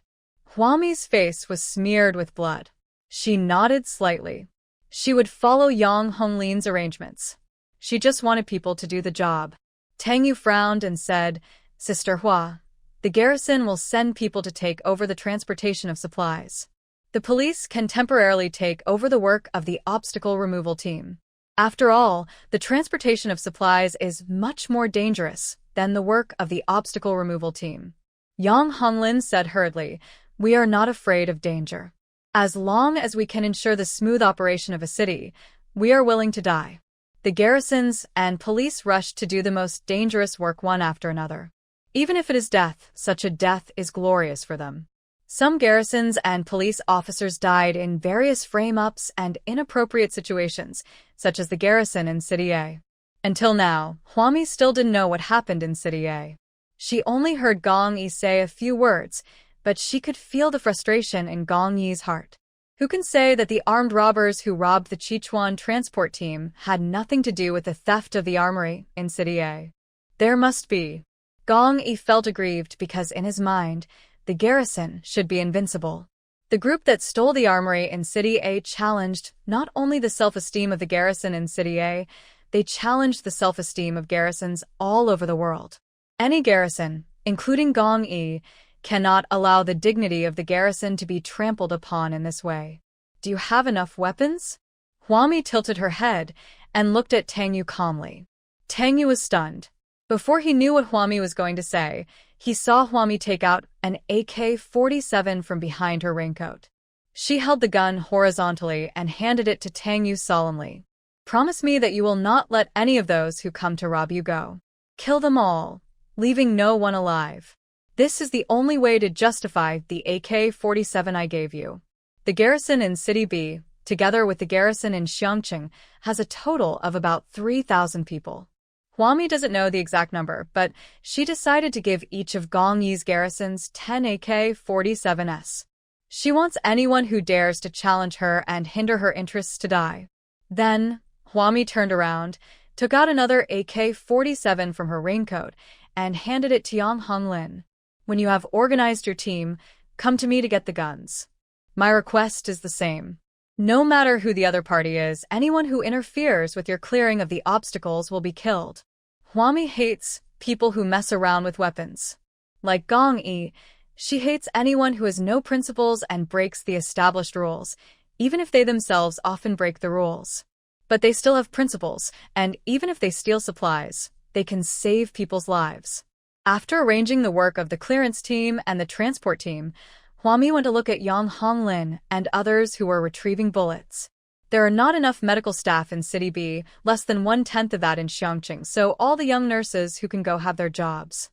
Huami's face was smeared with blood. She nodded slightly. She would follow Yang Honglin's arrangements. She just wanted people to do the job. Tang Yu frowned and said, "Sister Hua, the garrison will send people to take over the transportation of supplies. The police can temporarily take over the work of the obstacle removal team. After all, the transportation of supplies is much more dangerous than the work of the obstacle removal team." Yang Honglin said hurriedly, "We are not afraid of danger. As long as we can ensure the smooth operation of a city, we are willing to die." The garrisons and police rushed to do the most dangerous work one after another. Even if it is death, such a death is glorious for them. Some garrisons and police officers died in various frame-ups and inappropriate situations, such as the garrison in City A. Until now, Huami still didn't know what happened in City A. She only heard Gong Yi say a few words, but she could feel the frustration in Gong Yi's heart. Who can say that the armed robbers who robbed the Chichuan transport team had nothing to do with the theft of the armory in City A? There must be. Gong Yi felt aggrieved because in his mind, the garrison should be invincible. The group that stole the armory in City A challenged not only the self-esteem of the garrison in City A, they challenged the self-esteem of garrisons all over the world. Any garrison, including Gong Yi, cannot allow the dignity of the garrison to be trampled upon in this way. "Do you have enough weapons?" Huami tilted her head and looked at Tang Yu calmly. Tang Yu was stunned. Before he knew what Huami was going to say, he saw Huami take out an AK-47 from behind her raincoat. She held the gun horizontally and handed it to Tang Yu solemnly. "Promise me that you will not let any of those who come to rob you go. Kill them all, leaving no one alive. This is the only way to justify the AK-47 I gave you." The garrison in City B, together with the garrison in Xiangqing, has a total of about 3,000 people. Huami doesn't know the exact number, but she decided to give each of Gong Yi's garrisons 10 AK-47s. She wants anyone who dares to challenge her and hinder her interests to die. Then, Huami turned around, took out another AK-47 from her raincoat, and handed it to Yang Honglin. "When you have organized your team, come to me to get the guns. My request is the same. No matter who the other party is, anyone who interferes with your clearing of the obstacles will be killed." Huami hates people who mess around with weapons. Like Gong Yi, she hates anyone who has no principles and breaks the established rules, even if they themselves often break the rules. But they still have principles, and even if they steal supplies, they can save people's lives. After arranging the work of the clearance team and the transport team, Huami went to look at Yang Honglin and others who were retrieving bullets. There are not enough medical staff in City B, less than 1/10 of that in Xiangqing, so all the young nurses who can go have their jobs.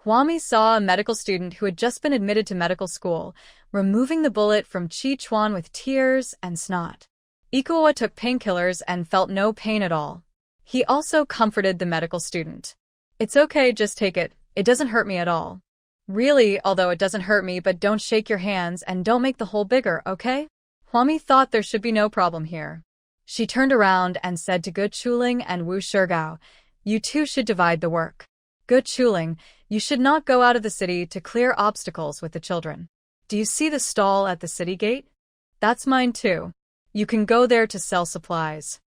Huami saw a medical student who had just been admitted to medical school, removing the bullet from Chi Chuan with tears and snot. Ikuwa took painkillers and felt no pain at all. He also comforted the medical student. "It's okay, just take it. It doesn't hurt me at all." "Really, although it doesn't hurt me, but don't shake your hands and don't make the hole bigger, okay?" Huami thought there should be no problem here. She turned around and said to Ge Chuling and Wu Shigao, "You two should divide the work. Ge Chuling, you should not go out of the city to clear obstacles with the children. Do you see the stall at the city gate? That's mine too. You can go there to sell supplies."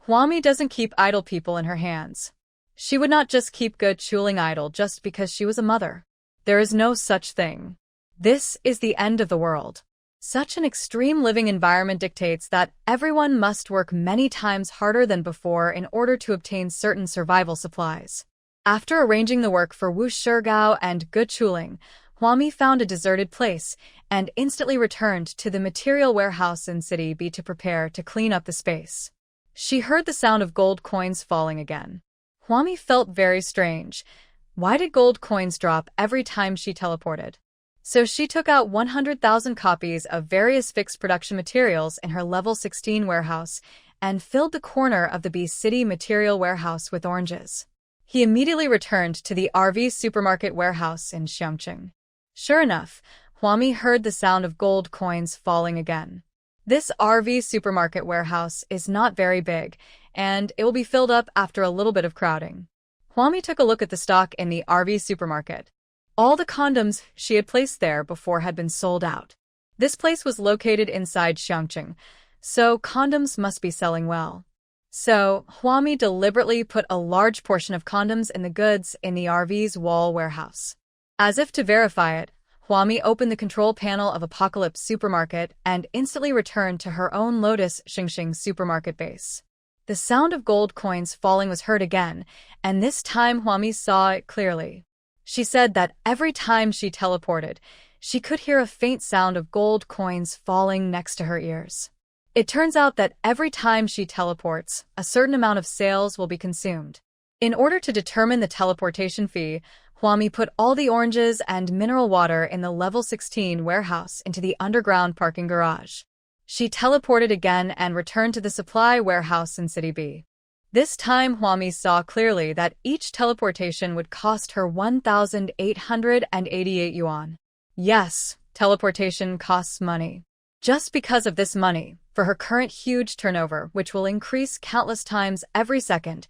Huami doesn't keep idle people in her hands. She would not just keep Ge Chuling idle just because she was a mother. There is no such thing. This is the end of the world. Such an extreme living environment dictates that everyone must work many times harder than before in order to obtain certain survival supplies. After arranging the work for Wu Shigao and Ge Chuling, Huami found a deserted place and instantly returned to the material warehouse in City B to prepare to clean up the space. She heard the sound of gold coins falling again. Huami felt very strange. Why did gold coins drop every time she teleported? So she took out 100,000 copies of various fixed production materials in her level 16 warehouse and filled the corner of the B City material warehouse with oranges. He immediately returned to the RV supermarket warehouse in Xiangqing. Sure enough, Huami heard the sound of gold coins falling again. This RV supermarket warehouse is not very big, and it will be filled up after a little bit of crowding. Huami took a look at the stock in the RV supermarket. All the condoms she had placed there before had been sold out. This place was located inside Xiangqing, so condoms must be selling well. So, Huami deliberately put a large portion of condoms in the goods in the RV's wall warehouse. As if to verify it, Huami opened the control panel of Apocalypse Supermarket and instantly returned to her own Lotus Xingxing supermarket base. The sound of gold coins falling was heard again, and this time Huami saw it clearly. She said that every time she teleported, she could hear a faint sound of gold coins falling next to her ears. It turns out that every time she teleports, a certain amount of sales will be consumed. In order to determine the teleportation fee, Huami put all the oranges and mineral water in the level 16 warehouse into the underground parking garage. She teleported again and returned to the supply warehouse in City B. This time Huami saw clearly that each teleportation would cost her 1,888 yuan. Yes, teleportation costs money. Just because of this money, for her current huge turnover, which will increase countless times every second,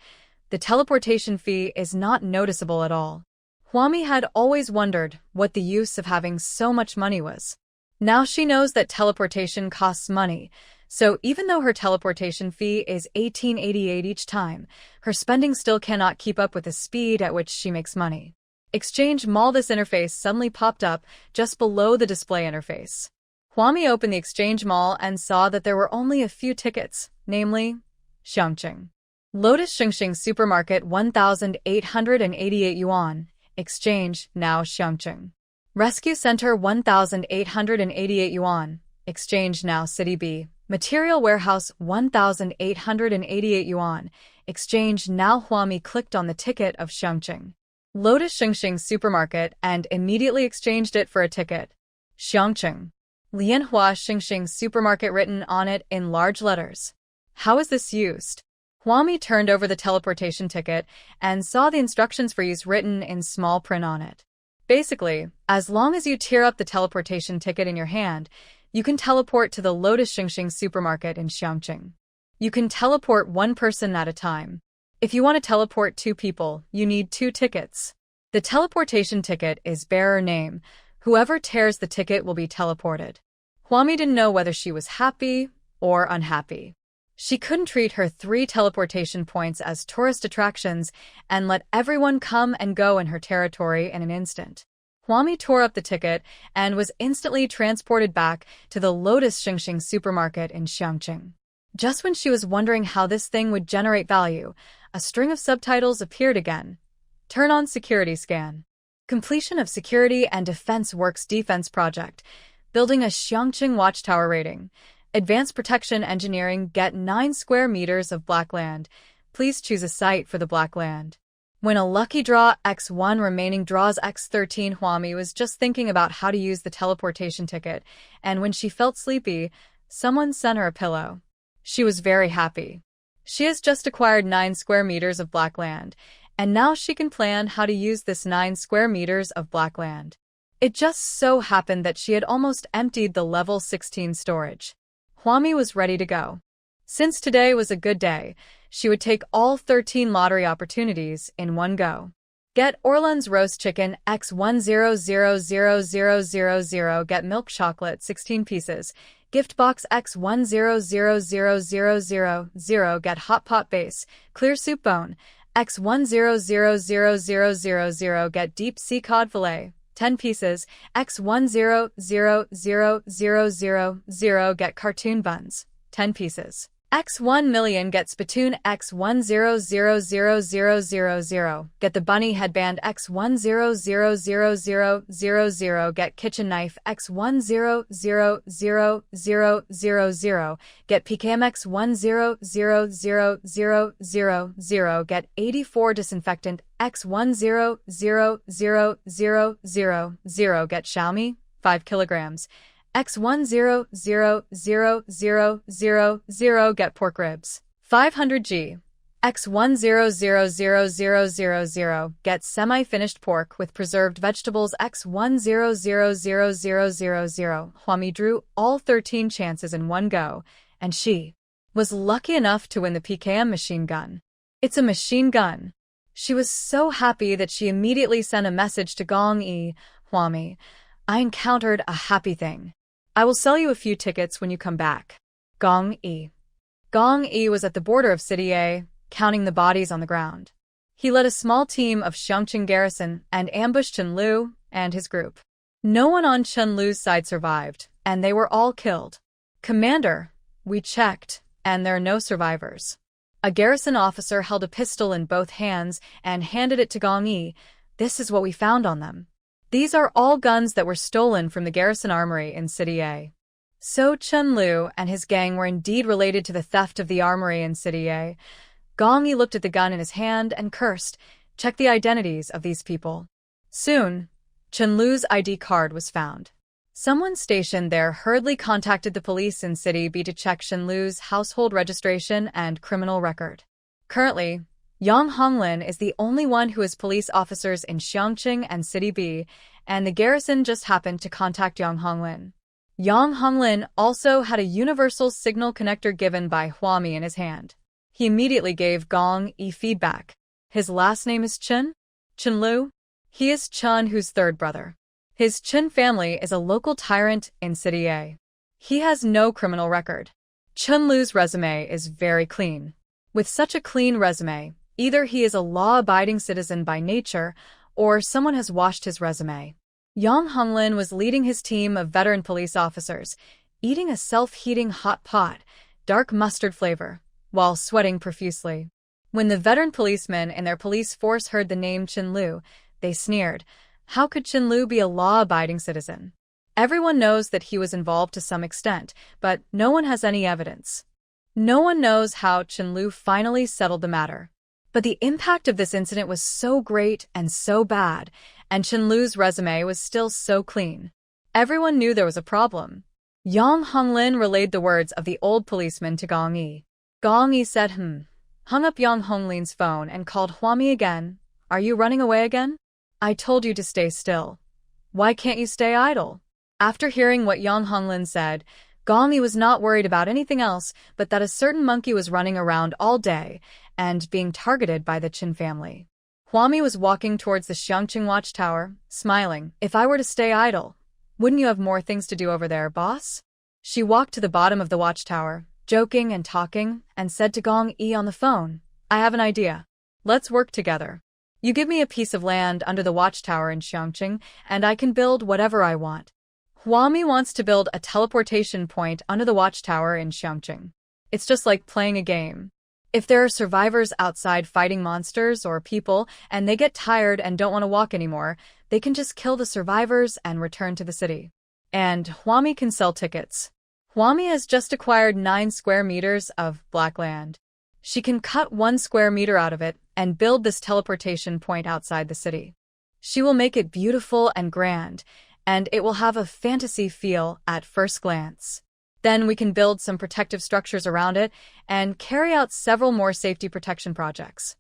the teleportation fee is not noticeable at all. Huami had always wondered what the use of having so much money was. Now she knows that teleportation costs money, so even though her teleportation fee is 1888 each time, her spending still cannot keep up with the speed at which she makes money. Exchange Mall. This interface suddenly popped up just below the display interface. Huami opened the Exchange Mall and saw that there were only a few tickets, namely, Xiangqing. Lotus Xingxing Supermarket 1,888 yuan, Exchange, now Xiangqing. Rescue Center 1,888 yuan, Exchange, now City B. Material Warehouse 1,888 yuan, Exchange, now. Huami clicked on the ticket of Xiangqing. Lotus Xingxing Supermarket and immediately exchanged it for a ticket. Xiangqing. Lianhua Xingxing Supermarket written on it in large letters. How is this used? Huami turned over the teleportation ticket and saw the instructions for use written in small print on it. Basically, as long as you tear up the teleportation ticket in your hand, you can teleport to the Lotus Xingxing Supermarket in Xiangqing. You can teleport one person at a time. If you want to teleport 2 people, you need 2 tickets. The teleportation ticket is bearer name. Whoever tears the ticket will be teleported. Huami didn't know whether she was happy or unhappy. She couldn't treat her 3 teleportation points as tourist attractions and let everyone come and go in her territory in an instant. Huami tore up the ticket and was instantly transported back to the Lotus Xingxing Supermarket in Xiangqing. Just when she was wondering how this thing would generate value, a string of subtitles appeared again, Turn on security scan. Completion of Security and Defense Works Defense Project. Building a Xiangqing Watchtower rating. Advanced Protection Engineering. Get 9 square meters of black land. Please choose a site for the black land. When a lucky draw X1 remaining draws X13, Huami was just thinking about how to use the teleportation ticket, and when she felt sleepy, someone sent her a pillow. She was very happy. She has just acquired 9 square meters of black land, and now she can plan how to use this 9 square meters of black land. It just so happened that she had almost emptied the level 16 storage. Huami was ready to go. Since today was a good day, she would take all 13 lottery opportunities in one go. Get Orleans roast chicken X100000. Get milk chocolate 16 pieces. Gift box X100000. Get hot pot base, clear soup bone X100000. Get deep sea cod fillet 10 pieces. X100000. Get cartoon buns 10 pieces. X1 million. Get spittoon X100000. Get the bunny headband X100000. Get kitchen knife X100000. Get PKM X100000. Get 84 disinfectant X100000. Get Xiaomi 5 kilograms. X100000. Get pork ribs 500g. X100000. Get semi-finished pork with preserved vegetables X100000. Huami drew all 13 chances in one go, and she was lucky enough to win the PKM machine gun. It's a machine gun. She was so happy that she immediately sent a message to Gong Yi. Huami, I encountered a happy thing. I will sell you a few tickets when you come back. Gong Yi. Gong Yi was at the border of City A, counting the bodies on the ground. He led a small team of Xiangqing garrison and ambushed Chen Lu and his group. No one on Chen Lu's side survived, and they were all killed. Commander, we checked, and there are no survivors. A garrison officer held a pistol in both hands and handed it to Gong Yi. This is what we found on them. These are all guns that were stolen from the garrison armory in City A. So Chen Lu and his gang were indeed related to the theft of the armory in City A. Gong Yi looked at the gun in his hand and cursed. Check the identities of these people. Soon, Chen Lu's ID card was found. Someone stationed there hurriedly contacted the police in City B to check Chen Lu's household registration and criminal record. Currently, Yang Honglin is the only one who has police officers in Xiangqing and City B, and the garrison just happened to contact Yang Honglin. Yang Honglin also had a universal signal connector given by Huami in his hand. He immediately gave Gong Yi feedback. His last name is Chen? Chen Lu? He is Chen Hu's third brother. His Chen family is a local tyrant in City A. He has no criminal record. Chen Lu's resume is very clean. With such a clean resume, either he is a law-abiding citizen by nature, or someone has washed his resume. Yang Honglin was leading his team of veteran police officers, eating a self-heating hot pot, dark mustard flavor, while sweating profusely. When the veteran policemen in their police force heard the name Chen Lu, they sneered. How could Chen Lu be a law-abiding citizen? Everyone knows that he was involved to some extent, but no one has any evidence. No one knows how Chen Lu finally settled the matter. But the impact of this incident was so great and so bad, and Chen Lu's resume was still so clean. Everyone knew there was a problem. Yang Honglin relayed the words of the old policeman to Gong Yi. Gong Yi said hung up Yang Honglin's phone and called Huami again. Are you running away again? I told you to stay still. Why can't you stay idle? After hearing what Yang Honglin said, Gong Yi was not worried about anything else but that a certain monkey was running around all day and being targeted by the Qin family. Huami was walking towards the Xiangqing watchtower, smiling. If I were to stay idle, wouldn't you have more things to do over there, boss? She walked to the bottom of the watchtower, joking and talking, and said to Gong Yi on the phone, I have an idea. Let's work together. You give me a piece of land under the watchtower in Xiangqing, and I can build whatever I want. Huami wants to build a teleportation point under the watchtower in Xiangqing. It's just like playing a game. If there are survivors outside fighting monsters or people and they get tired and don't want to walk anymore, they can just kill the survivors and return to the city. And Huami can sell tickets. Huami has just acquired 9 square meters of black land. She can cut 1 square meter out of it and build this teleportation point outside the city. She will make it beautiful and grand, and it will have a fantasy feel at first glance. Then we can build some protective structures around it and carry out several more safety protection projects.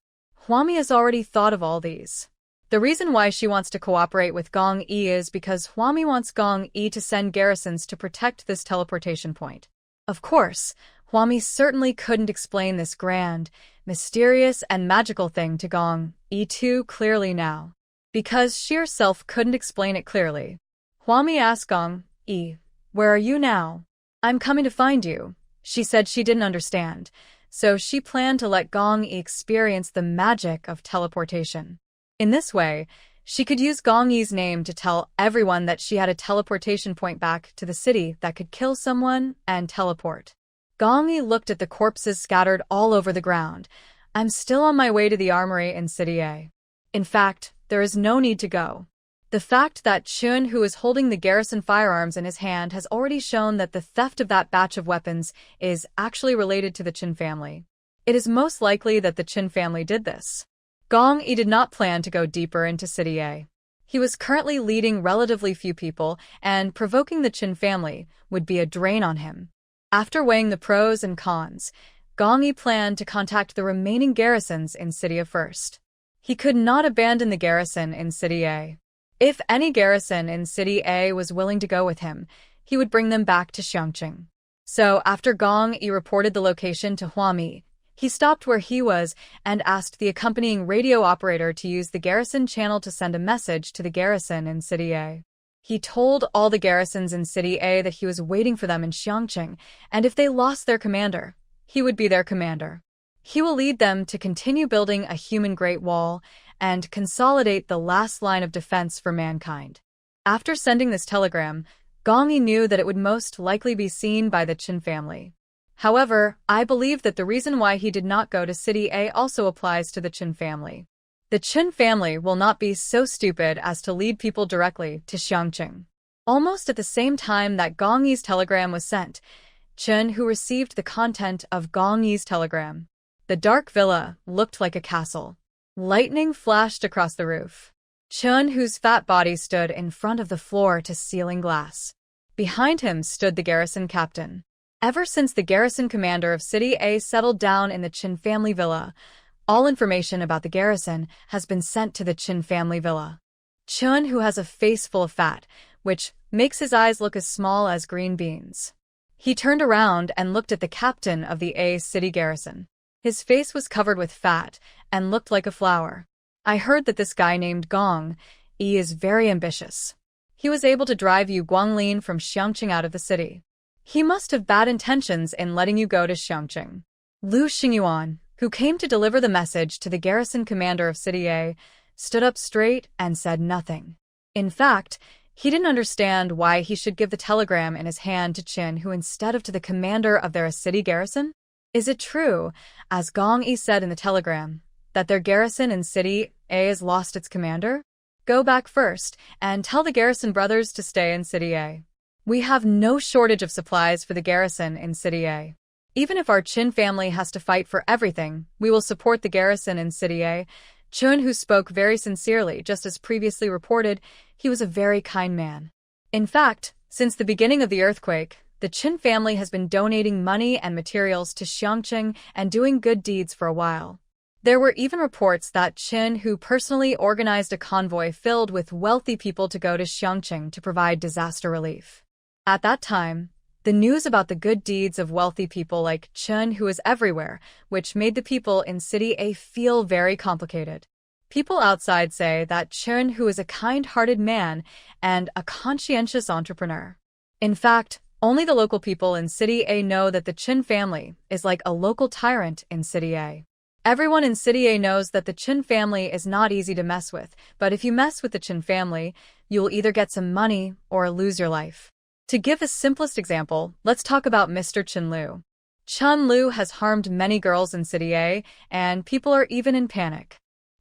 Huami has already thought of all these. The reason why she wants to cooperate with Gong Yi is because Huami wants Gong Yi to send garrisons to protect this teleportation point. Of course, Huami certainly couldn't explain this grand, mysterious, and magical thing to Gong Yi too clearly now, because she herself couldn't explain it clearly. Huami asked Gong Yi, "Where are you now?" "I'm coming to find you," she said. She didn't understand, so she planned to let Gong Yi experience the magic of teleportation. In this way, she could use Gong Yi's name to tell everyone that she had a teleportation point back to the city that could kill someone and teleport. Gong Yi looked at the corpses scattered all over the ground. "I'm still on my way to the armory in City A. In fact, there is no need to go." The fact that Chun, who is holding the garrison firearms in his hand, has already shown that the theft of that batch of weapons is actually related to the Chun family. It is most likely that the Chun family did this. Gong Yi did not plan to go deeper into City A. He was currently leading relatively few people, and provoking the Chun family would be a drain on him. After weighing the pros and cons, Gong Yi planned to contact the remaining garrisons in City A first. He could not abandon the garrison in City A. If any garrison in City A was willing to go with him, he would bring them back to Xiangqing. So after Gong Yi reported the location to Huami, he stopped where he was and asked the accompanying radio operator to use the garrison channel to send a message to the garrison in City A. He told all the garrisons in City A that he was waiting for them in Xiangqing, and if they lost their commander, he would be their commander. He will lead them to continue building a human Great Wall and consolidate the last line of defense for mankind. After sending this telegram, Gong Yi knew that it would most likely be seen by the Qin family. However, I believe that the reason why he did not go to City A also applies to the Qin family. The Qin family will not be so stupid as to lead people directly to Xiangqing. Almost at the same time that Gong Yi's telegram was sent, Qin, who received the content of Gong Yi's telegram. The dark villa looked like a castle. Lightning flashed across the roof. Chun, whose fat body stood in front of the floor-to-ceiling glass. Behind him stood the garrison captain. Ever since the garrison commander of City A settled down in the Qin family villa, all information about the garrison has been sent to the Qin family villa. Chun, who has a face full of fat, which makes his eyes look as small as green beans. He turned around and looked at the captain of the A city garrison. His face was covered with fat and looked like a flower. "I heard that this guy named Gong Yi is very ambitious. He was able to drive you Guanglin from Xiangqing out of the city. He must have bad intentions in letting you go to Xiangqing." Lu Xingyuan, who came to deliver the message to the garrison commander of City A, stood up straight and said nothing. In fact, he didn't understand why he should give the telegram in his hand to Qin, who instead of to the commander of their city garrison. Is it true, as Gong Yi said in the telegram, that their garrison in City A has lost its commander? Go back first and tell the garrison brothers to stay in City A. We have no shortage of supplies for the garrison in City A. Even if our Qin family has to fight for everything, we will support the garrison in City A. Chun, who spoke very sincerely, just as previously reported, he was a very kind man. In fact, since the beginning of the earthquake, the Qin family has been donating money and materials to Xiangqing and doing good deeds for a while. There were even reports that Qin, who personally organized a convoy filled with wealthy people to go to Xiangqing to provide disaster relief. At that time, the news about the good deeds of wealthy people like Qin, who is everywhere, which made the people in City A feel very complicated. People outside say that Qin, who is a kind-hearted man and a conscientious entrepreneur. In fact, only the local people in City A know that the Qin family is like a local tyrant in City A. Everyone in City A knows that the Qin family is not easy to mess with, but if you mess with the Qin family, you will either get some money or lose your life. To give the simplest example, let's talk about Mr. Qin Lu. Chun Lu has harmed many girls in City A, and people are even in panic.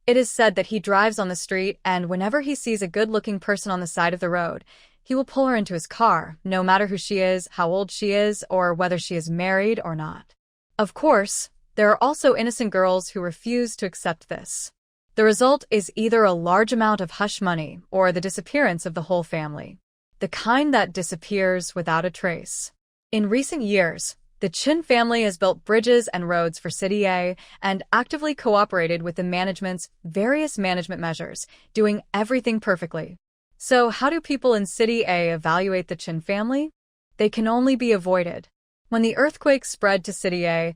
It is said that he drives on the street, and whenever he sees a good-looking person on the side of the road, he will pull her into his car, no matter who she is, how old she is, or whether she is married or not. Of course, there are also innocent girls who refuse to accept this. The result is either a large amount of hush money or the disappearance of the whole family. The kind that disappears without a trace. In recent years, the Chin family has built bridges and roads for City A and actively cooperated with the management's various management measures, doing everything perfectly. So how do people in City A evaluate the Chin family? They can only be avoided. When the earthquake spread to City A,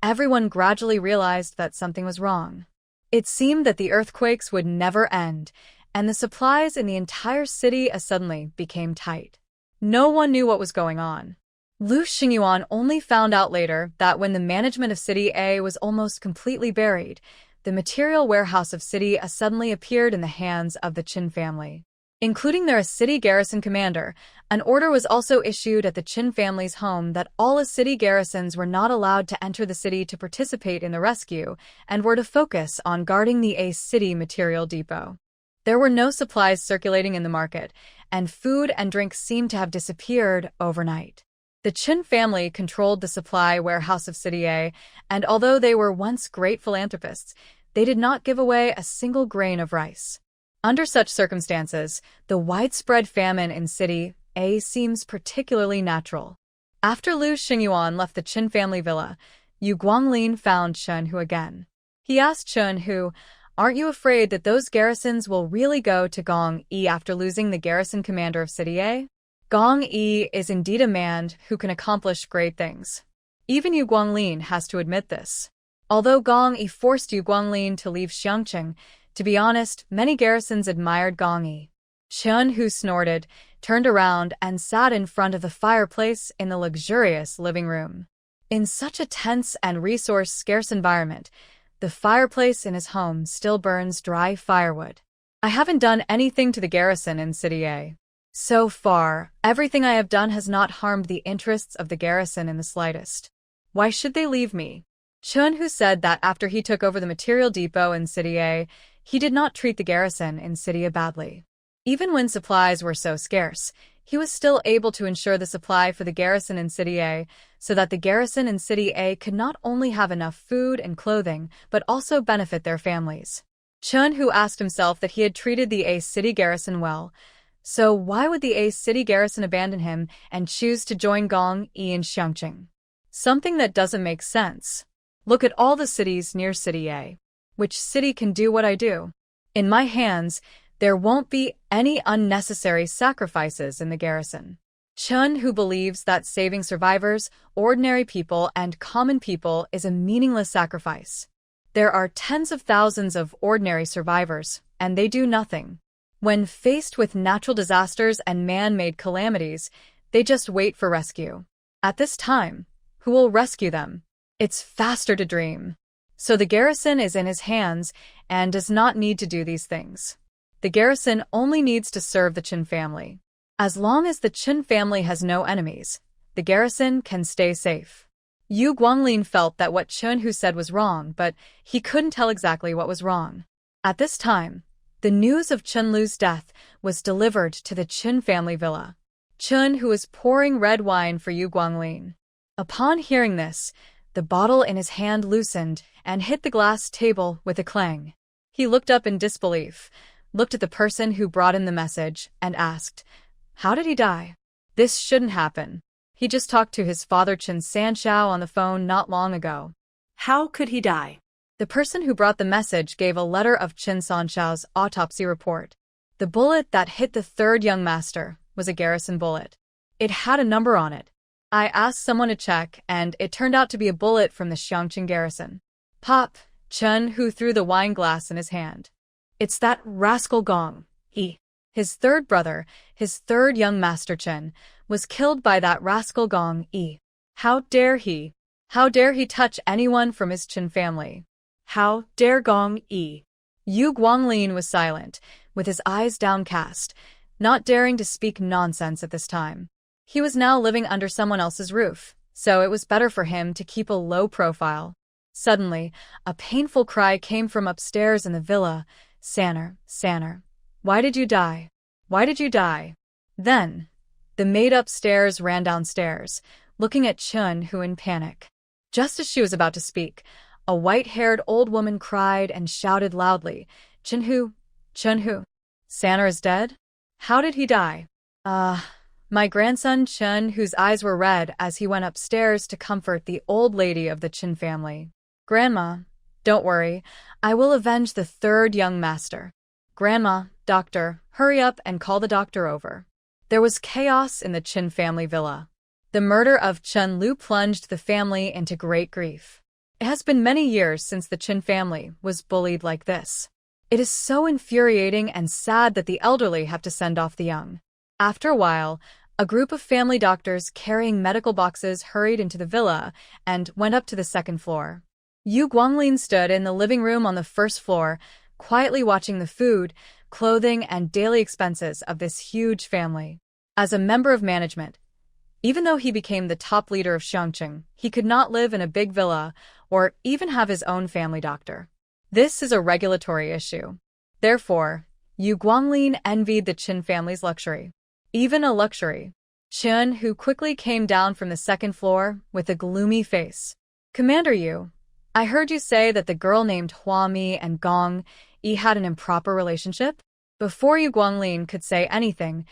everyone gradually realized that something was wrong. It seemed that the earthquakes would never end, and the supplies in the entire city suddenly became tight. No one knew what was going on. Lu Xingyuan only found out later that when the management of City A was almost completely buried, the material warehouse of City A suddenly appeared in the hands of the Qin family. Including their city garrison commander, an order was also issued at the Qin family's home that all city garrisons were not allowed to enter the city to participate in the rescue and were to focus on guarding the A city material depot. There were no supplies circulating in the market, and food and drink seemed to have disappeared overnight. The Qin family controlled the supply warehouse of City A, and although they were once great philanthropists, they did not give away a single grain of rice. Under such circumstances, the widespread famine in City A seems particularly natural. After Lu Xingyuan left the Qin family villa, Yu Guanglin found Chen Hu again. He asked Chen Hu, "Aren't you afraid that those garrisons will really go to Gong Yi after losing the garrison commander of City A?" Gong Yi is indeed a man who can accomplish great things. Even Yu Guanglin has to admit this. Although Gong Yi forced Yu Guanglin to leave Xiangqing, to be honest, many garrisons admired Gong Yi. Chen Hu snorted, turned around, and sat in front of the fireplace in the luxurious living room. In such a tense and resource-scarce environment, the fireplace in his home still burns dry firewood. "I haven't done anything to the garrison in City A. So far, everything I have done has not harmed the interests of the garrison in the slightest. Why should they leave me?" Chen Hu said that after he took over the material depot in City A, he did not treat the garrison in City A badly. Even when supplies were so scarce, he was still able to ensure the supply for the garrison in City A so that the garrison in City A could not only have enough food and clothing, but also benefit their families. Chen Hu asked himself that he had treated the A city garrison well, so why would the A city garrison abandon him and choose to join Gong Yi in Xiangqing? Something that doesn't make sense. Look at all the cities near City A. Which city can do what I do? In my hands, there won't be any unnecessary sacrifices in the garrison. Chen Hu believes that saving survivors, ordinary people, and common people is a meaningless sacrifice. There are tens of thousands of ordinary survivors, and they do nothing. When faced with natural disasters and man-made calamities, they just wait for rescue. At this time, who will rescue them? It's faster to dream. So the garrison is in his hands and does not need to do these things. The garrison only needs to serve the Qin family. As long as the Qin family has no enemies, the garrison can stay safe. Yu Guanglin felt that what Chen Hu said was wrong, but he couldn't tell exactly what was wrong. At this time, the news of Chen Lu's death was delivered to the Qin family villa. Chen Hu was pouring red wine for Yu Guanglin. Upon hearing this, the bottle in his hand loosened and hit the glass table with a clang. He looked up in disbelief, looked at the person who brought him the message, and asked, "How did he die? This shouldn't happen. He just talked to his father Chen Sanshao on the phone not long ago." How could he die? The person who brought the message gave a letter of Chen Sanshao's autopsy report. The bullet that hit the third young master was a garrison bullet. It had a number on it. I asked someone to check, and it turned out to be a bullet from the Xiangqing garrison. Pop, Chen Hu threw the wine glass in his hand. "It's that rascal Gong Yi. His third brother, his third young master Chen, was killed by that rascal Gong Yi. How dare he? How dare he touch anyone from his Qin family? How dare Gong Yi?" Yu Guanglin was silent, with his eyes downcast, not daring to speak nonsense at this time. He was now living under someone else's roof, so it was better for him to keep a low profile. Suddenly, a painful cry came from upstairs in the villa. Sanner, Sanner, why did you die? Why did you die? Then, the maid upstairs ran downstairs, looking at Chun-Hu in panic. Just as she was about to speak, a white-haired old woman cried and shouted loudly, Chun-Hu, Chun-Hu, Sanner is dead? How did he die? My grandson Chun, whose eyes were red as he went upstairs to comfort the old lady of the Chin family. Grandma, don't worry, I will avenge the third young master. Grandma, doctor, hurry up and call the doctor over. There was chaos in the Chin family villa. The murder of Chun Lu plunged the family into great grief. It has been many years since the Chin family was bullied like this. It is so infuriating and sad that the elderly have to send off the young. After a while, a group of family doctors carrying medical boxes hurried into the villa and went up to the second floor. Yu Guanglin stood in the living room on the first floor, quietly watching the food, clothing, and daily expenses of this huge family. As a member of management, even though he became the top leader of Xiangqing, he could not live in a big villa or even have his own family doctor. This is a regulatory issue. Therefore, Yu Guanglin envied the Qin family's luxury. Even a luxury. Chun, who quickly came down from the second floor with a gloomy face. Commander Yu, I heard you say that the girl named Hua Mi and Gong Yi had an improper relationship? Before Yu Guanglin could say anything,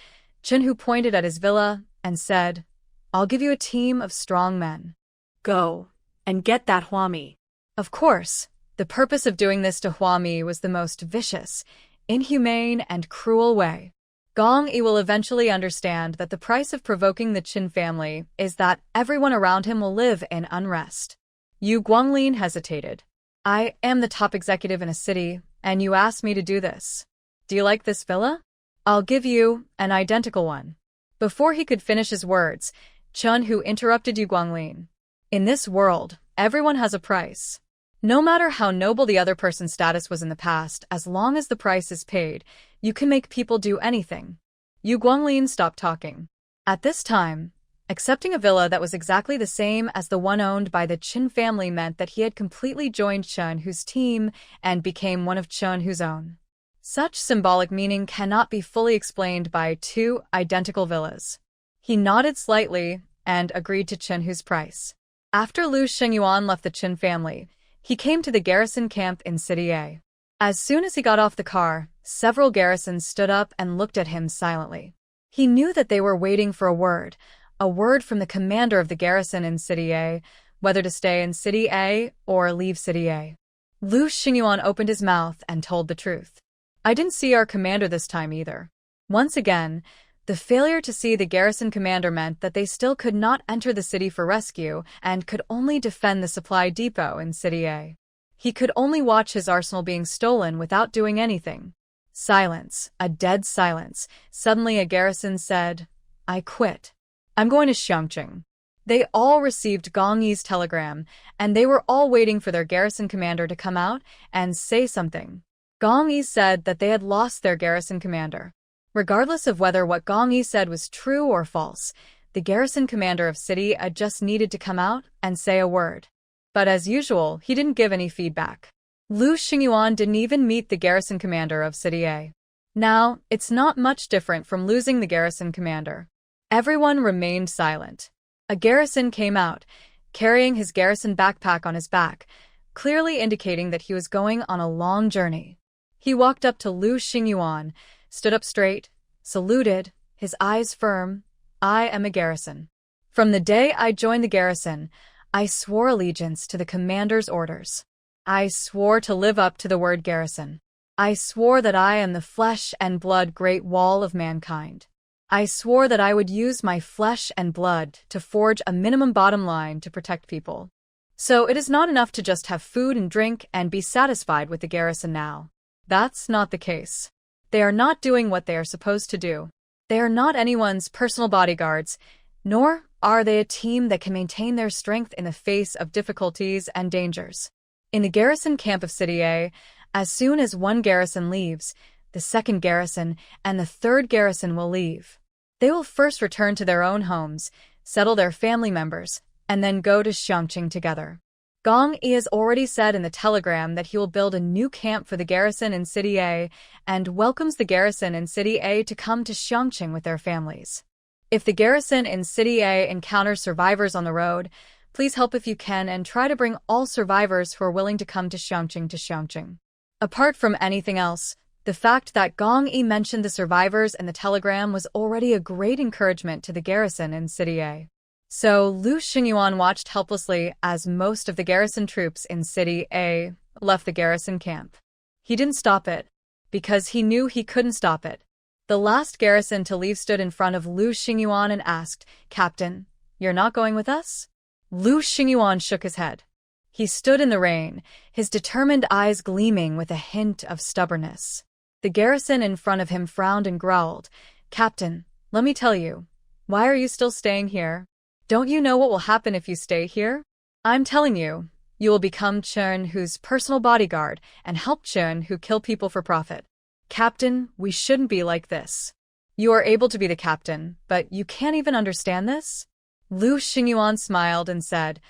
Chun Hu pointed at his villa and said, I'll give you a team of strong men. Go and get that Hua Mi. Of course, the purpose of doing this to Hua Mi was the most vicious, inhumane, and cruel way. Gong Yi will eventually understand that the price of provoking the Qin family is that everyone around him will live in unrest. Yu Guanglin hesitated. I am the top executive in a city, and you asked me to do this. Do you like this villa? I'll give you an identical one. Before he could finish his words, Chun Hu interrupted Yu Guanglin. In this world, everyone has a price. No matter how noble the other person's status was in the past, as long as the price is paid, you can make people do anything. Yu Guanglin stopped talking. At this time, accepting a villa that was exactly the same as the one owned by the Qin family meant that he had completely joined Chun Hu's team and became one of Chun Hu's own. Such symbolic meaning cannot be fully explained by two identical villas. He nodded slightly and agreed to Chun Hu's price. After Lu Xingyuan left the Qin family, he came to the garrison camp in City A. As soon as he got off the car, several garrisons stood up and looked at him silently. He knew that they were waiting for a word from the commander of the garrison in City A, whether to stay in City A or leave City A. Lu Xingyuan opened his mouth and told the truth. I didn't see our commander this time either. Once again, the failure to see the garrison commander meant that they still could not enter the city for rescue and could only defend the supply depot in City A. He could only watch his arsenal being stolen without doing anything. Silence, a dead silence. Suddenly a garrison said, I quit. I'm going to Xiangqing. They all received Gong Yi's telegram, and they were all waiting for their garrison commander to come out and say something. Gong Yi said that they had lost their garrison commander. Regardless of whether what Gong Yi said was true or false, the garrison commander of City A just needed to come out and say a word. But as usual, he didn't give any feedback. Lu Xingyuan didn't even meet the garrison commander of City A. Now, it's not much different from losing the garrison commander. Everyone remained silent. A garrison came out, carrying his garrison backpack on his back, clearly indicating that he was going on a long journey. He walked up to Lu Xingyuan, stood up straight, saluted, his eyes firm. I am a garrison. From the day I joined the garrison, I swore allegiance to the commander's orders. I swore to live up to the word garrison. I swore that I am the flesh and blood great wall of mankind. I swore that I would use my flesh and blood to forge a minimum bottom line to protect people. So it is not enough to just have food and drink and be satisfied with the garrison now. That's not the case. They are not doing what they are supposed to do. They are not anyone's personal bodyguards, nor are they a team that can maintain their strength in the face of difficulties and dangers. In the garrison camp of City A, as soon as one garrison leaves, the second garrison and the third garrison will leave. They will first return to their own homes, settle their family members, and then go to Xiangqing together. Gong Yi has already said in the telegram that he will build a new camp for the garrison in City A and welcomes the garrison in City A to come to Xiangqing with their families. If the garrison in City A encounters survivors on the road, please help if you can and try to bring all survivors who are willing to come to Xiangqing. Apart from anything else, the fact that Gong Yi mentioned the survivors in the telegram was already a great encouragement to the garrison in City A. So Lu Xingyuan watched helplessly as most of the garrison troops in City A left the garrison camp. He didn't stop it, because he knew he couldn't stop it. The last garrison to leave stood in front of Lu Xingyuan and asked, "Captain, you're not going with us?" Lu Xingyuan shook his head. He stood in the rain, his determined eyes gleaming with a hint of stubbornness. The garrison in front of him frowned and growled, "Captain, let me tell you, why are you still staying here? Don't you know what will happen if you stay here? I'm telling you, you will become Chen Hu's personal bodyguard and help Chen Hu kill people for profit. Captain, we shouldn't be like this. You are able to be the captain, but you can't even understand this?" Lu Xingyuan smiled and said,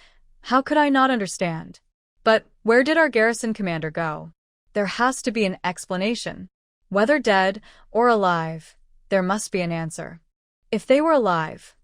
"How could I not understand? But where did our garrison commander go? There has to be an explanation. Whether dead or alive, there must be an answer. If they were alive,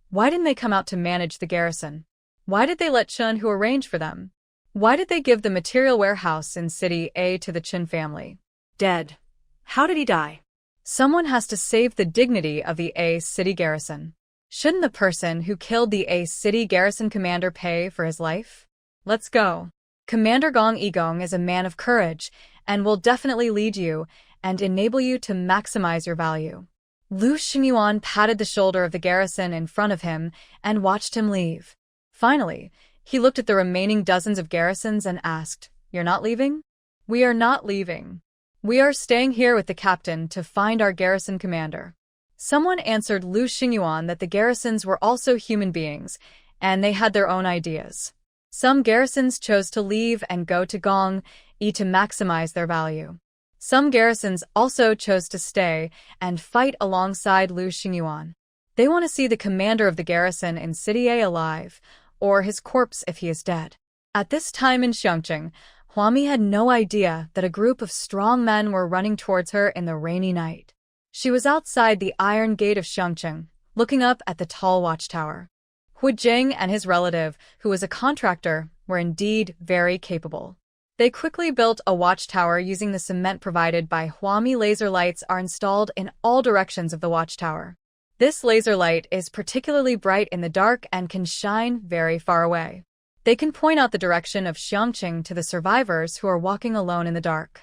why didn't they come out to manage the garrison? Why did they let Chen Hu arrange for them? Why did they give the material warehouse in City A to the Chen family?" Dead. How did he die? Someone has to save the dignity of the A city garrison. Shouldn't the person who killed the A city garrison commander pay for his life? Let's go. Commander Gong Yigong is a man of courage and will definitely lead you and enable you to maximize your value. Lu Xingyuan patted the shoulder of the garrison in front of him and watched him leave. Finally, he looked at the remaining dozens of garrisons and asked, "You're not leaving?" "We are not leaving. We are staying here with the captain to find our garrison commander." Someone answered Lu Xingyuan that the garrisons were also human beings, and they had their own ideas. Some garrisons chose to leave and go to Gong Yi to maximize their value. Some garrisons also chose to stay and fight alongside Lu Xingyuan. They want to see the commander of the garrison in City A alive, or his corpse if he is dead. At this time in Xiangqing, Huami had no idea that a group of strong men were running towards her in the rainy night. She was outside the iron gate of Xiangqing, looking up at the tall watchtower. Hu Jing and his relative, who was a contractor, were indeed very capable. They quickly built a watchtower using the cement provided by Huami. Laser lights are installed in all directions of the watchtower. This laser light is particularly bright in the dark and can shine very far away. They can point out the direction of Xiangqing to the survivors who are walking alone in the dark.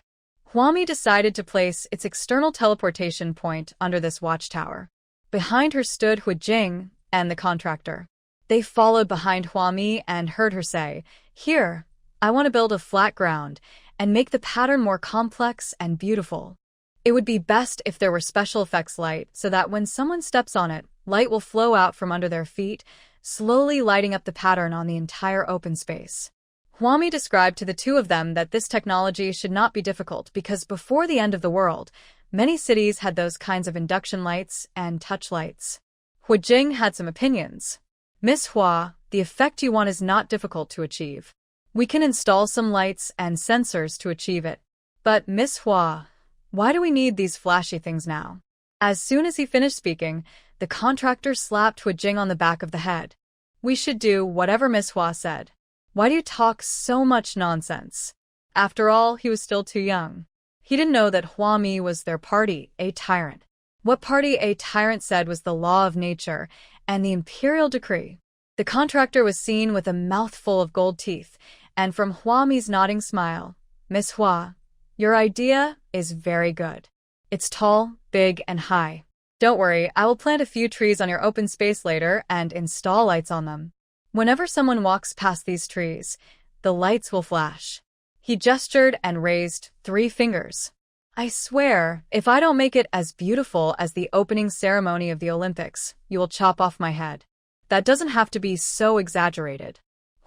Huami decided to place its external teleportation point under this watchtower. Behind her stood Hu Jing and the contractor. They followed behind Huami and heard her say, "Here, I want to build a flat ground and make the pattern more complex and beautiful. It would be best if there were special effects light so that when someone steps on it, light will flow out from under their feet, slowly lighting up the pattern on the entire open space." Huami described to the two of them that this technology should not be difficult because before the end of the world, many cities had those kinds of induction lights and touch lights. Hu Jing had some opinions. "Miss Hua, the effect you want is not difficult to achieve. We can install some lights and sensors to achieve it. But Miss Hua, why do we need these flashy things now?" As soon as he finished speaking, the contractor slapped Hu Jing on the back of the head. "We should do whatever Miss Hua said. Why do you talk so much nonsense?" After all, he was still too young. He didn't know that Huami was their party, a tyrant. What party a tyrant said was the law of nature and the imperial decree. The contractor was seen with a mouthful of gold teeth, and from Huami's nodding smile, "Miss Hua, your idea is very good. It's tall, big, and high. Don't worry, I will plant a few trees on your open space later and install lights on them. Whenever someone walks past these trees, the lights will flash." He gestured and raised 3 fingers. "I swear, if I don't make it as beautiful as the opening ceremony of the Olympics, you will chop off my head. That doesn't have to be so exaggerated."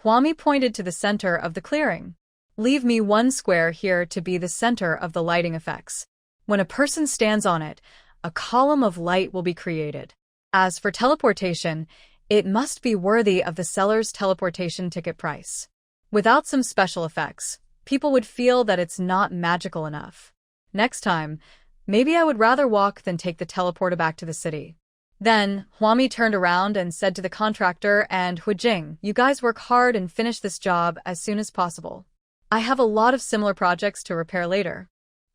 Huami pointed to the center of the clearing. "Leave me 1 square here to be the center of the lighting effects. When a person stands on it, a column of light will be created. As for teleportation, It must be worthy of the seller's teleportation ticket price. Without some special effects, people would feel that it's not magical enough. Next time, maybe I would rather walk than take the teleporter back to the city. Then, Huami turned around and said to the contractor and Huijing, "You guys work hard and finish this job as soon as possible. I have a lot of similar projects to repair later."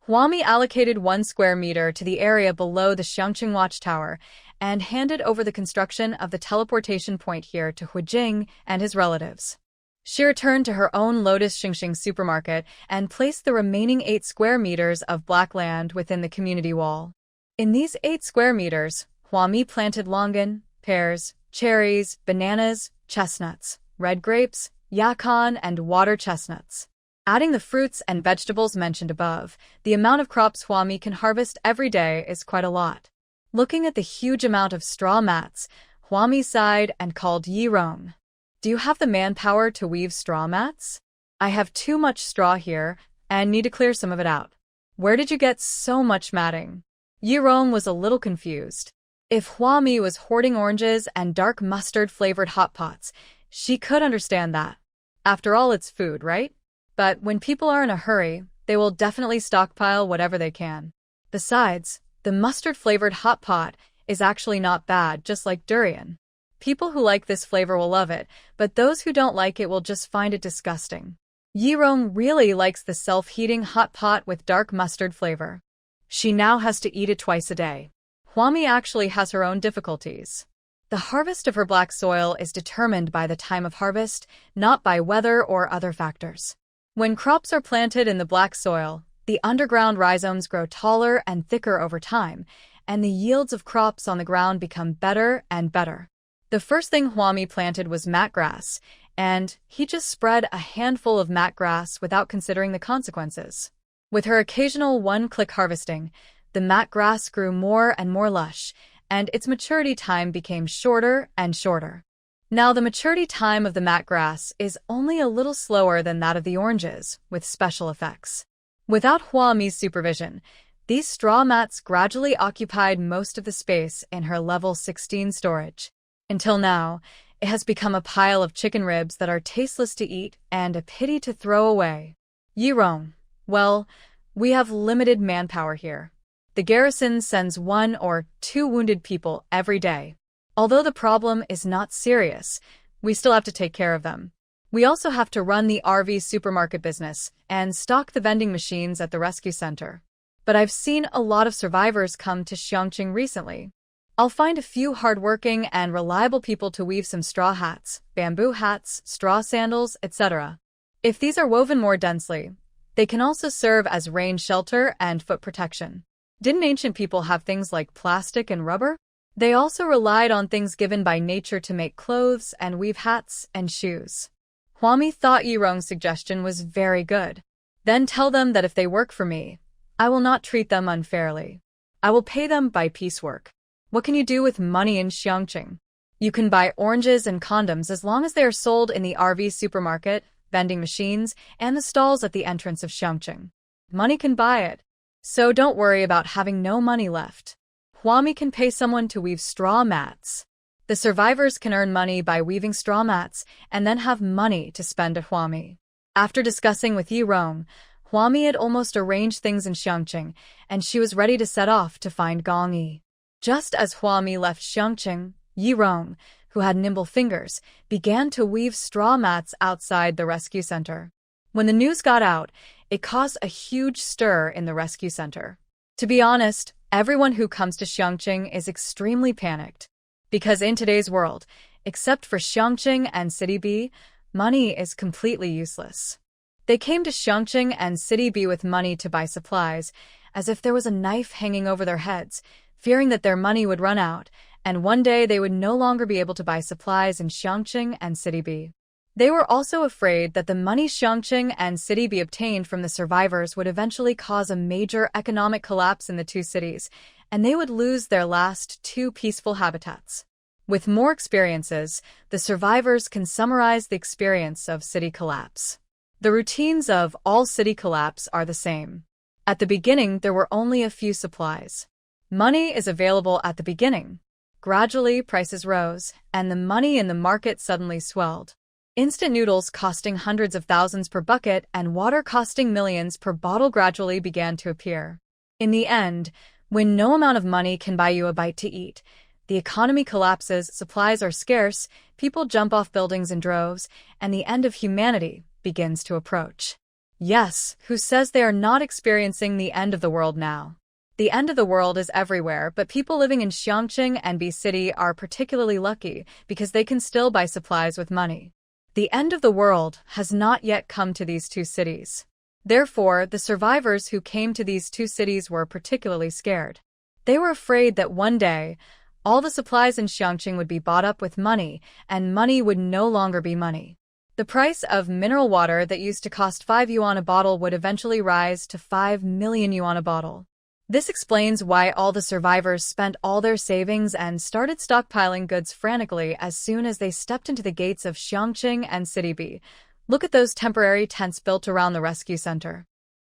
Huami allocated 1 square meter to the area below the Xiangqing Watchtower and handed over the construction of the teleportation point here to Huijing and his relatives. She returned to her own Lotus Xingxing supermarket and placed the remaining 8 square meters of black land within the community wall. In these 8 square meters, Huami planted longan, pears, cherries, bananas, chestnuts, red grapes, yacon, and water chestnuts. Adding the fruits and vegetables mentioned above, the amount of crops Huami can harvest every day is quite a lot. Looking at the huge amount of straw mats, Huami sighed and called Yi Rong. "Do you have the manpower to weave straw mats? I have too much straw here and need to clear some of it out." "Where did you get so much matting?" Yi Rong was a little confused. If Huami was hoarding oranges and dark mustard-flavored hot pots, she could understand that. After all, it's food, right? But when people are in a hurry, they will definitely stockpile whatever they can. Besides, the mustard-flavored hot pot is actually not bad, just like durian. People who like this flavor will love it, but those who don't like it will just find it disgusting. Yi Rong really likes the self-heating hot pot with dark mustard flavor. She now has to eat it twice a day. Huami actually has her own difficulties. The harvest of her black soil is determined by the time of harvest, not by weather or other factors. When crops are planted in the black soil, the underground rhizomes grow taller and thicker over time, and the yields of crops on the ground become better and better. The first thing Huami planted was mat grass, and he just spread a handful of mat grass without considering the consequences. With her occasional one-click harvesting, the mat grass grew more and more lush, and its maturity time became shorter and shorter. Now, the maturity time of the mat grass is only a little slower than that of the oranges, with special effects. Without Huami's supervision, these straw mats gradually occupied most of the space in her level 16 storage. Until now, it has become a pile of chicken ribs that are tasteless to eat and a pity to throw away. Yi Rong, well, we have limited manpower here. The garrison sends 1 or 2 wounded people every day. Although the problem is not serious, we still have to take care of them. We also have to run the RV supermarket business and stock the vending machines at the rescue center. But I've seen a lot of survivors come to Xiangqing recently. I'll find a few hardworking and reliable people to weave some straw hats, bamboo hats, straw sandals, etc. If these are woven more densely, they can also serve as rain shelter and foot protection. Didn't ancient people have things like plastic and rubber? They also relied on things given by nature to make clothes and weave hats and shoes. Huami thought Yi Rong's suggestion was very good. Then tell them that if they work for me, I will not treat them unfairly. I will pay them by piecework. What can you do with money in Xiangqing? You can buy oranges and condoms as long as they are sold in the RV supermarket, vending machines, and the stalls at the entrance of Xiangqing. Money can buy it. So don't worry about having no money left. Huami can pay someone to weave straw mats. The survivors can earn money by weaving straw mats and then have money to spend at Huami. After discussing with Yi Rong, Huami had almost arranged things in Xiangqing, and she was ready to set off to find Gong Yi. Just as Huami left Xiangqing, Yi Rong, who had nimble fingers, began to weave straw mats outside the rescue center. When the news got out, it caused a huge stir in the rescue center. To be honest, everyone who comes to Xiangqing is extremely panicked. Because in today's world, except for Xiangqing and City B, money is completely useless. They came to Xiangqing and City B with money to buy supplies, as if there was a knife hanging over their heads, fearing that their money would run out, and one day they would no longer be able to buy supplies in Xiangqing and City B. They were also afraid that the money Xiangqing and City B obtained from the survivors would eventually cause a major economic collapse in the two cities, and they would lose their last 2 peaceful habitats. With more experiences, the survivors can summarize the experience of city collapse. The routines of all city collapse are the same. At the beginning, there were only a few supplies. Money is available at the beginning. Gradually, prices rose, and the money in the market suddenly swelled. Instant noodles costing hundreds of thousands per bucket and water costing millions per bottle gradually began to appear. In the end, when no amount of money can buy you a bite to eat, the economy collapses, supplies are scarce, people jump off buildings in droves, and the end of humanity begins to approach. Yes, who says they are not experiencing the end of the world now? The end of the world is everywhere, but people living in Xiangqing and B City are particularly lucky because they can still buy supplies with money. The end of the world has not yet come to these two cities. Therefore, the survivors who came to these two cities were particularly scared. They were afraid that one day, all the supplies in Xiangqing would be bought up with money, and money would no longer be money. The price of mineral water that used to cost 5 yuan a bottle would eventually rise to 5 million yuan a bottle. This explains why all the survivors spent all their savings and started stockpiling goods frantically as soon as they stepped into the gates of Xiangqing and City B. Look at those temporary tents built around the rescue center.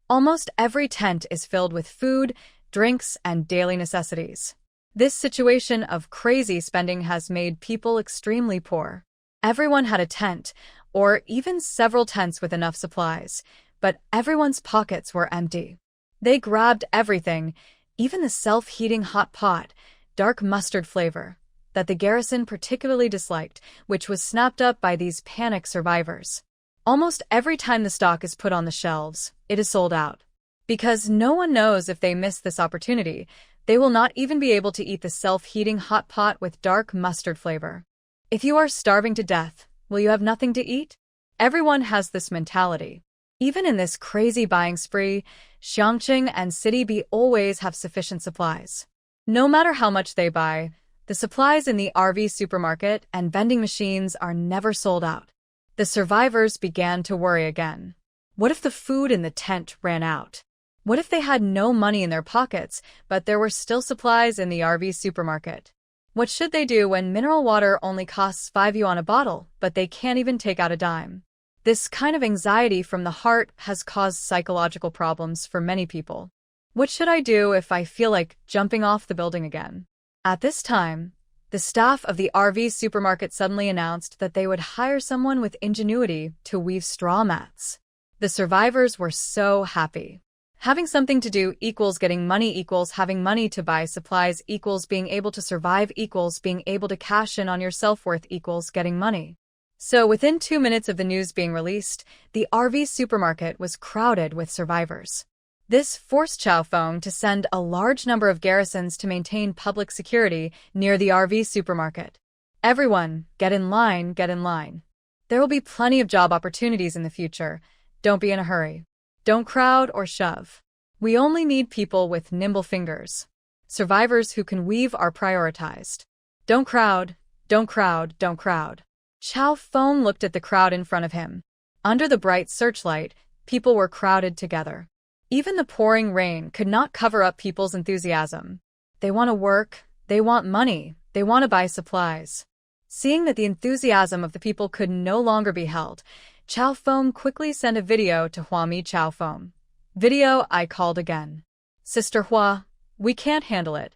Almost every tent is filled with food, drinks, and daily necessities. This situation of crazy spending has made people extremely poor. Everyone had a tent, or even several tents with enough supplies, but everyone's pockets were empty. They grabbed everything, even the self-heating hot pot, dark mustard flavor, that the garrison particularly disliked, which was snapped up by these panic survivors. Almost every time the stock is put on the shelves, it is sold out. Because no one knows if they miss this opportunity, they will not even be able to eat the self-heating hot pot with dark mustard flavor. If you are starving to death, will you have nothing to eat? Everyone has this mentality. Even in this crazy buying spree, Xiangqing and City B always have sufficient supplies. No matter how much they buy, the supplies in the RV supermarket and vending machines are never sold out. The survivors began to worry again. What if the food in the tent ran out? What if they had no money in their pockets, but there were still supplies in the RV supermarket? What should they do when mineral water only costs 5 yuan a bottle, but they can't even take out a dime? This kind of anxiety from the heart has caused psychological problems for many people. What should I do if I feel like jumping off the building again? At this time, the staff of the RV supermarket suddenly announced that they would hire someone with ingenuity to weave straw mats. The survivors were so happy. Having something to do equals getting money equals having money to buy supplies equals being able to survive equals being able to cash in on your self-worth equals getting money. So within 2 minutes of the news being released, the RV supermarket was crowded with survivors. This forced Chao Feng to send a large number of garrisons to maintain public security near the RV supermarket. Everyone, get in line, get in line. There will be plenty of job opportunities in the future. Don't be in a hurry. Don't crowd or shove. We only need people with nimble fingers. Survivors who can weave are prioritized. Don't crowd, don't crowd, don't crowd. Chao Feng looked at the crowd in front of him. Under the bright searchlight, people were crowded together. Even the pouring rain could not cover up people's enthusiasm. They want to work, they want money, they want to buy supplies. Seeing that the enthusiasm of the people could no longer be held, Chao Feng quickly sent a video to Huami Chao Feng. Video, I called again. Sister Hua, we can't handle it.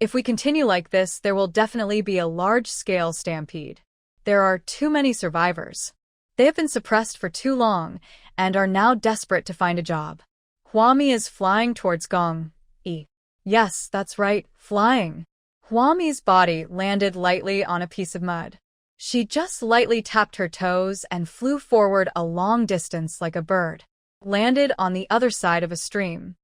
If we continue like this, there will definitely be a large-scale stampede. There are too many survivors. They have been suppressed for too long and are now desperate to find a job. Huami is flying towards Gong. Yes, that's right, flying. Huami's body landed lightly on a piece of mud. She just lightly tapped her toes and flew forward a long distance like a bird. Landed on the other side of a stream.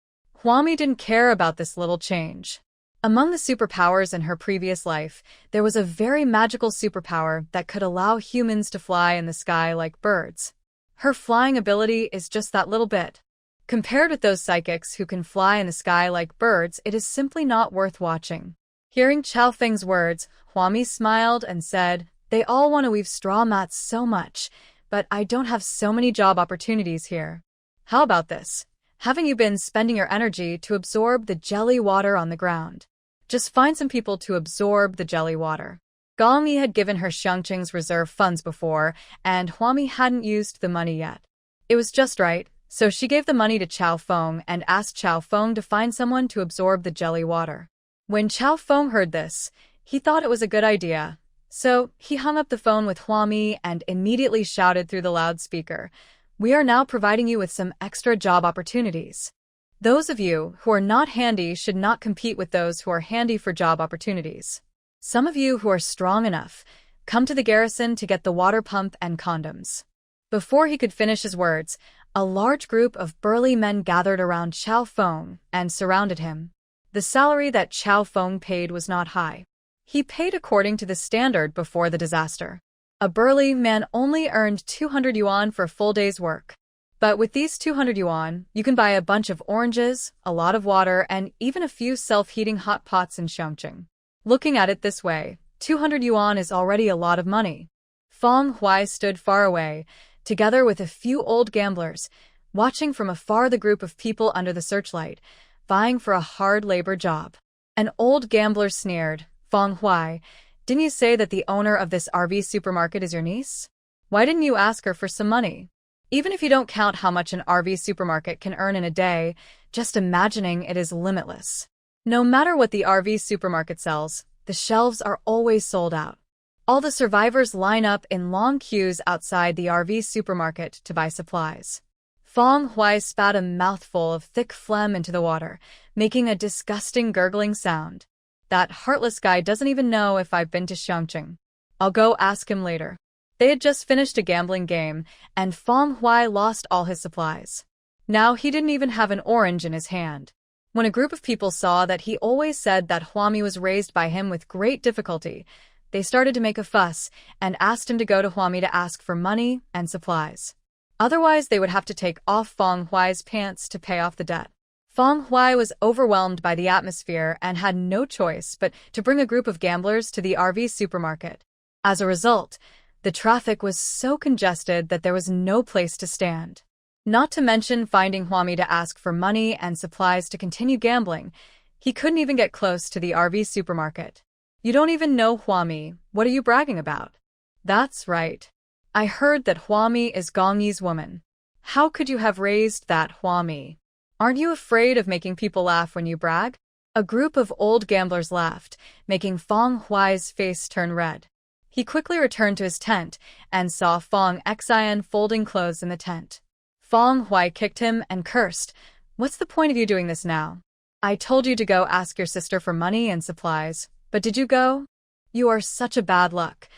Huami didn't care about this little change. Among the superpowers in her previous life, there was a very magical superpower that could allow humans to fly in the sky like birds. Her flying ability is just that little bit. Compared with those psychics who can fly in the sky like birds, it is simply not worth watching. Hearing Chao Feng's words, Huami smiled and said, "They all want to weave straw mats so much, but I don't have so many job opportunities here. How about this? Haven't you been spending your energy to absorb the jelly water on the ground? Just find some people to absorb the jelly water." Gong Yi had given her Xiangqing's reserve funds before, and Huami hadn't used the money yet. It was just right, so she gave the money to Chao Feng and asked Chao Feng to find someone to absorb the jelly water. When Chao Feng heard this, He thought it was a good idea. So, he hung up the phone with Huami and immediately shouted through the loudspeaker, "We are now providing you with some extra job opportunities. Those of you who are not handy should not compete with those who are handy for job opportunities. Some of you who are strong enough, come to the garrison to get the water pump and condoms." Before he could finish his words, a large group of burly men gathered around Chao Feng and surrounded him. The salary that Chao Feng paid was not high. He paid according to the standard before the disaster. A burly man only earned 200 yuan for a full day's work. But with these 200 yuan, you can buy a bunch of oranges, a lot of water, and even a few self-heating hot pots in Chongqing. Looking at it this way, 200 yuan is already a lot of money. Feng Huai stood far away, together with a few old gamblers, watching from afar the group of people under the searchlight, vying for a hard labor job. An old gambler sneered, "Feng Huai, didn't you say that the owner of this RV supermarket is your niece? Why didn't you ask her for some money? Even if you don't count how much an RV supermarket can earn in a day, just imagining it is limitless. No matter what the RV supermarket sells, the shelves are always sold out. All the survivors line up in long queues outside the RV supermarket to buy supplies." Feng Huai spat a mouthful of thick phlegm into the water, making a disgusting gurgling sound. "That heartless guy doesn't even know if I've been to Chongqing. I'll go ask him later." They had just finished a gambling game, and Feng Huai lost all his supplies. Now he didn't even have an orange in his hand. When a group of people saw that he always said that Huami was raised by him with great difficulty, they started to make a fuss and asked him to go to Huami to ask for money and supplies. Otherwise, they would have to take off Feng Huai's pants to pay off the debt. Feng Huai was overwhelmed by the atmosphere and had no choice but to bring a group of gamblers to the RV supermarket. As a result, the traffic was so congested that there was no place to stand. Not to mention finding Huami to ask for money and supplies to continue gambling, he couldn't even get close to the RV supermarket. "You don't even know Huami, what are you bragging about?" "That's right. I heard that Huami is Gongyi's woman. How could you have raised that Huami? Aren't you afraid of making people laugh when you brag?" A group of old gamblers laughed, making Feng Huai's face turn red. He quickly returned to his tent and saw Feng Xian folding clothes in the tent. Feng Huai kicked him and cursed, "What's the point of you doing this now? I told you to go ask your sister for money and supplies, but did you go? You are such a bad luck.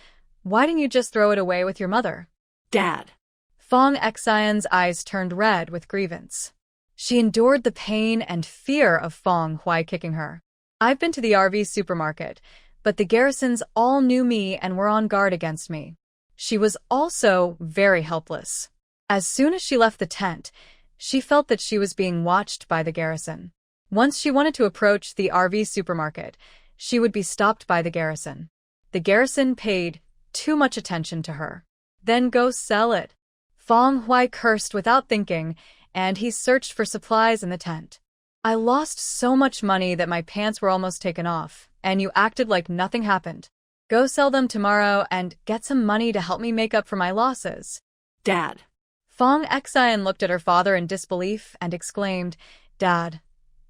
Why didn't you just throw it away with your mother?" Dad. Feng Xian's eyes turned red with grievance. She endured the pain and fear of Feng Huai kicking her. "I've been to the RV supermarket, but the garrisons all knew me and were on guard against me." She was also very helpless. As soon as she left the tent, she felt that she was being watched by the garrison. Once she wanted to approach the RV supermarket, she would be stopped by the garrison. The garrison paid too much attention to her. "Then go sell it." Feng Huai cursed without thinking, and he searched for supplies in the tent. "I lost so much money that my pants were almost taken off, and you acted like nothing happened. Go sell them tomorrow and get some money to help me make up for my losses." Dad. Feng Xian looked at her father in disbelief and exclaimed, "Dad,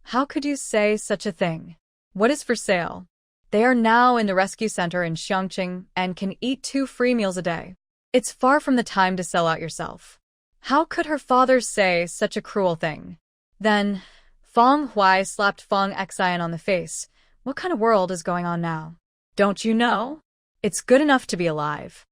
how could you say such a thing? What is for sale?" "They are now in the rescue center in Chongqing and can eat 2 free meals a day. It's far from the time to sell out yourself." How could her father say such a cruel thing? Then, Feng Huai slapped Feng Xian on the face. "What kind of world is going on now? Don't you know? It's good enough to be alive.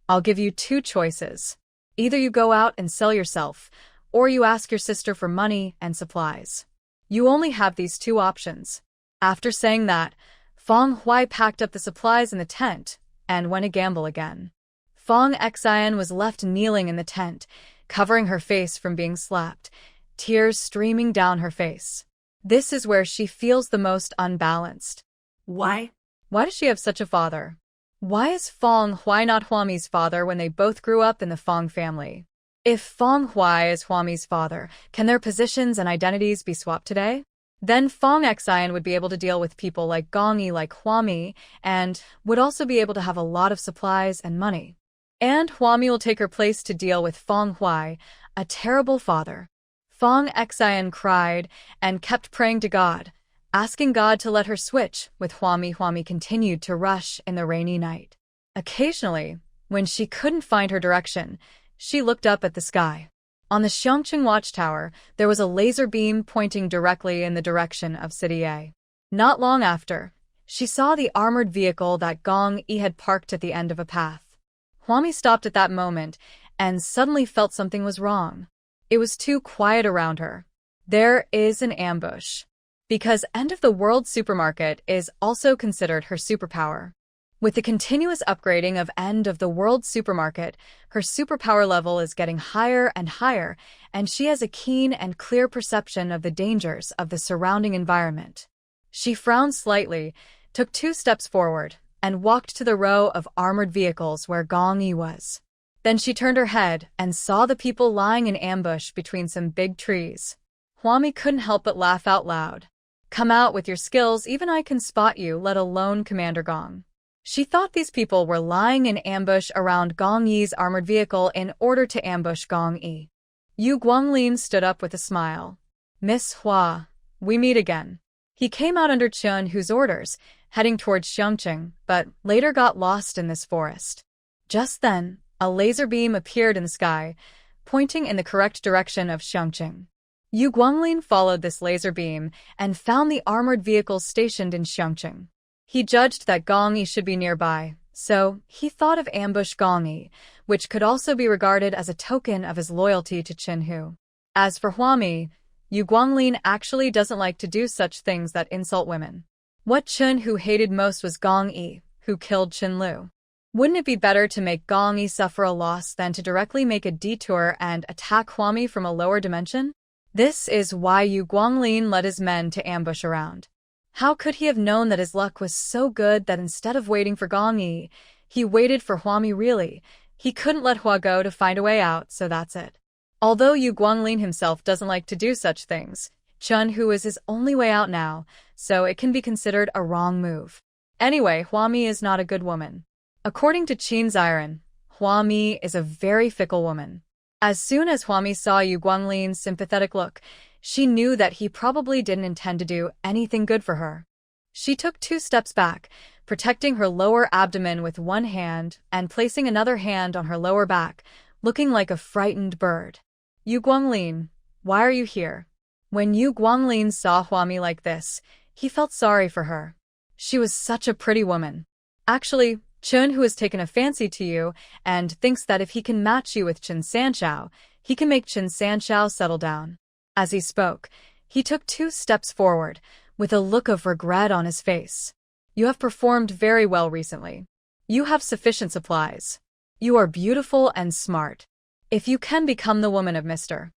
I'll give you 2 choices. Either you go out and sell yourself, or you ask your sister for money and supplies. You only have these 2 options." After saying that, Feng Huai packed up the supplies in the tent and went to gamble again. Feng Xian was left kneeling in the tent, covering her face from being slapped, tears streaming down her face. This is where she feels the most unbalanced. Why? Why does she have such a father? Why is Feng Huai not Huami's father when they both grew up in the Feng family? If Feng Huai is Huami's father, can their positions and identities be swapped today? Then Feng Xian would be able to deal with people like Gongyi like Huami, and would also be able to have a lot of supplies and money. And Huami will take her place to deal with Feng Huai, a terrible father. Feng Xian cried and kept praying to God, asking God to let her switch with Huami. Huami continued to rush in the rainy night. Occasionally, when she couldn't find her direction, she looked up at the sky. On the Xiangqing watchtower, there was a laser beam pointing directly in the direction of City A. Not long after, she saw the armored vehicle that Gong Yi had parked at the end of a path. Huami stopped at that moment and suddenly felt something was wrong. It was too quiet around her. There is an ambush. Because End of the World Supermarket is also considered her superpower. With the continuous upgrading of End of the World Supermarket, her superpower level is getting higher and higher, and she has a keen and clear perception of the dangers of the surrounding environment. She frowned slightly, took 2 steps forward, and walked to the row of armored vehicles where Gong Yi was. Then she turned her head and saw the people lying in ambush between some big trees. Huami couldn't help but laugh out loud. Come out with your skills, even I can spot you, let alone Commander Gong. She thought these people were lying in ambush around Gong Yi's armored vehicle in order to ambush Gong Yi. Yu Guanglin stood up with a smile. Miss Hua, we meet again. He came out under Chun Hu's orders, heading towards Xiangqing, but later got lost in this forest. Just then, a laser beam appeared in the sky, pointing in the correct direction of Xiangqing. Yu Guanglin followed this laser beam and found the armored vehicles stationed in Xiangqing. He judged that Gong Yi should be nearby, so he thought of ambush Gong Yi, which could also be regarded as a token of his loyalty to Chun Hu. As for Huami, Yu Guanglin actually doesn't like to do such things that insult women. What Chun Hu hated most was Gong Yi, who killed Chen Lu. Wouldn't it be better to make Gong Yi suffer a loss than to directly make a detour and attack Huami from a lower dimension? This is why Yu Guanglin led his men to ambush around. How could he have known that his luck was so good that instead of waiting for Gong Yi, he waited for Huami? Really? He couldn't let Hua go to find a way out, so that's it. Although Yu Guanglin himself doesn't like to do such things, Chun Hu is his only way out now, so it can be considered a wrong move. Anyway, Huami is not a good woman. According to Qin Ziren, Huami is a very fickle woman. As soon as Huami saw Yu Guanglin's sympathetic look, she knew that he probably didn't intend to do anything good for her. She took 2 steps back, protecting her lower abdomen with one hand and placing another hand on her lower back, looking like a frightened bird. Yu Guanglin, why are you here? When Yu Guanglin saw Huami like this, he felt sorry for her. She was such a pretty woman. Actually, Chun Hu has taken a fancy to you and thinks that if he can match you with Chen Sanshao, he can make Chen Sanshao settle down. As he spoke, he took 2 steps forward, with a look of regret on his face. You have performed very well recently. You have sufficient supplies. You are beautiful and smart. If you can become the woman of Mr.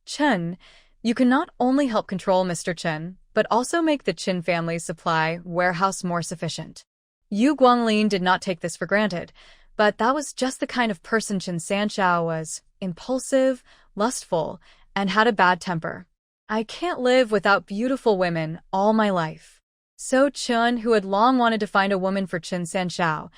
Chen, you can not only help control Mr. Chen, but also make the Qin family's supply warehouse more sufficient. Yu Guanglin did not take this for granted, but that was just the kind of person Chen Sanshao was: impulsive, lustful, and had a bad temper. I can't live without beautiful women all my life. So Chun, who had long wanted to find a woman for Chen Sanshao,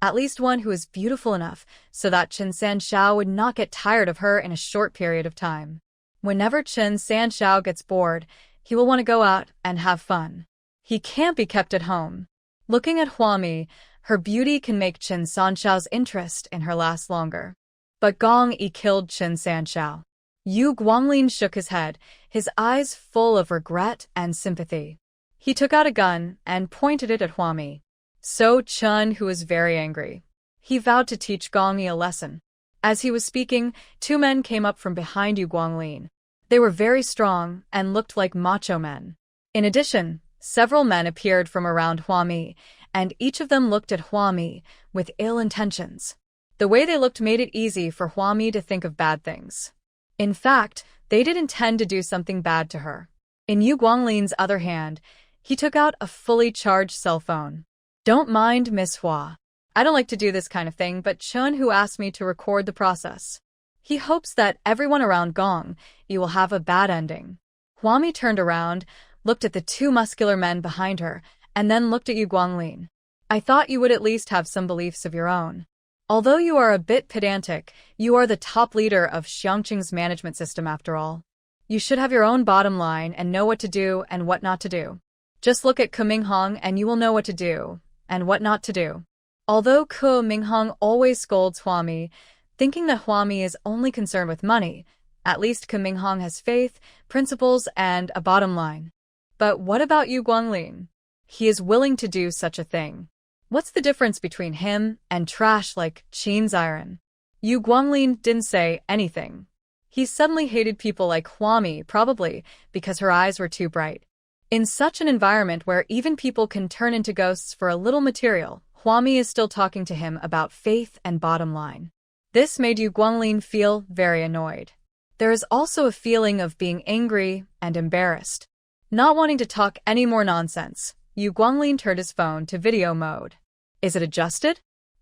at least one who is beautiful enough so that Chen Sanshao would not get tired of her in a short period of time. Whenever Chen Sanshao gets bored, he will want to go out and have fun. He can't be kept at home. Looking at Huami, her beauty can make Chen Sanshao's interest in her last longer. But Gong Yi killed Chen Sanshao. Yu Guanglin shook his head, his eyes full of regret and sympathy. He took out a gun and pointed it at Huami. So Chun, who was very angry, he vowed to teach Gong Yi a lesson. As he was speaking, 2 men came up from behind Yu Guanglin. They were very strong and looked like macho men. In addition, several men appeared from around Huami, and each of them looked at Huami with ill intentions. The way they looked made it easy for Huami to think of bad things. In fact, they did intend to do something bad to her. In Yu Guanglin's other hand, he took out a fully charged cell phone. Don't mind Miss Hua. I don't like to do this kind of thing, but Chun, who asked me to record the process. He hopes that everyone around Gong Yi will have a bad ending. Huami turned around, looked at the 2 muscular men behind her, and then looked at Yu Guanglin. I thought you would at least have some beliefs of your own. Although you are a bit pedantic, you are the top leader of Xiangqing's management system after all. You should have your own bottom line and know what to do and what not to do. Just look at Ke Minghong and you will know what to do, and what not to do. Although Ke Minghong always scolds Huami, thinking that Huami is only concerned with money, at least Ke Minghong has faith, principles, and a bottom line. But what about Yu Guanglin? He is willing to do such a thing. What's the difference between him and trash like Qin Ziren? Yu Guanglin didn't say anything. He suddenly hated people like Huami, probably because her eyes were too bright. In such an environment where even people can turn into ghosts for a little material, Huami is still talking to him about faith and bottom line. This made Yu Guanglin feel very annoyed. There is also a feeling of being angry and embarrassed. Not wanting to talk any more nonsense, Yu Guanglin turned his phone to video mode. Is it adjusted?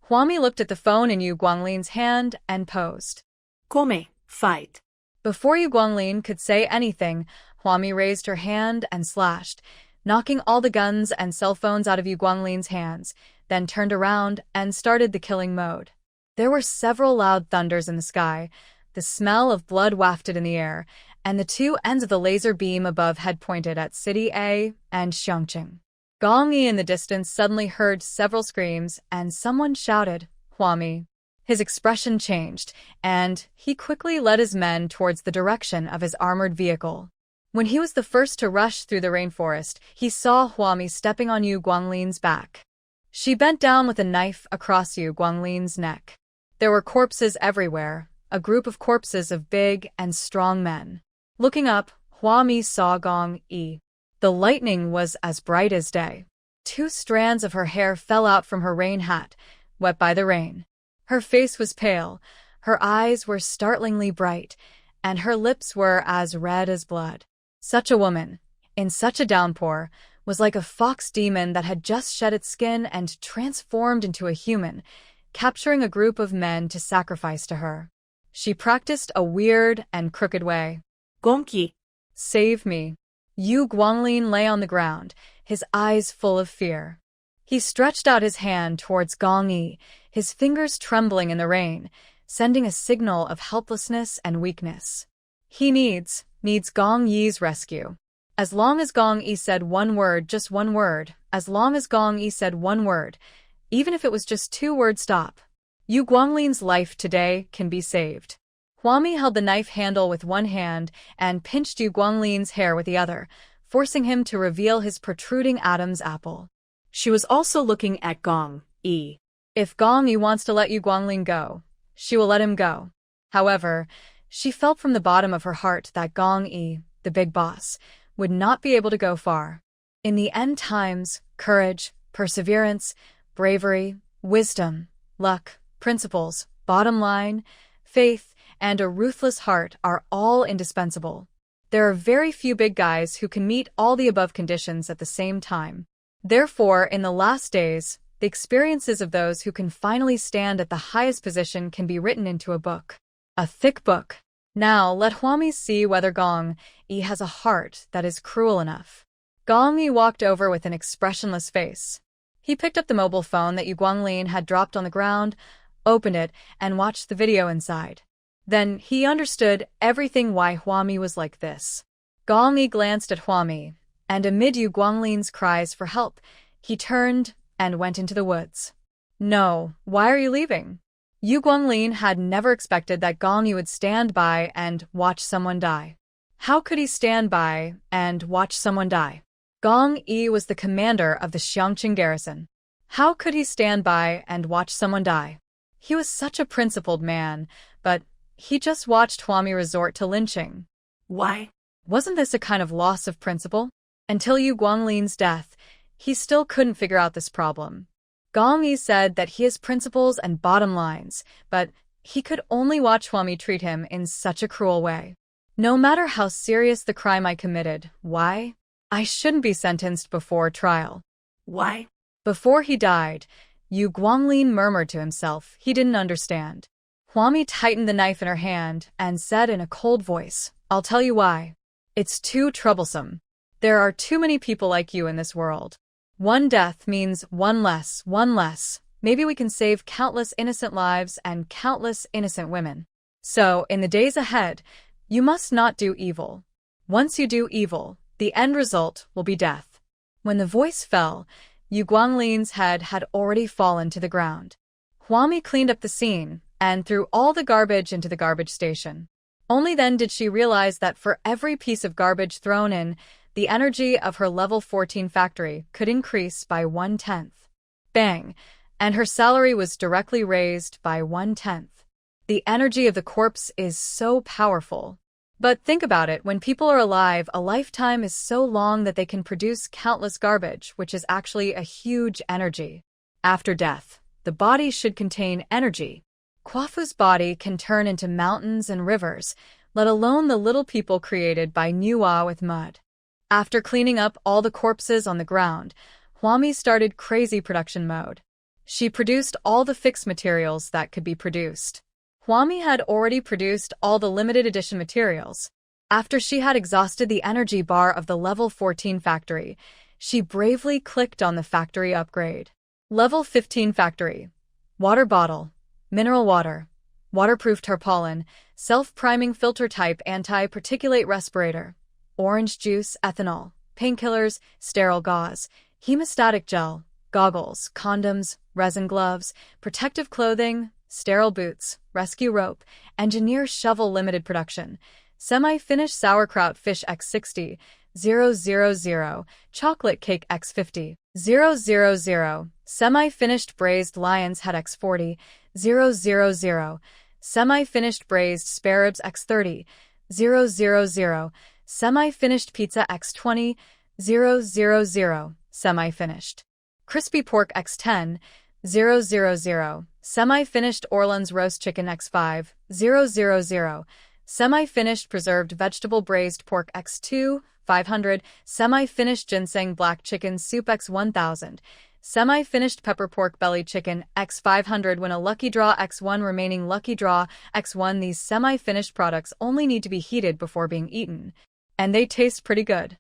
Huami looked at the phone in Yu Guanglin's hand and posed. Come, fight. Before Yu Guanglin could say anything, Huami raised her hand and slashed, knocking all the guns and cell phones out of Yu Guanglin's hands, then turned around and started the killing mode. There were several loud thunders in the sky, the smell of blood wafted in the air, and the two ends of the laser beam above had pointed at City A and Xiangqing. Gong Yi in the distance suddenly heard several screams and someone shouted, Huami. His expression changed, and he quickly led his men towards the direction of his armored vehicle. When he was the first to rush through the rainforest, he saw Huami stepping on Yu Guanglin's back. She bent down with a knife across Yu Guanglin's neck. There were corpses everywhere, a group of corpses of big and strong men. Looking up, Huami saw Gong Yi. The lightning was as bright as day. 2 strands of her hair fell out from her rain hat, wet by the rain. Her face was pale, her eyes were startlingly bright, and her lips were as red as blood. Such a woman, in such a downpour, was like a fox demon that had just shed its skin and transformed into a human, capturing a group of men to sacrifice to her. She practiced a weird and crooked way. Gongqi. Save me. Yu Guanglin lay on the ground, his eyes full of fear. He stretched out his hand towards Gong Yi, his fingers trembling in the rain, sending a signal of helplessness and weakness. He needs Gong Yi's rescue. As long as Gong Yi said one word, just one word, as long as Gong Yi said one word, even if it was just 2 words, stop. Yu Guanglin's life today can be saved. Huami held the knife handle with one hand and pinched Yu Guanglin's hair with the other, forcing him to reveal his protruding Adam's apple. She was also looking at Gong Yi. If Gong Yi wants to let Yu Guanglin go, she will let him go. However, she felt from the bottom of her heart that Gong Yi, the big boss, would not be able to go far. In the end times, courage, perseverance, bravery, wisdom, luck, principles, bottom line, faith, and a ruthless heart are all indispensable. There are very few big guys who can meet all the above conditions at the same time. Therefore, in the last days, the experiences of those who can finally stand at the highest position can be written into a book. A thick book. Now, let Huami see whether Gong Yi has a heart that is cruel enough. Gong Yi walked over with an expressionless face. He picked up the mobile phone that Yu Guanglin had dropped on the ground, opened it, and watched the video inside. Then he understood everything why Huami was like this. Gong Yi glanced at Huami, and amid Yu Guanglin's cries for help, he turned and went into the woods. No, why are you leaving? Yu Guanglin had never expected that Gong Yi would stand by and watch someone die. How could he stand by and watch someone die? Gong Yi was the commander of the Xiangqing garrison. How could he stand by and watch someone die? He was such a principled man, but he just watched Huami resort to lynching. Why? Wasn't this a kind of loss of principle? Until Yu Guanglin's death, he still couldn't figure out this problem. Gong Yi said that he has principles and bottom lines, but he could only watch Huami treat him in such a cruel way. No matter how serious the crime I committed, why? I shouldn't be sentenced before trial. Why? Before he died, Yu Guanglin murmured to himself he didn't understand. Huami tightened the knife in her hand and said in a cold voice, I'll tell you why. It's too troublesome. There are too many people like you in this world. One death means one less. Maybe we can save countless innocent lives and countless innocent women. So, in the days ahead, you must not do evil. Once you do evil, the end result will be death. When the voice fell, Yu Guanglin's head had already fallen to the ground. Huami cleaned up the scene and threw all the garbage into the garbage station. Only then did she realize that for every piece of garbage thrown in, the energy of her level 14 factory could increase by 1/10. Bang! And her salary was directly raised by 1/10. The energy of the corpse is so powerful. But think about it, when people are alive, a lifetime is so long that they can produce countless garbage, which is actually a huge energy. After death, the body should contain energy. Kwafu's body can turn into mountains and rivers, let alone the little people created by Nuwa with mud. After cleaning up all the corpses on the ground, Huami started crazy production mode. She produced all the fixed materials that could be produced. Huami had already produced all the limited edition materials. After she had exhausted the energy bar of the level 14 factory, she bravely clicked on the factory upgrade. Level 15 factory. Water bottle. Mineral water. Waterproof tarpaulin. Self-priming filter type anti-particulate respirator. Orange juice, ethanol. Painkillers, sterile gauze. Hemostatic gel. Goggles, condoms, resin gloves, protective clothing, sterile boots, rescue rope, engineer shovel limited production, semi-finished sauerkraut fish x60, 000, chocolate cake x50, 000, semi-finished braised lion's head x40, 000, semi-finished braised spare ribs x30, 000, semi-finished pizza x20, 000, semi-finished. Crispy pork x10, 000, semi-finished Orleans roast chicken x5, 000, semi-finished preserved vegetable braised pork x2, 500, semi-finished ginseng black chicken soup x1000, semi-finished pepper pork belly chicken x500 when a lucky draw x1 remaining lucky draw x1. These semi-finished products only need to be heated before being eaten, and they taste pretty good.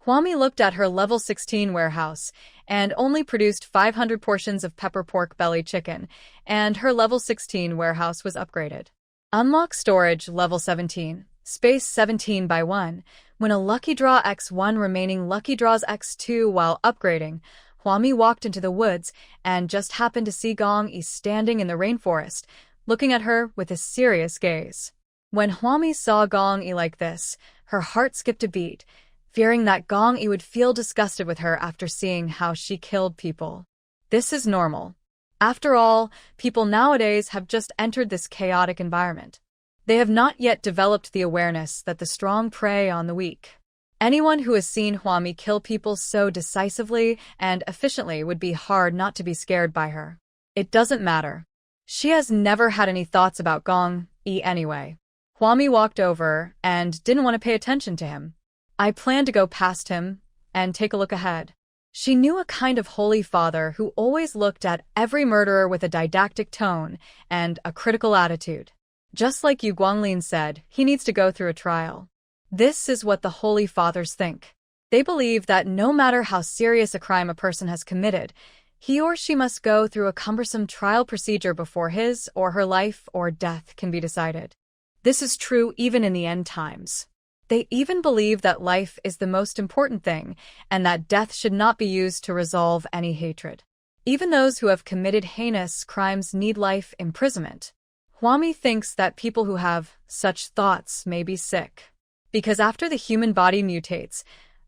Huami looked at her level 16 warehouse and only produced 500 portions of pepper pork belly chicken, and her level 16 warehouse was upgraded. Unlock storage level 17, space 17 by 1, when a lucky draw x1 remaining lucky draws x2. While upgrading, Huami walked into the woods and just happened to see Gong Yi standing in the rainforest, looking at her with a serious gaze. When Huami saw Gong Yi like this, her heart skipped a beat, fearing that Gong Yi would feel disgusted with her after seeing how she killed people. This is normal. After all, people nowadays have just entered this chaotic environment. They have not yet developed the awareness that the strong prey on the weak. Anyone who has seen Huami kill people so decisively and efficiently would be hard not to be scared by her. It doesn't matter. She has never had any thoughts about Gong Yi anyway. Huami walked over and didn't want to pay attention to him. I planned to go past him and take a look ahead. She knew a kind of holy father who always looked at every murderer with a didactic tone and a critical attitude. Just like Yu Guanglin said, he needs to go through a trial. This is what the holy fathers think. They believe that no matter how serious a crime a person has committed, he or she must go through a cumbersome trial procedure before his or her life or death can be decided. This is true even in the end times. They even believe that life is the most important thing, and that death should not be used to resolve any hatred. Even those who have committed heinous crimes need life imprisonment. Huami thinks that people who have such thoughts may be sick. Because after the human body mutates,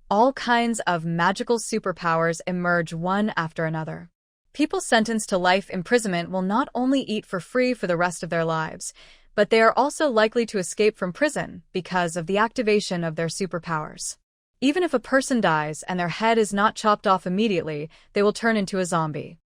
all kinds of magical superpowers emerge one after another. People sentenced to life imprisonment will not only eat for free for the rest of their lives, but they are also likely to escape from prison because of the activation of their superpowers. Even if a person dies and their head is not chopped off immediately, they will turn into a zombie.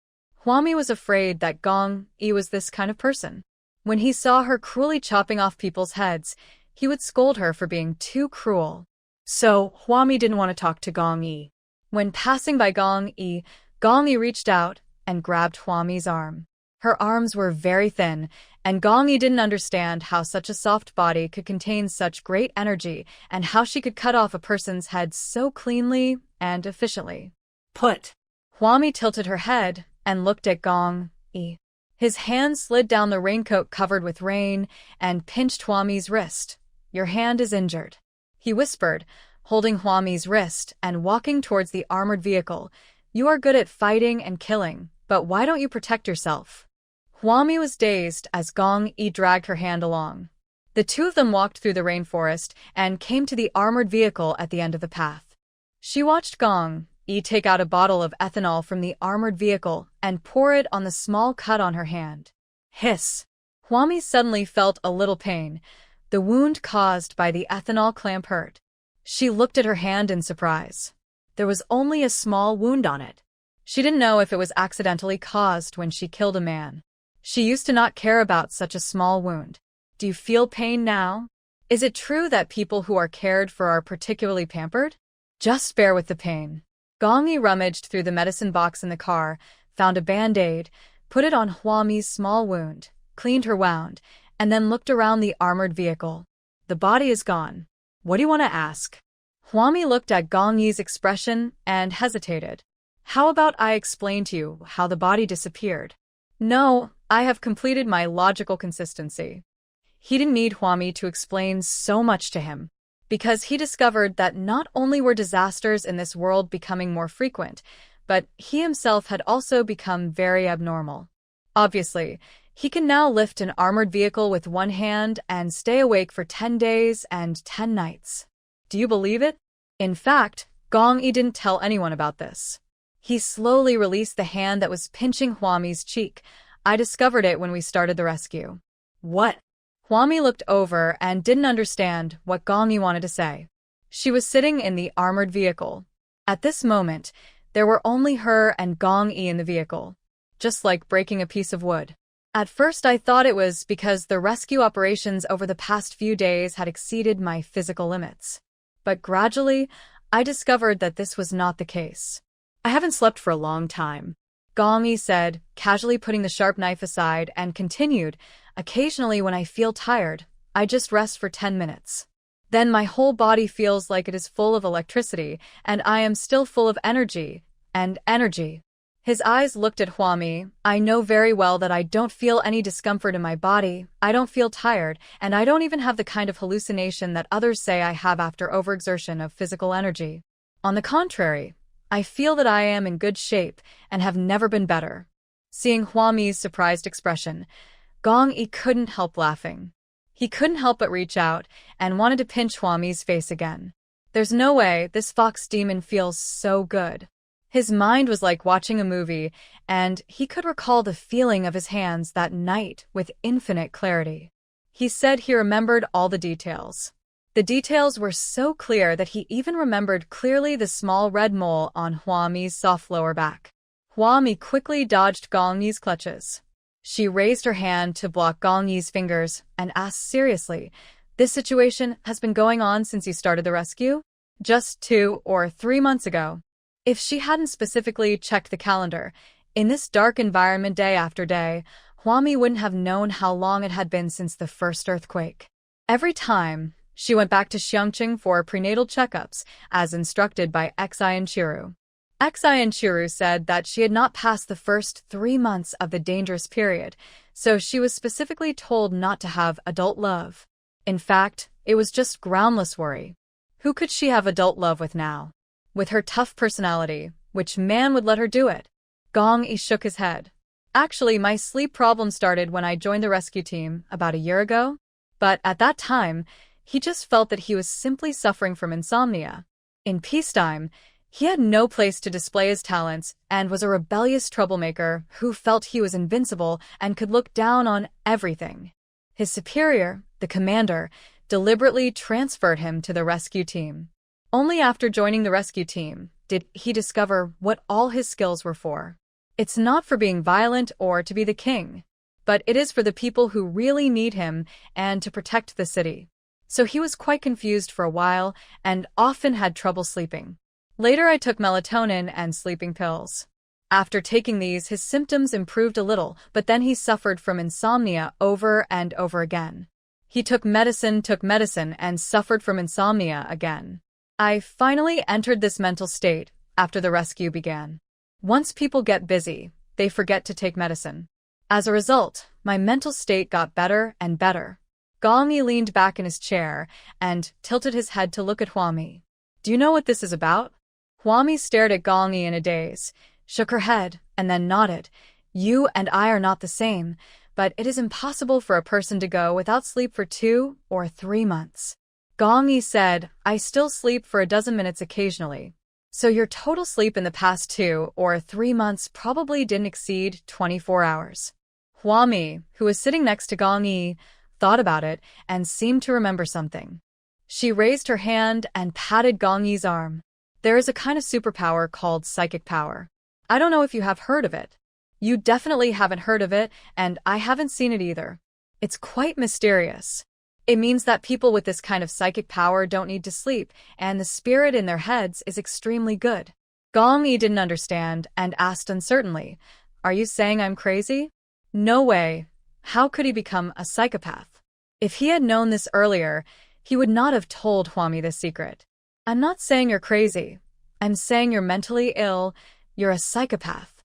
Huami was afraid that Gong Yi was this kind of person. When he saw her cruelly chopping off people's heads, he would scold her for being too cruel. So, Huami didn't want to talk to Gong Yi. When passing by Gong Yi reached out and grabbed Huami's arm. Her arms were very thin, and Gong Yi didn't understand how such a soft body could contain such great energy and how she could cut off a person's head so cleanly and efficiently. Put. Huami tilted her head and looked at Gong Yi. His hand slid down the raincoat covered with rain and pinched Huami's wrist. "Your hand is injured," he whispered, holding Huami's wrist and walking towards the armored vehicle. "You are good at fighting and killing, but why don't you protect yourself?" Huami was dazed as Gong Yi dragged her hand along. The two of them walked through the rainforest and came to the armored vehicle at the end of the path. She watched Gong Yi take out a bottle of ethanol from the armored vehicle and pour it on the small cut on her hand. Hiss! Huami suddenly felt a little pain. The wound caused by the ethanol clamp hurt. She looked at her hand in surprise. There was only a small wound on it. She didn't know if it was accidentally caused when she killed a man. She used to not care about such a small wound. "Do you feel pain now? Is it true that people who are cared for are particularly pampered? Just bear with the pain." Gong Yi rummaged through the medicine box in the car, found a band-aid, put it on Huami's small wound, cleaned her wound, and then looked around the armored vehicle. "The body is gone. What do you want to ask?" Huami looked at Gong Yi's expression and hesitated. "How about I explain to you how the body disappeared?" "No, I have completed my logical consistency." He didn't need Huami to explain so much to him, because he discovered that not only were disasters in this world becoming more frequent, but he himself had also become very abnormal. Obviously, he can now lift an armored vehicle with one hand and stay awake for 10 days and 10 nights. Do you believe it? In fact, Gong Yi didn't tell anyone about this. He slowly released the hand that was pinching Huami's cheek. "I discovered it when we started the rescue." "What?" Huami looked over and didn't understand what Gong Yi wanted to say. She was sitting in the armored vehicle. At this moment, there were only her and Gong Yi in the vehicle, just like breaking a piece of wood. At first I thought it was because the rescue operations over the past few days had exceeded my physical limits. But gradually, I discovered that this was not the case. "I haven't slept for a long time," Gong Yi said, casually putting the sharp knife aside, and continued, "Occasionally when I feel tired, I just rest for 10 minutes. Then my whole body feels like it is full of electricity, and I am still full of energy, and energy." His eyes looked at Huami. "I know very well that I don't feel any discomfort in my body, I don't feel tired, and I don't even have the kind of hallucination that others say I have after overexertion of physical energy. On the contrary, I feel that I am in good shape and have never been better." Seeing Huami's surprised expression, Gong Yi couldn't help laughing. He couldn't help but reach out and wanted to pinch Huami's face again. There's no way this fox demon feels so good. His mind was like watching a movie, and he could recall the feeling of his hands that night with infinite clarity. He said he remembered all the details. The details were so clear that he even remembered clearly the small red mole on Huami's soft lower back. Huami quickly dodged Gong Yi's clutches. She raised her hand to block Gong Yi's fingers and asked seriously, "This situation has been going on since you started the rescue?" "Just 2 or 3 months ago." If she hadn't specifically checked the calendar, in this dark environment day after day, Huami wouldn't have known how long it had been since the first earthquake. Every time, she went back to Xiangqing for prenatal checkups, as instructed by Xian Chiru. Xian Chiru said that she had not passed the first 3 months of the dangerous period, so she was specifically told not to have adult love. In fact, it was just groundless worry. Who could she have adult love with now? With her tough personality, which man would let her do it? Gong Yi shook his head. "Actually, my sleep problem started when I joined the rescue team about a year ago. But at that time, he just felt that he was simply suffering from insomnia. In peacetime, he had no place to display his talents and was a rebellious troublemaker who felt he was invincible and could look down on everything. His superior, the commander, deliberately transferred him to the rescue team. Only after joining the rescue team did he discover what all his skills were for. It's not for being violent or to be the king, but it is for the people who really need him and to protect the city. So he was quite confused for a while and often had trouble sleeping. Later I took melatonin and sleeping pills. After taking these, his symptoms improved a little, but then he suffered from insomnia over and over again. He took medicine and suffered from insomnia again. I finally entered this mental state after the rescue began. Once people get busy, they forget to take medicine. As a result, my mental state got better and better." Gong Yi leaned back in his chair and tilted his head to look at Huami. Do you know what this is about? Huami stared at Gong Yi in a daze, shook her head, and then nodded. You and I are not the same, but it is impossible for a person to go without sleep for 2 or 3 months. Gong Yi said, I still sleep for a dozen minutes occasionally. So your total sleep in the past 2 or 3 months probably didn't exceed 24 hours. Huami, who was sitting next to Gong Yi, thought about it and seemed to remember something. She raised her hand and patted Gong Yi's arm. There is a kind of superpower called psychic power. I don't know if you have heard of it. You definitely haven't heard of it, and I haven't seen it either. It's quite mysterious. It means that people with this kind of psychic power don't need to sleep, and the spirit in their heads is extremely good. Gong Yi didn't understand and asked uncertainly, Are you saying I'm crazy? No way. How could he become a psychopath? If he had known this earlier, he would not have told Huami this secret. I'm not saying you're crazy. I'm saying you're mentally ill. You're a psychopath.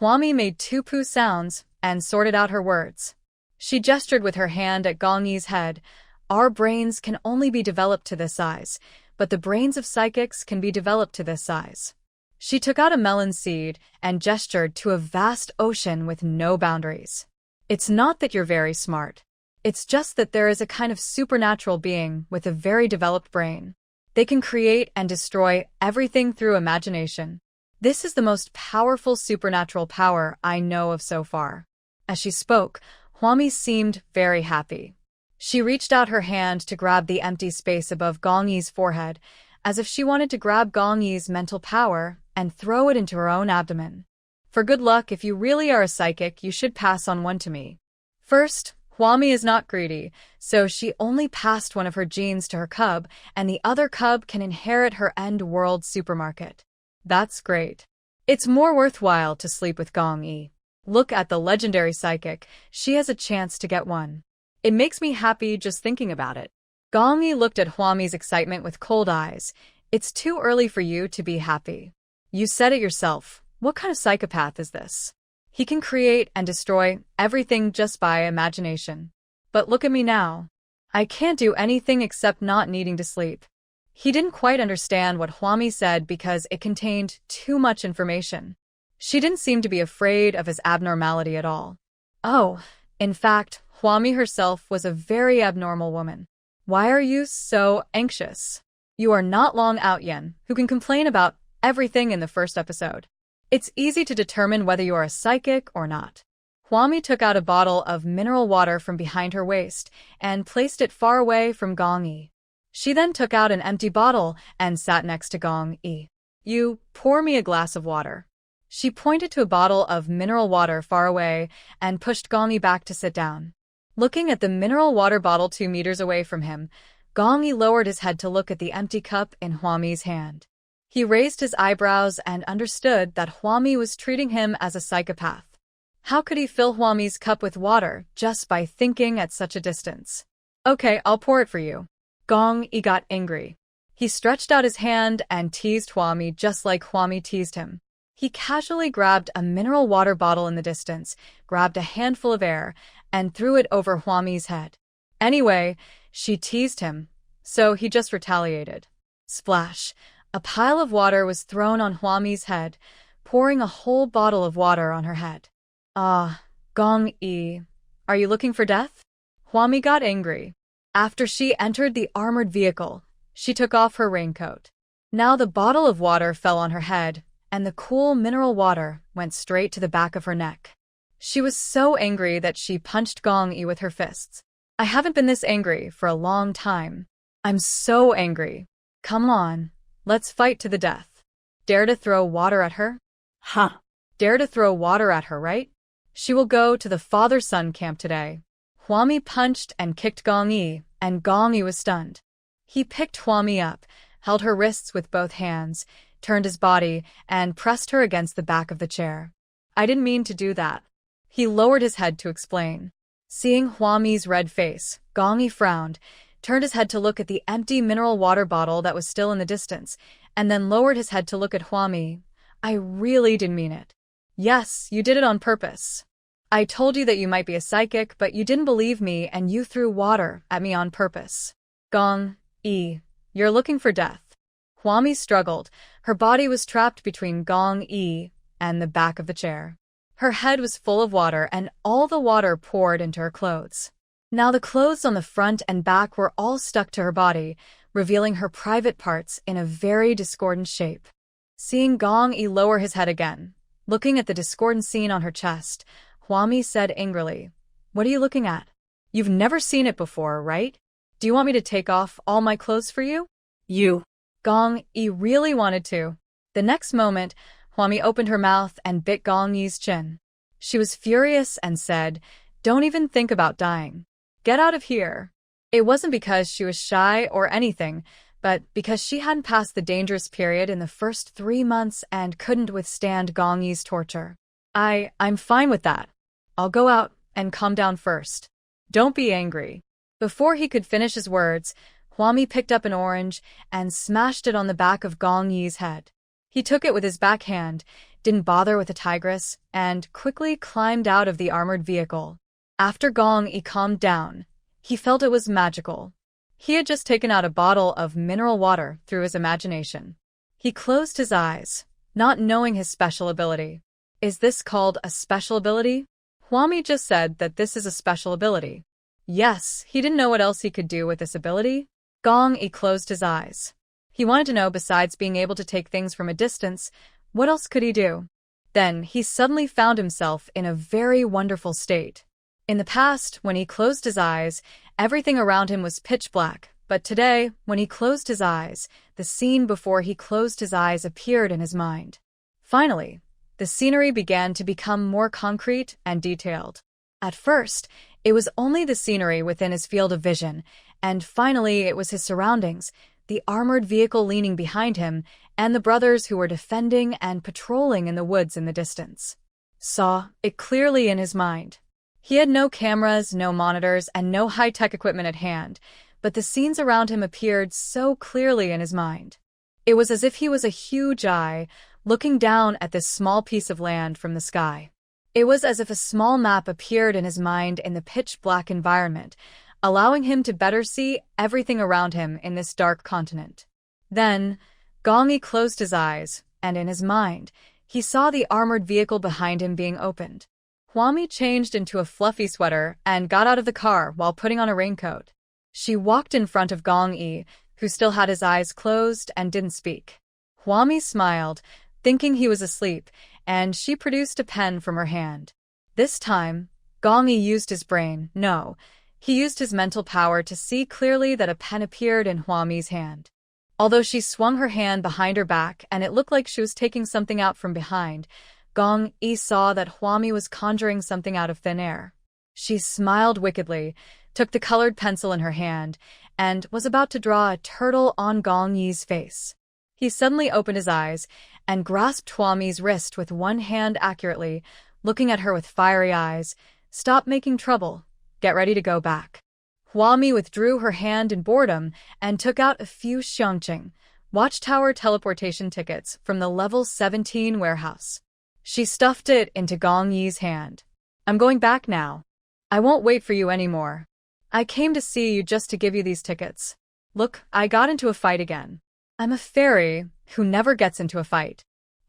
Huami made 2 poo sounds and sorted out her words. She gestured with her hand at Gong Yi's head. Our brains can only be developed to this size, but the brains of psychics can be developed to this size. She took out a melon seed and gestured to a vast ocean with no boundaries. It's not that you're very smart. It's just that there is a kind of supernatural being with a very developed brain. They can create and destroy everything through imagination. This is the most powerful supernatural power I know of so far. As she spoke, Huami seemed very happy. She reached out her hand to grab the empty space above Gong Yi's forehead, as if she wanted to grab Gong Yi's mental power and throw it into her own abdomen. For good luck, if you really are a psychic, you should pass on one to me. First, Huami is not greedy, so she only passed one of her genes to her cub, and the other cub can inherit her end-world supermarket. That's great. It's more worthwhile to sleep with Gong Yi. Look at the legendary psychic. She has a chance to get one. It makes me happy just thinking about it. Gong Yi looked at Huami's excitement with cold eyes. It's too early for you to be happy. You said it yourself. What kind of psychopath is this? He can create and destroy everything just by imagination. But look at me now. I can't do anything except not needing to sleep. He didn't quite understand what Huami said because it contained too much information. She didn't seem to be afraid of his abnormality at all. Oh, in fact, Huami herself was a very abnormal woman. Why are you so anxious? You are not long out Yen, who can complain about everything in the first episode. It's easy to determine whether you are a psychic or not. Huami took out a bottle of mineral water from behind her waist and placed it far away from Gong Yi. She then took out an empty bottle and sat next to Gong Yi. You, pour me a glass of water. She pointed to a bottle of mineral water far away and pushed Gong Yi back to sit down. Looking at the mineral water bottle 2 meters away from him, Gong Yi lowered his head to look at the empty cup in Huami's hand. He raised his eyebrows and understood that Huami was treating him as a psychopath. How could he fill Huami's cup with water just by thinking at such a distance? Okay, I'll pour it for you. Gong Yi got angry. He stretched out his hand and teased Huami just like Huami teased him. He casually grabbed a mineral water bottle in the distance, grabbed a handful of air, and threw it over Huami's head. Anyway, she teased him, so he just retaliated. Splash! A pile of water was thrown on Huami's head, pouring a whole bottle of water on her head. Ah, Gong Yi, are you looking for death? Huami got angry. After she entered the armored vehicle, she took off her raincoat. Now the bottle of water fell on her head, and the cool mineral water went straight to the back of her neck. She was so angry that she punched Gong Yi with her fists. I haven't been this angry for a long time. I'm so angry. Come on, let's fight to the death. Dare to throw water at her? Huh. Dare to throw water at her, right? She will go to the father-son camp today. Huami punched and kicked Gong Yi, and Gong Yi was stunned. He picked Huami up, held her wrists with both hands, turned his body, and pressed her against the back of the chair. I didn't mean to do that. He lowered his head to explain. Seeing Huami's red face, Gong Yi frowned, turned his head to look at the empty mineral water bottle that was still in the distance, and then lowered his head to look at Huami. I really didn't mean it. Yes, you did it on purpose. I told you that you might be a psychic, but you didn't believe me and you threw water at me on purpose. Gong Yi, you're looking for death. Huami struggled. Her body was trapped between Gong Yi and the back of the chair. Her head was full of water, and all the water poured into her clothes. Now the clothes on the front and back were all stuck to her body, revealing her private parts in a very discordant shape. Seeing Gong Yi lower his head again, looking at the discordant scene on her chest, Huami said angrily, "What are you looking at? You've never seen it before, right? Do you want me to take off all my clothes for you?" You. Gong Yi really wanted to. The next moment, Huami opened her mouth and bit Gong Yi's chin. She was furious and said, "Don't even think about dying. Get out of here." It wasn't because she was shy or anything, but because she hadn't passed the dangerous period in the first 3 months and couldn't withstand Gong Yi's torture. I'm fine with that. I'll go out and calm down first. Don't be angry." Before he could finish his words, Huami picked up an orange and smashed it on the back of Gong Yi's head. He took it with his back hand, didn't bother with the tigress, and quickly climbed out of the armored vehicle. After Gong Yi calmed down, he felt it was magical. He had just taken out a bottle of mineral water through his imagination. He closed his eyes, not knowing his special ability. Is this called a special ability? Huami just said that this is a special ability. Yes, he didn't know what else he could do with this ability. Gong Yi closed his eyes. He wanted to know, besides being able to take things from a distance, what else could he do? Then he suddenly found himself in a very wonderful state. In the past, when he closed his eyes, everything around him was pitch black, but today, when he closed his eyes, the scene before he closed his eyes appeared in his mind. Finally, the scenery began to become more concrete and detailed. At first, it was only the scenery within his field of vision, and finally it was his surroundings, the armored vehicle leaning behind him, and the brothers who were defending and patrolling in the woods in the distance. Saw it clearly in his mind. He had no cameras, no monitors, and no high-tech equipment at hand, but the scenes around him appeared so clearly in his mind. It was as if he was a huge eye, looking down at this small piece of land from the sky. It was as if a small map appeared in his mind in the pitch-black environment, allowing him to better see everything around him in this dark continent. Then, Gong Yi closed his eyes, and in his mind, he saw the armored vehicle behind him being opened. Huami changed into a fluffy sweater and got out of the car while putting on a raincoat. She walked in front of Gong Yi, who still had his eyes closed and didn't speak. Huami smiled, thinking he was asleep, and she produced a pen from her hand. This time, Gong Yi used his brain. No, he used his mental power to see clearly that a pen appeared in Huami's hand. Although she swung her hand behind her back and it looked like she was taking something out from behind, Gong Yi saw that Huami was conjuring something out of thin air. She smiled wickedly, took the colored pencil in her hand, and was about to draw a turtle on Gong Yi's face. He suddenly opened his eyes and grasped Huami's wrist with one hand accurately, looking at her with fiery eyes. "Stop making trouble. Get ready to go back." Huami withdrew her hand in boredom and took out a few Xiangqing Watchtower teleportation tickets from the level 17 warehouse. She stuffed it into Gong Yi's hand. "I'm going back now. I won't wait for you anymore. I came to see you just to give you these tickets. Look, I got into a fight again. I'm a fairy who never gets into a fight."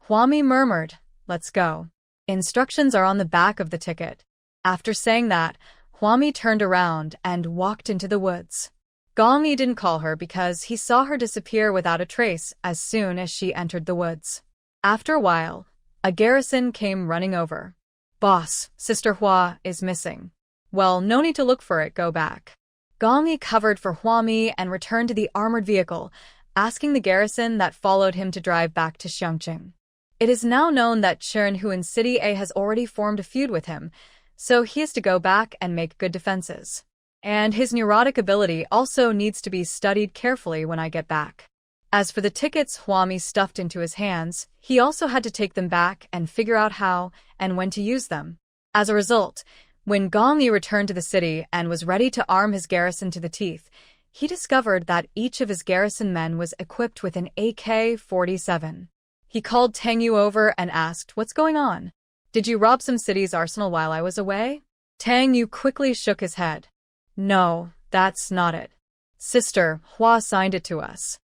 Huami murmured, "Let's go. Instructions are on the back of the ticket." After saying that, Huami turned around and walked into the woods. Gong Yi didn't call her because he saw her disappear without a trace as soon as she entered the woods. After a while, a garrison came running over. "Boss, Sister Hua is missing." "Well, no need to look for it, go back." Gong Yi covered for Huami and returned to the armored vehicle, asking the garrison that followed him to drive back to Xiangqing. It is now known that Hu in City A has already formed a feud with him, so he has to go back and make good defenses. And his neurotic ability also needs to be studied carefully when I get back. As for the tickets Huami stuffed into his hands, he also had to take them back and figure out how and when to use them. As a result, when Gong Yi returned to the city and was ready to arm his garrison to the teeth, he discovered that each of his garrison men was equipped with an AK-47. He called Tang Yu over and asked, "What's going on? Did you rob some city's arsenal while I was away?" Tang Yu quickly shook his head. "No, that's not it. Sister Hua signed it to us.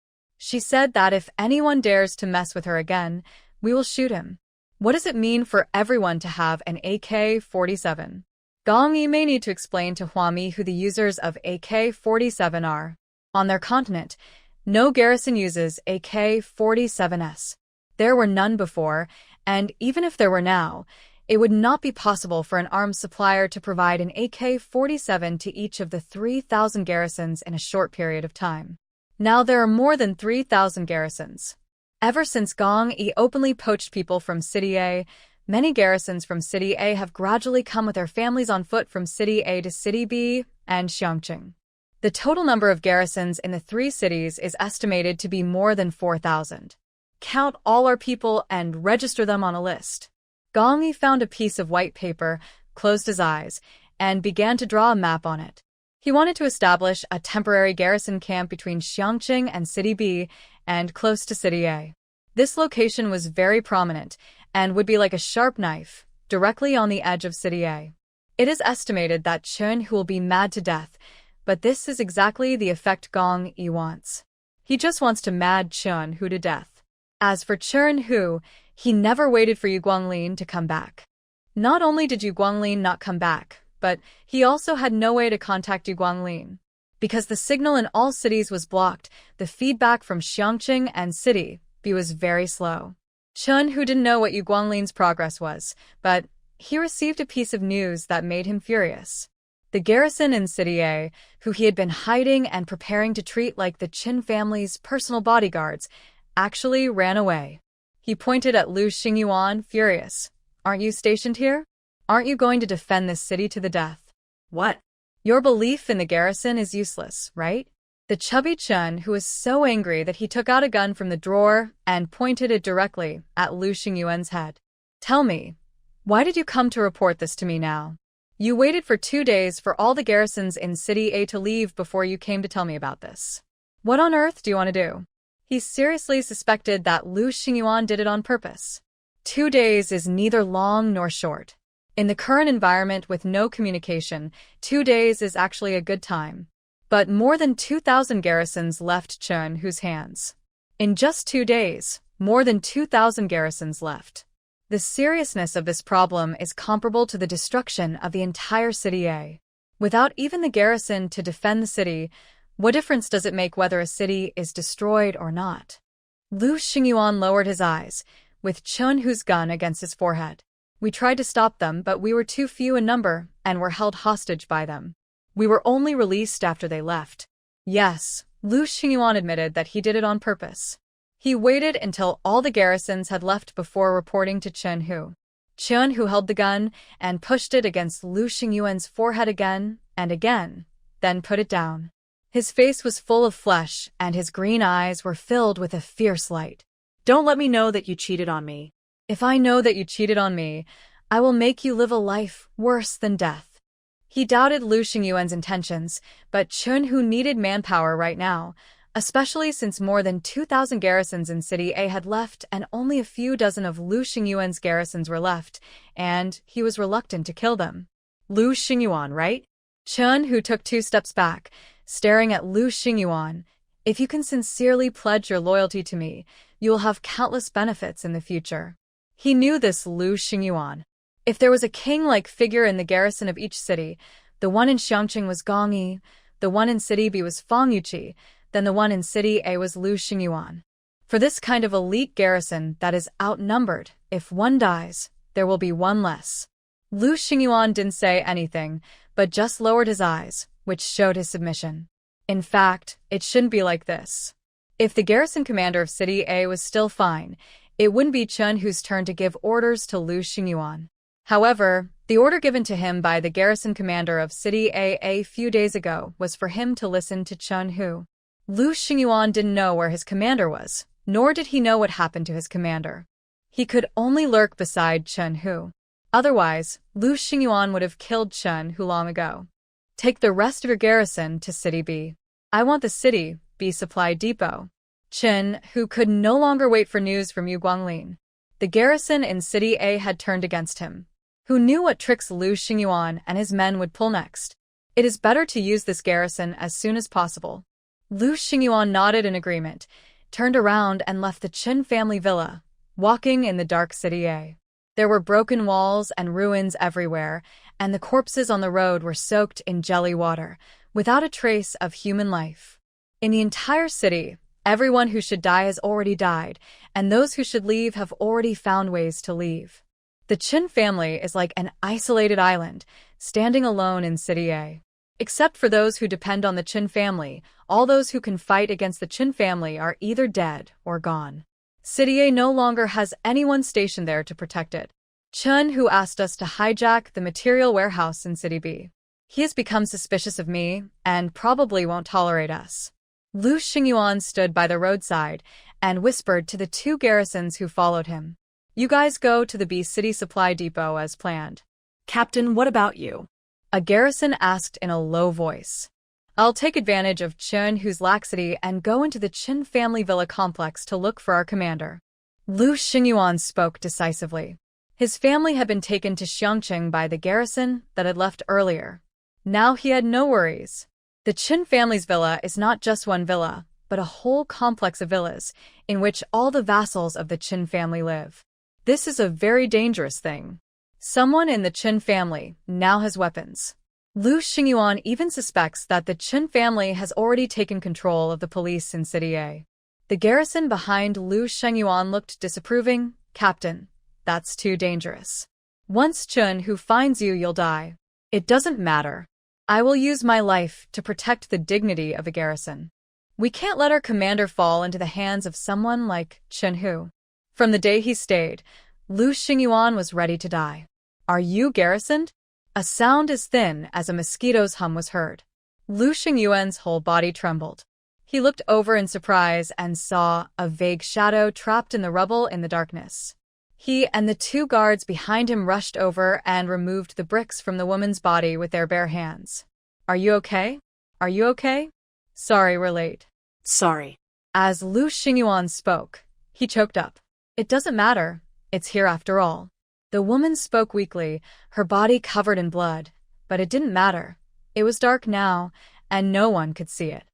She said that if anyone dares to mess with her again, we will shoot him. What does it mean for everyone to have an AK-47? Gong Yi may need to explain to Huami who the users of AK-47 are. On their continent, no garrison uses AK-47s. There were none before, and even if there were now, it would not be possible for an arms supplier to provide an AK-47 to each of the 3,000 garrisons in a short period of time. Now there are more than 3,000 garrisons. Ever since Gong Yi openly poached people from City A, many garrisons from City A have gradually come with their families on foot from City A to City B and Xiangqing. The total number of garrisons in the three cities is estimated to be more than 4,000. Count all our people and register them on a list. Gong Yi found a piece of white paper, closed his eyes, and began to draw a map on it. He wanted to establish a temporary garrison camp between Xiangqing and City B and close to City A. This location was very prominent and would be like a sharp knife, directly on the edge of City A. It is estimated that Chen Hu will be mad to death, but this is exactly the effect Gong Yi wants. He just wants to mad Chen Hu to death. As for Chen Hu, he never waited for Yu Guanglin to come back. Not only did Yu Guanglin not come back, but he also had no way to contact Yu Guanglin. Because the signal in all cities was blocked, the feedback from Xiangqing and City B was very slow. Chen Hu didn't know what Yu Guanglin's progress was, but he received a piece of news that made him furious. The garrison in City A, who he had been hiding and preparing to treat like the Qin family's personal bodyguards, actually ran away. He pointed at Lu Xingyuan, furious. Aren't you stationed here? Aren't you going to defend this city to the death? What? Your belief in the garrison is useless, right? The chubby Chen, who was so angry that he took out a gun from the drawer and pointed it directly at Lu Xingyuan's head. Tell me, why did you come to report this to me now? You waited for 2 days for all the garrisons in City A to leave before you came to tell me about this. What on earth do you want to do? He seriously suspected that Lu Xingyuan did it on purpose. 2 days is neither long nor short. In the current environment with no communication, 2 days is actually a good time. But more than 2,000 garrisons left Chen Hu's hands. In just 2 days, more than 2,000 garrisons left. The seriousness of this problem is comparable to the destruction of the entire City A. Without even the garrison to defend the city, what difference does it make whether a city is destroyed or not? Lu Xingyuan lowered his eyes, with Chen Hu's gun against his forehead. We tried to stop them, but we were too few in number and were held hostage by them. We were only released after they left. Yes, Lu Xingyuan admitted that he did it on purpose. He waited until all the garrisons had left before reporting to Chen Hu. Chen Hu held the gun and pushed it against Lu Xingyuan's forehead again and again, then put it down. His face was full of flesh and his green eyes were filled with a fierce light. Don't let me know that you cheated on me. If I know that you cheated on me, I will make you live a life worse than death. He doubted Lu Xingyuan's intentions, but Chen Hu needed manpower right now, especially since more than 2,000 garrisons in City A had left and only a few dozen of Lu Xingyuan's garrisons were left, and he was reluctant to kill them. Lu Xingyuan, right? Chen Hu took 2 steps back, staring at Lu Xingyuan. If you can sincerely pledge your loyalty to me, you will have countless benefits in the future. He knew this Lu Xingyuan. If there was a king-like figure in the garrison of each city, the one in Xiangqing was Gong Yi, the one in City B was Fang Yuqi, then the one in City A was Lu Xingyuan. For this kind of elite garrison that is outnumbered, if one dies, there will be one less. Lu Xingyuan didn't say anything, but just lowered his eyes, which showed his submission. In fact, it shouldn't be like this. If the garrison commander of City A was still fine, it wouldn't be Chen Hu's turn to give orders to Lu Xingyuan. However, the order given to him by the garrison commander of City A few days ago was for him to listen to Chen Hu. Lu Xingyuan didn't know where his commander was, nor did he know what happened to his commander. He could only lurk beside Chen Hu. Otherwise, Lu Xingyuan would have killed Chen Hu long ago. Take the rest of your garrison to City B. I want the City B supply depot. Chen Hu could no longer wait for news from Yu Guanglin. The garrison in City A had turned against him. Who knew what tricks Lu Xingyuan and his men would pull next? It is better to use this garrison as soon as possible. Lu Xingyuan nodded in agreement, turned around and left the Chin family villa, walking in the dark city A. There were broken walls and ruins everywhere, and the corpses on the road were soaked in jelly water, without a trace of human life. In the entire city, everyone who should die has already died, and those who should leave have already found ways to leave. The Chin family is like an isolated island, standing alone in City A. Except for those who depend on the Chin family, all those who can fight against the Chin family are either dead or gone. City A no longer has anyone stationed there to protect it. Chun, who asked us to hijack the material warehouse in City B. He has become suspicious of me and probably won't tolerate us. Lu Xingyuan stood by the roadside and whispered to the two garrisons who followed him. You guys go to the B City Supply Depot as planned. Captain, what about you? A garrison asked in a low voice. I'll take advantage of Chun whose laxity and go into the Chin family villa complex to look for our commander. Lu Xingyuan spoke decisively. His family had been taken to Xiangqing by the garrison that had left earlier. Now he had no worries. The Chin family's villa is not just one villa, but a whole complex of villas, in which all the vassals of the Chin family live. This is a very dangerous thing. Someone in the Chin family now has weapons. Lu Xingyuan even suspects that the Chin family has already taken control of the police in City A. The garrison behind Lu Xingyuan looked disapproving. Captain, that's too dangerous. Once Chun who finds you, you'll die. It doesn't matter. I will use my life to protect the dignity of a garrison. We can't let our commander fall into the hands of someone like Chun Hu. From the day he stayed, Lu Xingyuan was ready to die. Are you garrisoned? A sound as thin as a mosquito's hum was heard. Lu Xingyuan's whole body trembled. He looked over in surprise and saw a vague shadow trapped in the rubble in the darkness. He and the two guards behind him rushed over and removed the bricks from the woman's body with their bare hands. Are you okay? Are you okay? Sorry, we're late. Sorry. As Lu Xingyuan spoke, he choked up. It doesn't matter. It's here after all. The woman spoke weakly, her body covered in blood, but it didn't matter. It was dark now, and no one could see it.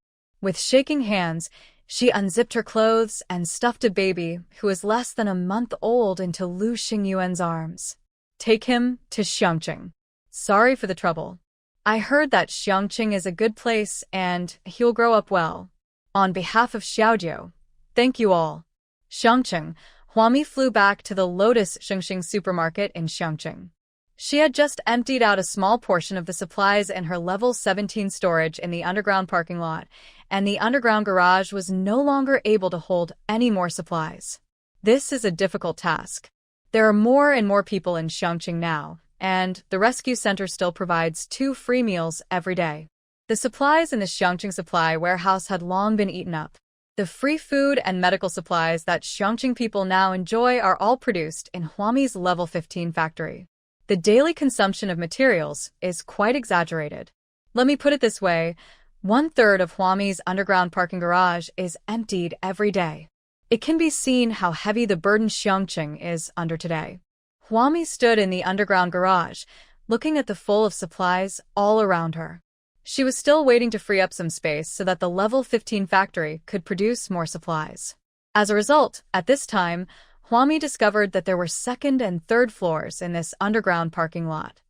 With shaking hands, she unzipped her clothes and stuffed a baby who was less than a month old into Lu Xingyuan's arms. Take him to Xiangqing. Sorry for the trouble. I heard that Xiangqing is a good place and he'll grow up well. On behalf of Xiaojiu, thank you all. Xiangqing, Huami flew back to the Lotus Xingxing supermarket in Xiangqing. She had just emptied out a small portion of the supplies in her level 17 storage in the underground parking lot, and the underground garage was no longer able to hold any more supplies. This is a difficult task. There are more and more people in Xiangqing now, and the rescue center still provides 2 free meals every day. The supplies in the Xiangqing supply warehouse had long been eaten up. The free food and medical supplies that Xiangqing people now enjoy are all produced in Huami's level 15 factory. The daily consumption of materials is quite exaggerated. Let me put it this way, 1/3 of Huami's underground parking garage is emptied every day. It can be seen how heavy the burden Xiangqing is under today. Huami stood in the underground garage, looking at the full of supplies all around her. She was still waiting to free up some space so that the level 15 factory could produce more supplies. As a result, at this time, Huami discovered that there were 2nd and 3rd floors in this underground parking lot.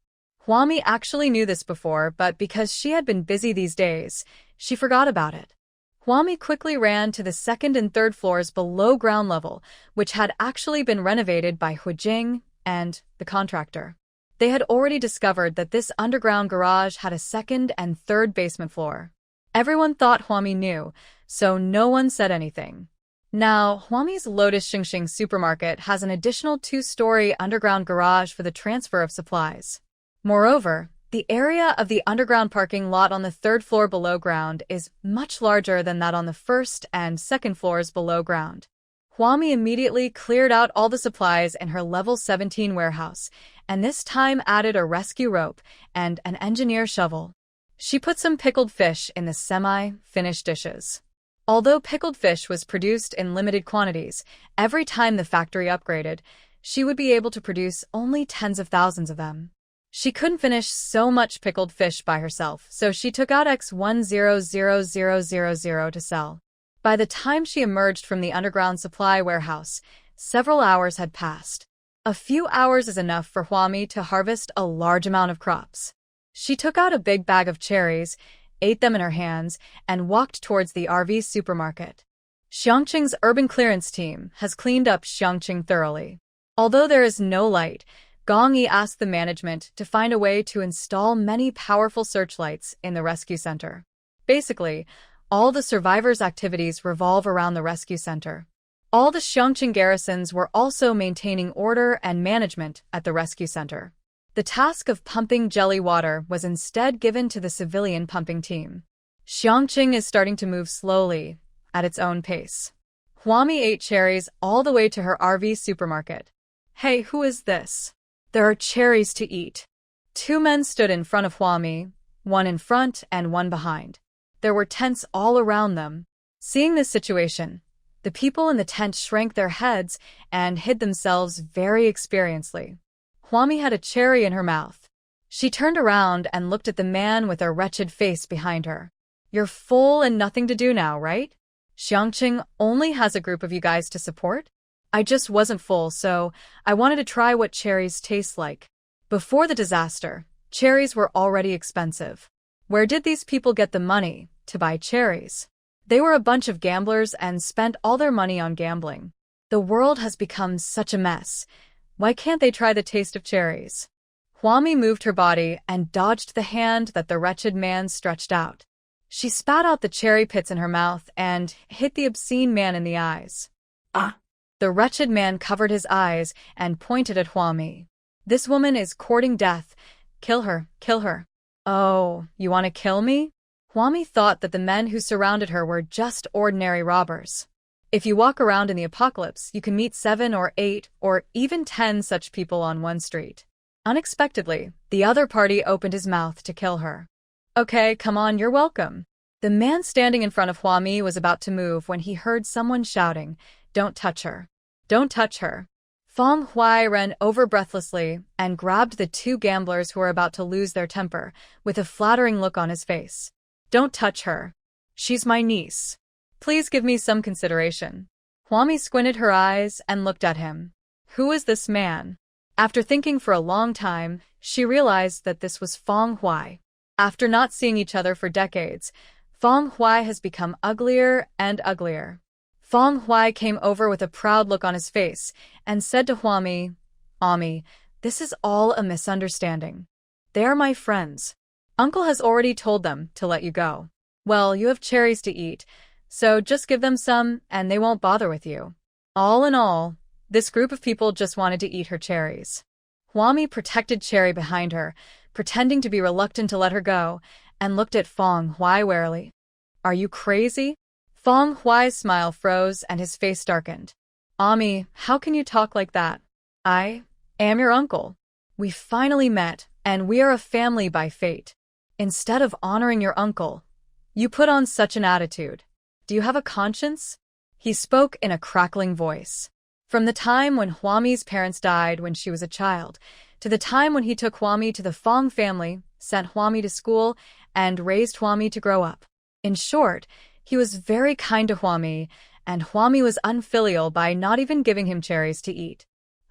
Huami actually knew this before, but because she had been busy these days, she forgot about it. Huami quickly ran to the 2nd and 3rd floors below ground level, which had actually been renovated by Hu Jing and the contractor. They had already discovered that this underground garage had a 2nd and 3rd basement floor. Everyone thought Huami knew, so no one said anything. Now, Huami's Lotus Xingxing supermarket has an additional 2-story underground garage for the transfer of supplies. Moreover, the area of the underground parking lot on the 3rd floor below ground is much larger than that on the 1st and 2nd floors below ground. Huami immediately cleared out all the supplies in her level 17 warehouse, and this time added a rescue rope and an engineer shovel. She put some pickled fish in the semi-finished dishes. Although pickled fish was produced in limited quantities, every time the factory upgraded, she would be able to produce only tens of thousands of them. She couldn't finish so much pickled fish by herself, so she took out X1000000 to sell. By the time she emerged from the underground supply warehouse, several hours had passed. A few hours is enough for Huami to harvest a large amount of crops. She took out a big bag of cherries, ate them in her hands, and walked towards the RV supermarket. Xiangqing's urban clearance team has cleaned up Xiangqing thoroughly. Although there is no light, Gong Yi asked the management to find a way to install many powerful searchlights in the rescue center. Basically, all the survivors' activities revolve around the rescue center. All the Xiangqing garrisons were also maintaining order and management at the rescue center. The task of pumping jelly water was instead given to the civilian pumping team. Xiangqing is starting to move slowly, at its own pace. Huami ate cherries all the way to her RV supermarket. Hey, who is this? There are cherries to eat. Two men stood in front of Huami, one in front and one behind. There were tents all around them. Seeing this situation, the people in the tent shrank their heads and hid themselves very experiencedly. Huami had a cherry in her mouth. She turned around and looked at the man with a wretched face behind her. You're full and nothing to do now, right? Xiangqing only has a group of you guys to support? I just wasn't full, so I wanted to try what cherries taste like. Before the disaster, cherries were already expensive. Where did these people get the money to buy cherries? They were a bunch of gamblers and spent all their money on gambling. The world has become such a mess. Why can't they try the taste of cherries? Huami moved her body and dodged the hand that the wretched man stretched out. She spat out the cherry pits in her mouth and hit the obscene man in the eyes. Ah! The wretched man covered his eyes and pointed at Huami. This woman is courting death. Kill her, kill her. Oh, you want to kill me? Huami thought that the men who surrounded her were just ordinary robbers. If you walk around in the apocalypse, you can meet 7 or 8 or even 10 such people on one street. Unexpectedly, the other party opened his mouth to kill her. Okay, come on, you're welcome. The man standing in front of Huami was about to move when he heard someone shouting, "Don't touch her. Don't touch her." Feng Huai ran over breathlessly and grabbed the two gamblers who were about to lose their temper, with a flattering look on his face. Don't touch her. She's my niece. Please give me some consideration. Huami squinted her eyes and looked at him. Who is this man? After thinking for a long time, she realized that this was Feng Huai. After not seeing each other for decades, Feng Huai has become uglier and uglier. Feng Huai came over with a proud look on his face and said to Huami, "Ami, this is all a misunderstanding. They are my friends. Uncle has already told them to let you go. Well, you have cherries to eat, so just give them some and they won't bother with you." All in all, this group of people just wanted to eat her cherries. Huami protected Cherry behind her, pretending to be reluctant to let her go, and looked at Feng Huai warily. Are you crazy? Feng Huai's smile froze and his face darkened. Ami, how can you talk like that? I am your uncle. We finally met, and we are a family by fate. Instead of honoring your uncle, you put on such an attitude. Do you have a conscience? He spoke in a crackling voice. From the time when Huami's parents died when she was a child, to the time when he took Huami to the Feng family, sent Huami to school, and raised Huami to grow up. In short, he was very kind to Huami, and Huami was unfilial by not even giving him cherries to eat.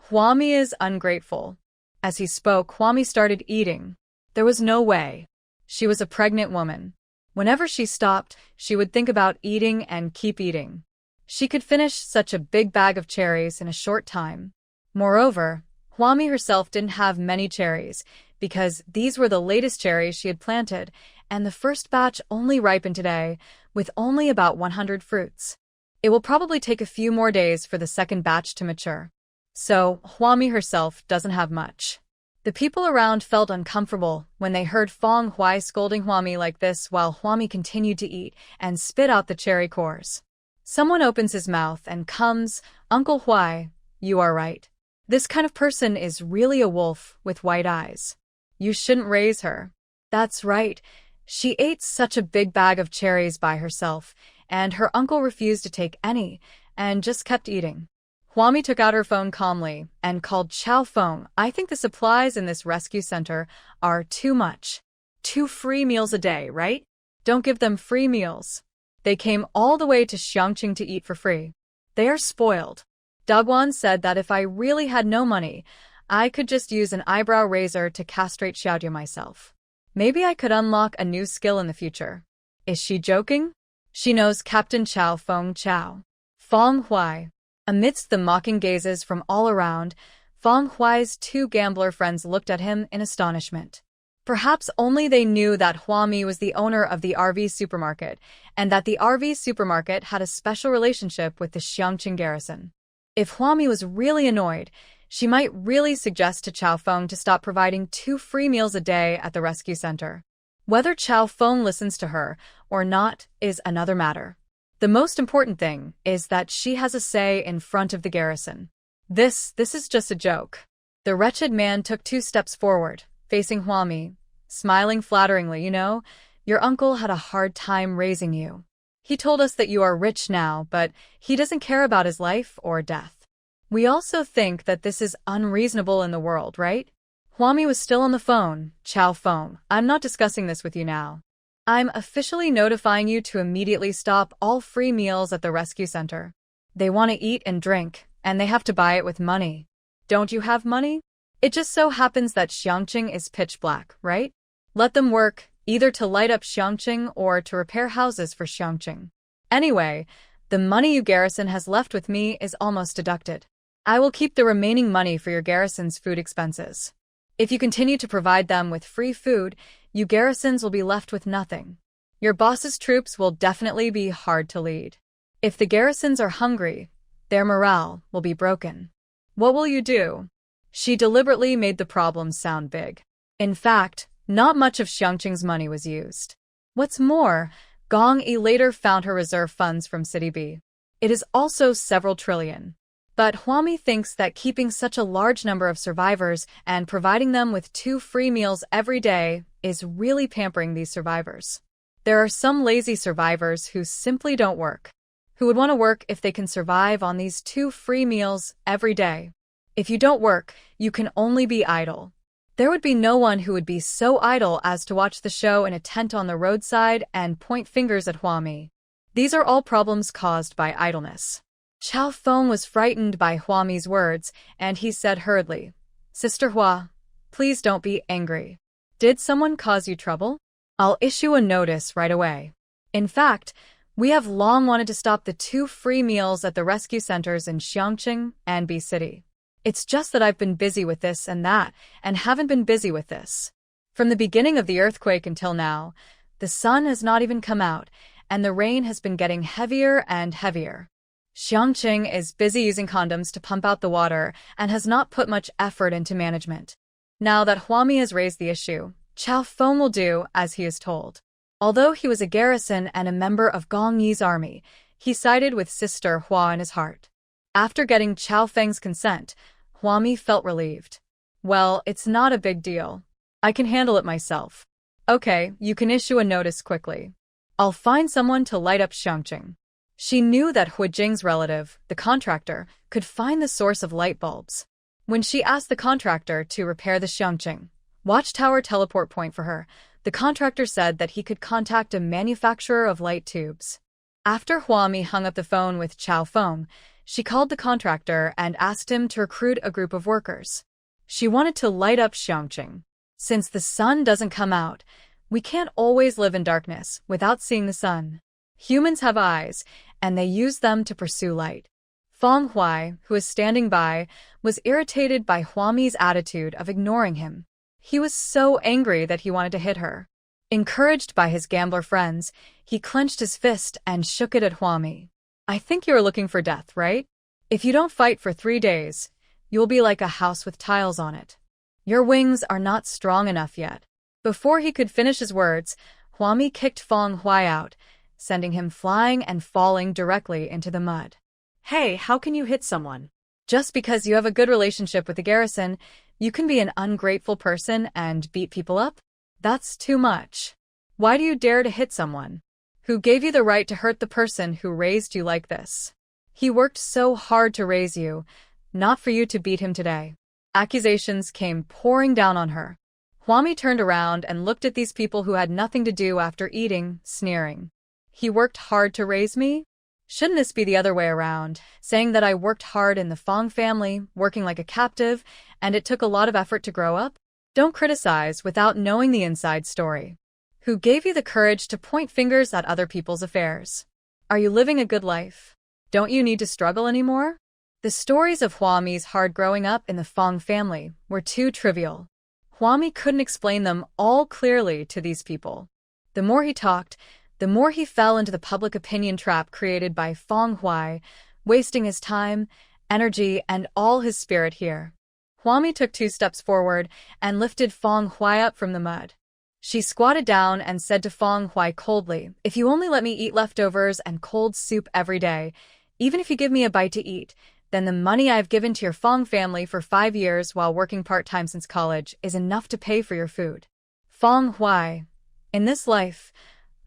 Huami is ungrateful. As he spoke, Huami started eating. There was no way. She was a pregnant woman. Whenever she stopped, she would think about eating and keep eating. She could finish such a big bag of cherries in a short time. Moreover, Huami herself didn't have many cherries, because these were the latest cherries she had planted, and the first batch only ripened today, with only about 100 fruits. It will probably take a few more days for the second batch to mature. So, Huami herself doesn't have much. The people around felt uncomfortable when they heard Feng Huai scolding Huami like this while Huami continued to eat and spit out the cherry cores. Someone opens his mouth and comes, "Uncle Huai, you are right. This kind of person is really a wolf with white eyes. You shouldn't raise her." That's right. She ate such a big bag of cherries by herself, and her uncle refused to take any, and just kept eating. Huami took out her phone calmly and called Chow Feng. I think the supplies in this rescue center are too much. 2 free meals a day, right? Don't give them free meals. They came all the way to Xiangqing to eat for free. They are spoiled. Dugwan said that if I really had no money, I could just use an eyebrow razor to castrate Xiaoju myself. Maybe I could unlock a new skill in the future. Is she joking? She knows Captain Chao Feng Chao. Feng Huai. Amidst the mocking gazes from all around, Feng Huai's two gambler friends looked at him in astonishment. Perhaps only they knew that Huami was the owner of the RV supermarket, and that the RV supermarket had a special relationship with the Xiangqing garrison. If Huami was really annoyed, she might really suggest to Chao Feng to stop providing 2 free meals a day at the rescue center. Whether Chao Feng listens to her or not is another matter. The most important thing is that she has a say in front of the garrison. This is just a joke. The wretched man took 2 steps forward, facing Huami, smiling flatteringly. Your uncle had a hard time raising you. He told us that you are rich now, but he doesn't care about his life or death. We also think that this is unreasonable in the world, right? Huami was still on the phone. Chao Feng, I'm not discussing this with you now. I'm officially notifying you to immediately stop all free meals at the rescue center. They want to eat and drink, and they have to buy it with money. Don't you have money? It just so happens that Xiangqing is pitch black, right? Let them work, either to light up Xiangqing or to repair houses for Xiangqing. Anyway, the money you garrison has left with me is almost deducted. I will keep the remaining money for your garrison's food expenses. If you continue to provide them with free food, you garrisons will be left with nothing. Your boss's troops will definitely be hard to lead. If the garrisons are hungry, their morale will be broken. What will you do? She deliberately made the problem sound big. In fact, not much of Xiangqing's money was used. What's more, Gong Yi later found her reserve funds from City B. It is also several trillion. But Huami thinks that keeping such a large number of survivors and providing them with 2 free meals every day is really pampering these survivors. There are some lazy survivors who simply don't work, who would want to work if they can survive on these 2 free meals every day. If you don't work, you can only be idle. There would be no one who would be so idle as to watch the show in a tent on the roadside and point fingers at Huami. These are all problems caused by idleness. Chao Feng was frightened by Huami's words, and he said hurriedly, Sister Hua, please don't be angry. Did someone cause you trouble? I'll issue a notice right away. In fact, we have long wanted to stop the 2 free meals at the rescue centers in Xiangqing and B City. It's just that I've been busy with this and that, and haven't been busy with this. From the beginning of the earthquake until now, the sun has not even come out, and the rain has been getting heavier and heavier. Xiangqing is busy using condoms to pump out the water and has not put much effort into management. Now that Huami has raised the issue, Chao Feng will do as he is told. Although he was a garrison and a member of Gong Yi's army, he sided with Sister Hua in his heart. After getting Chao Feng's consent, Huami felt relieved. Well, it's not a big deal. I can handle it myself. Okay, you can issue a notice quickly. I'll find someone to light up Xiangqing. She knew that Hu Jing's relative, the contractor, could find the source of light bulbs. When she asked the contractor to repair the Xiangqing watchtower teleport point for her, the contractor said that he could contact a manufacturer of light tubes. After Huami hung up the phone with Chao Feng, she called the contractor and asked him to recruit a group of workers. She wanted to light up Xiangqing. Since the sun doesn't come out, we can't always live in darkness without seeing the sun. Humans have eyes, and they use them to pursue light. Feng Huai, who was standing by, was irritated by Huami's attitude of ignoring him. He was so angry that he wanted to hit her. Encouraged by his gambler friends, he clenched his fist and shook it at Huami. I think you're looking for death, right? If you don't fight for 3 days, you'll be like a house with tiles on it. Your wings are not strong enough yet. Before he could finish his words, Huami kicked Feng Huai out, sending him flying and falling directly into the mud. Hey, how can you hit someone? Just because you have a good relationship with the garrison, you can be an ungrateful person and beat people up? That's too much. Why do you dare to hit someone? Who gave you the right to hurt the person who raised you like this? He worked so hard to raise you, not for you to beat him today. Accusations came pouring down on her. Huami turned around and looked at these people who had nothing to do after eating, sneering. He worked hard to raise me? Shouldn't this be the other way around, saying that I worked hard in the Fong family, working like a captive, and it took a lot of effort to grow up? Don't criticize without knowing the inside story. Who gave you the courage to point fingers at other people's affairs? Are you living a good life? Don't you need to struggle anymore? The stories of Hua-Mi's hard growing up in the Fong family were too trivial. Hua-Mi couldn't explain them all clearly to these people. The more he talked, the more he fell into the public opinion trap created by Fong Hui, wasting his time, energy, and all his spirit here. Hua-Mi took 2 steps forward and lifted Fong Hui up from the mud. She squatted down and said to Fong Hui coldly, "If you only let me eat leftovers and cold soup every day, even if you give me a bite to eat, then the money I've given to your Fong family for 5 years while working part-time since college is enough to pay for your food." Fong Hui, in this life,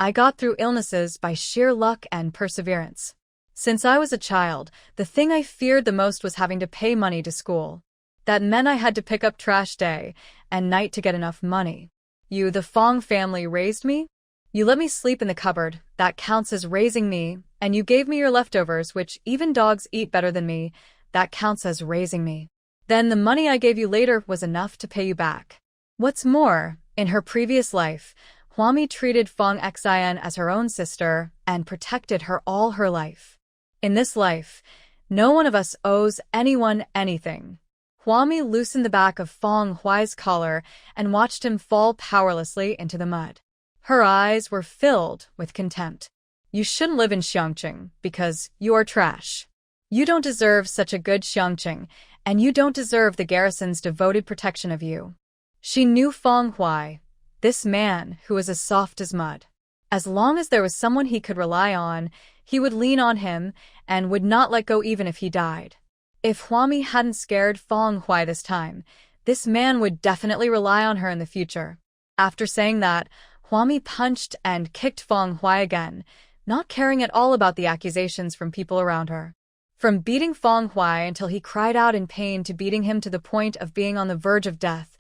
I got through illnesses by sheer luck and perseverance. Since I was a child, the thing I feared the most was having to pay money to school. That meant I had to pick up trash day and night to get enough money. You, the Fong family, raised me? You let me sleep in the cupboard, that counts as raising me, and you gave me your leftovers, which even dogs eat better than me, that counts as raising me. Then the money I gave you later was enough to pay you back. What's more, in her previous life, Hua-Mi treated Fong Xian as her own sister and protected her all her life. In this life, no one of us owes anyone anything. Hua-Mi loosened the back of Fong Hui's collar and watched him fall powerlessly into the mud. Her eyes were filled with contempt. You shouldn't live in Xiangqing because you're trash. You don't deserve such a good Xiangqing, and you don't deserve the garrison's devoted protection of you. She knew Fong Hui, this man who was as soft as mud. As long as there was someone he could rely on, he would lean on him and would not let go even if he died. If Hua-Mi hadn't scared Fong Hui this time, this man would definitely rely on her in the future. After saying that, Hua-Mi punched and kicked Fong Hui again, not caring at all about the accusations from people around her. From beating Fong Hui until he cried out in pain to beating him to the point of being on the verge of death,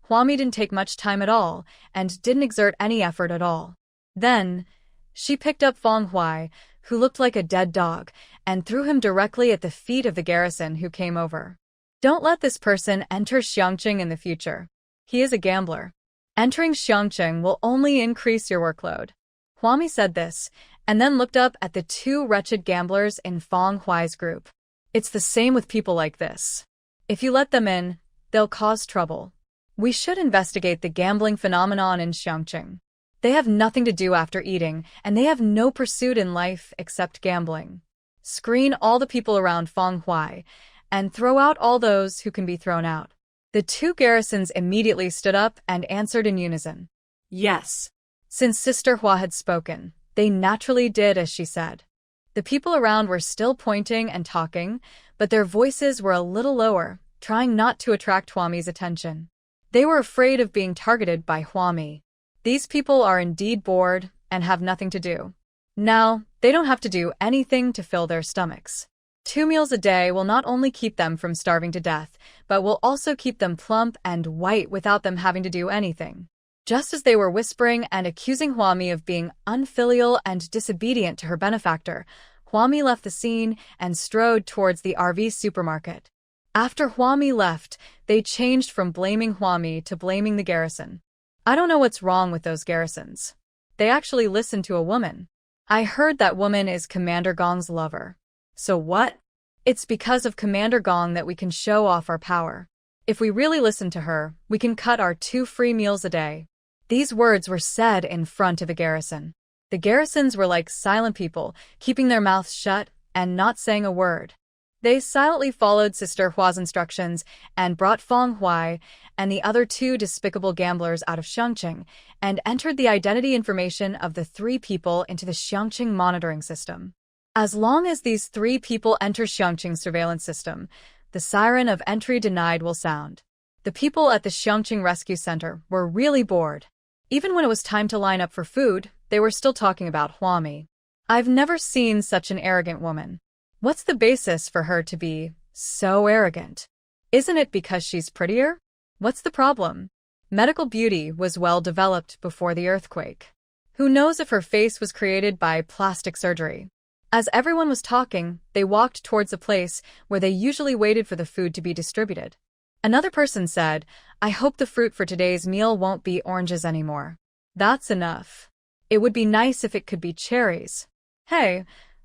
Hua-Mi didn't take much time at all and didn't exert any effort at all. Then, she picked up Fong Hui, who looked like a dead dog, and threw him directly at the feet of the garrison who came over. Don't let this person enter Xiangqing in the future. He is a gambler. Entering Xiangqing will only increase your workload. Hua-Mi said this, and then looked up at the 2 wretched gamblers in Fong Hui's group. It's the same with people like this. If you let them in, they'll cause trouble. We should investigate the gambling phenomenon in Xiangqing. They have nothing to do after eating, and they have no pursuit in life except gambling. Screen all the people around Fong Hui, and throw out all those who can be thrown out. The 2 garrisons immediately stood up and answered in unison. Yes. Since Sister Hua had spoken, they naturally did as she said. The people around were still pointing and talking, but their voices were a little lower, trying not to attract Hua-Mi's attention. They were afraid of being targeted by Hua-Mi. These people are indeed bored and have nothing to do. Now, they don't have to do anything to fill their stomachs. 2 meals a day will not only keep them from starving to death, but will also keep them plump and white without them having to do anything. Just as they were whispering and accusing Hua-Mi of being unfilial and disobedient to her benefactor, Hua-Mi left the scene and strode towards the RV supermarket. After Hua-Mi left, they changed from blaming Hua-Mi to blaming the garrison. I don't know what's wrong with those garrisons. They actually listened to a woman. I heard that woman is Commander Gong's lover. So what? It's because of Commander Gong that we can show off our power. If we really listen to her, we can cut our 2 free meals a day. These words were said in front of the garrison. The garrisons were like silent people, keeping their mouths shut and not saying a word. They silently followed Sister Hua's instructions and brought Fong Hui and the other 2 despicable gamblers out of Xiangqing and entered the identity information of the 3 people into the Xiangqing monitoring system. As long as these 3 people enter Xiangqing's surveillance system, the siren of entry denied will sound. The people at the Xiangqing Rescue Center were really bored. Even when it was time to line up for food, they were still talking about Hua-Mi. I've never seen such an arrogant woman. What's the basis for her to be so arrogant? Isn't it because she's prettier? What's the problem? Medical beauty was well developed before the earthquake. Who knows if her face was created by plastic surgery? As everyone was talking, they walked towards a place where they usually waited for the food to be distributed. Another person said, "I hope the fruit for today's meal won't be oranges anymore. That's enough. It would be nice if it could be cherries." Hey,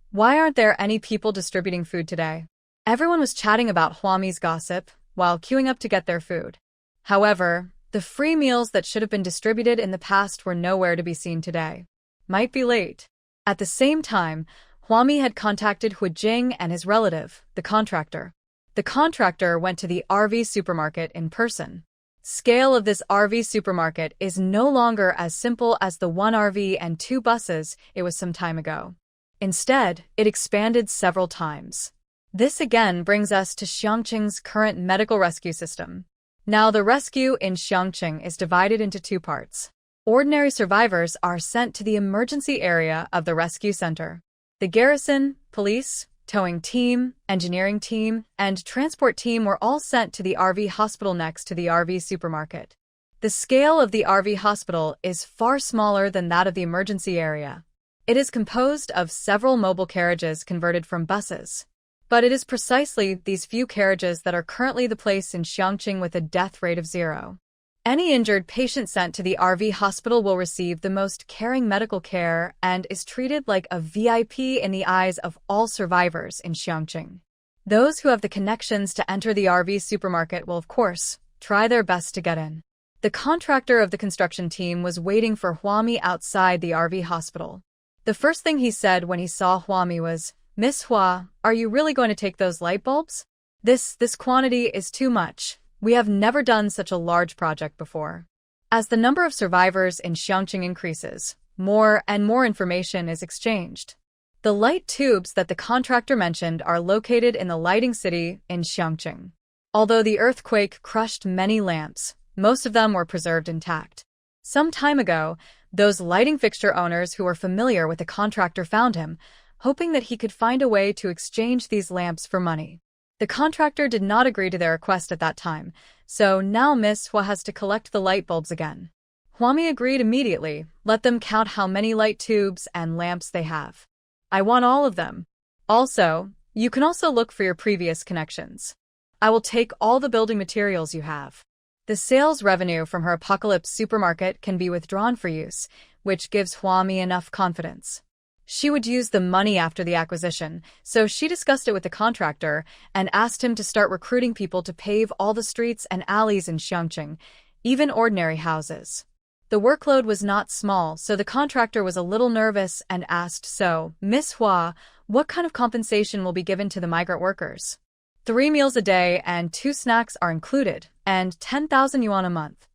why aren't there any people distributing food today? Everyone was chatting about Huami's gossip while queuing up to get their food. However, the free meals that should have been distributed in the past were nowhere to be seen today. Might be late. At the same time, Huami had contacted Hu Jing and his relative, the contractor. The contractor went to the RV supermarket in person. Scale of this RV supermarket is no longer as simple as the one RV and two buses it was some time ago. Instead, it expanded several times. This again brings us to Xiangqing's current medical rescue system. Now, the rescue in Xiangqing is divided into two parts. Ordinary survivors are sent to the emergency area of the rescue center. The garrison, police, towing team, engineering team, and transport team were all sent to the RV hospital next to the RV supermarket. The scale of the RV hospital is far smaller than that of the emergency area. It is composed of several mobile carriages converted from buses. But it is precisely these few carriages that are currently the place in Xiangqing with a death rate of 0. Any injured patient sent to the RV hospital will receive the most caring medical care and is treated like a VIP in the eyes of all survivors in Xiangqing. Those who have the connections to enter the RV supermarket will, of course, try their best to get in. The contractor of the construction team was waiting for Huami outside the RV hospital. The first thing he said when he saw Huami was, "Miss Hua, are you really going to take those light bulbs? This quantity is too much. We have never done such a large project before." As the number of survivors in Xiangqing increases, more and more information is exchanged. The light tubes that the contractor mentioned are located in the lighting city in Xiangqing. Although the earthquake crushed many lamps, most of them were preserved intact. Some time ago, those lighting fixture owners who were familiar with the contractor found him, hoping that he could find a way to exchange these lamps for money. The contractor did not agree to their request at that time, so now Miss Hua has to collect the light bulbs again. Huami agreed immediately. Let them count how many light tubes and lamps they have. I want all of them. Also, you can also look for your previous connections. I will take all the building materials you have. The sales revenue from her Apocalypse supermarket can be withdrawn for use, which gives Huami enough confidence. She would use the money after the acquisition, so she discussed it with the contractor and asked him to start recruiting people to pave all the streets and alleys in Xiangqing, even ordinary houses. The workload was not small, so the contractor was a little nervous and asked, "So, Miss Hua, what kind of compensation will be given to the migrant workers?" 3 meals a day and 2 snacks are included, and 10,000 yuan a month.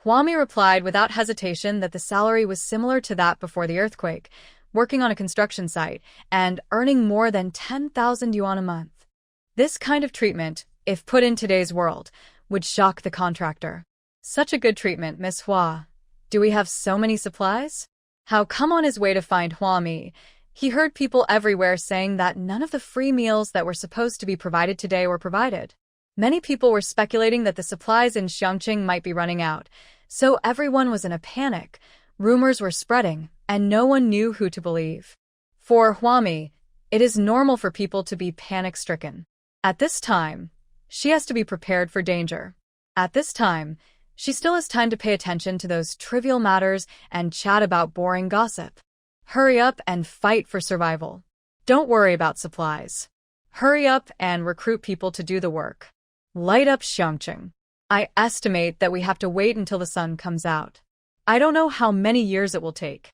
Huami replied without hesitation that the salary was similar to that before the earthquake, working on a construction site, and earning more than 10,000 yuan a month. This kind of treatment, if put in today's world, would shock the contractor. Such a good treatment, Miss Hua. Do we have so many supplies? How come on his way to find Huami, he heard people everywhere saying that none of the free meals that were supposed to be provided today were provided. Many people were speculating that the supplies in Xiangqing might be running out, so everyone was in a panic. Rumors were spreading, and no one knew who to believe. For Huami, it is normal for people to be panic-stricken. At this time, she has to be prepared for danger. At this time, she still has time to pay attention to those trivial matters and chat about boring gossip. Hurry up and fight for survival. Don't worry about supplies. Hurry up and recruit people to do the work. Light up Xiangqing. I estimate that we have to wait until the sun comes out. I don't know how many years it will take.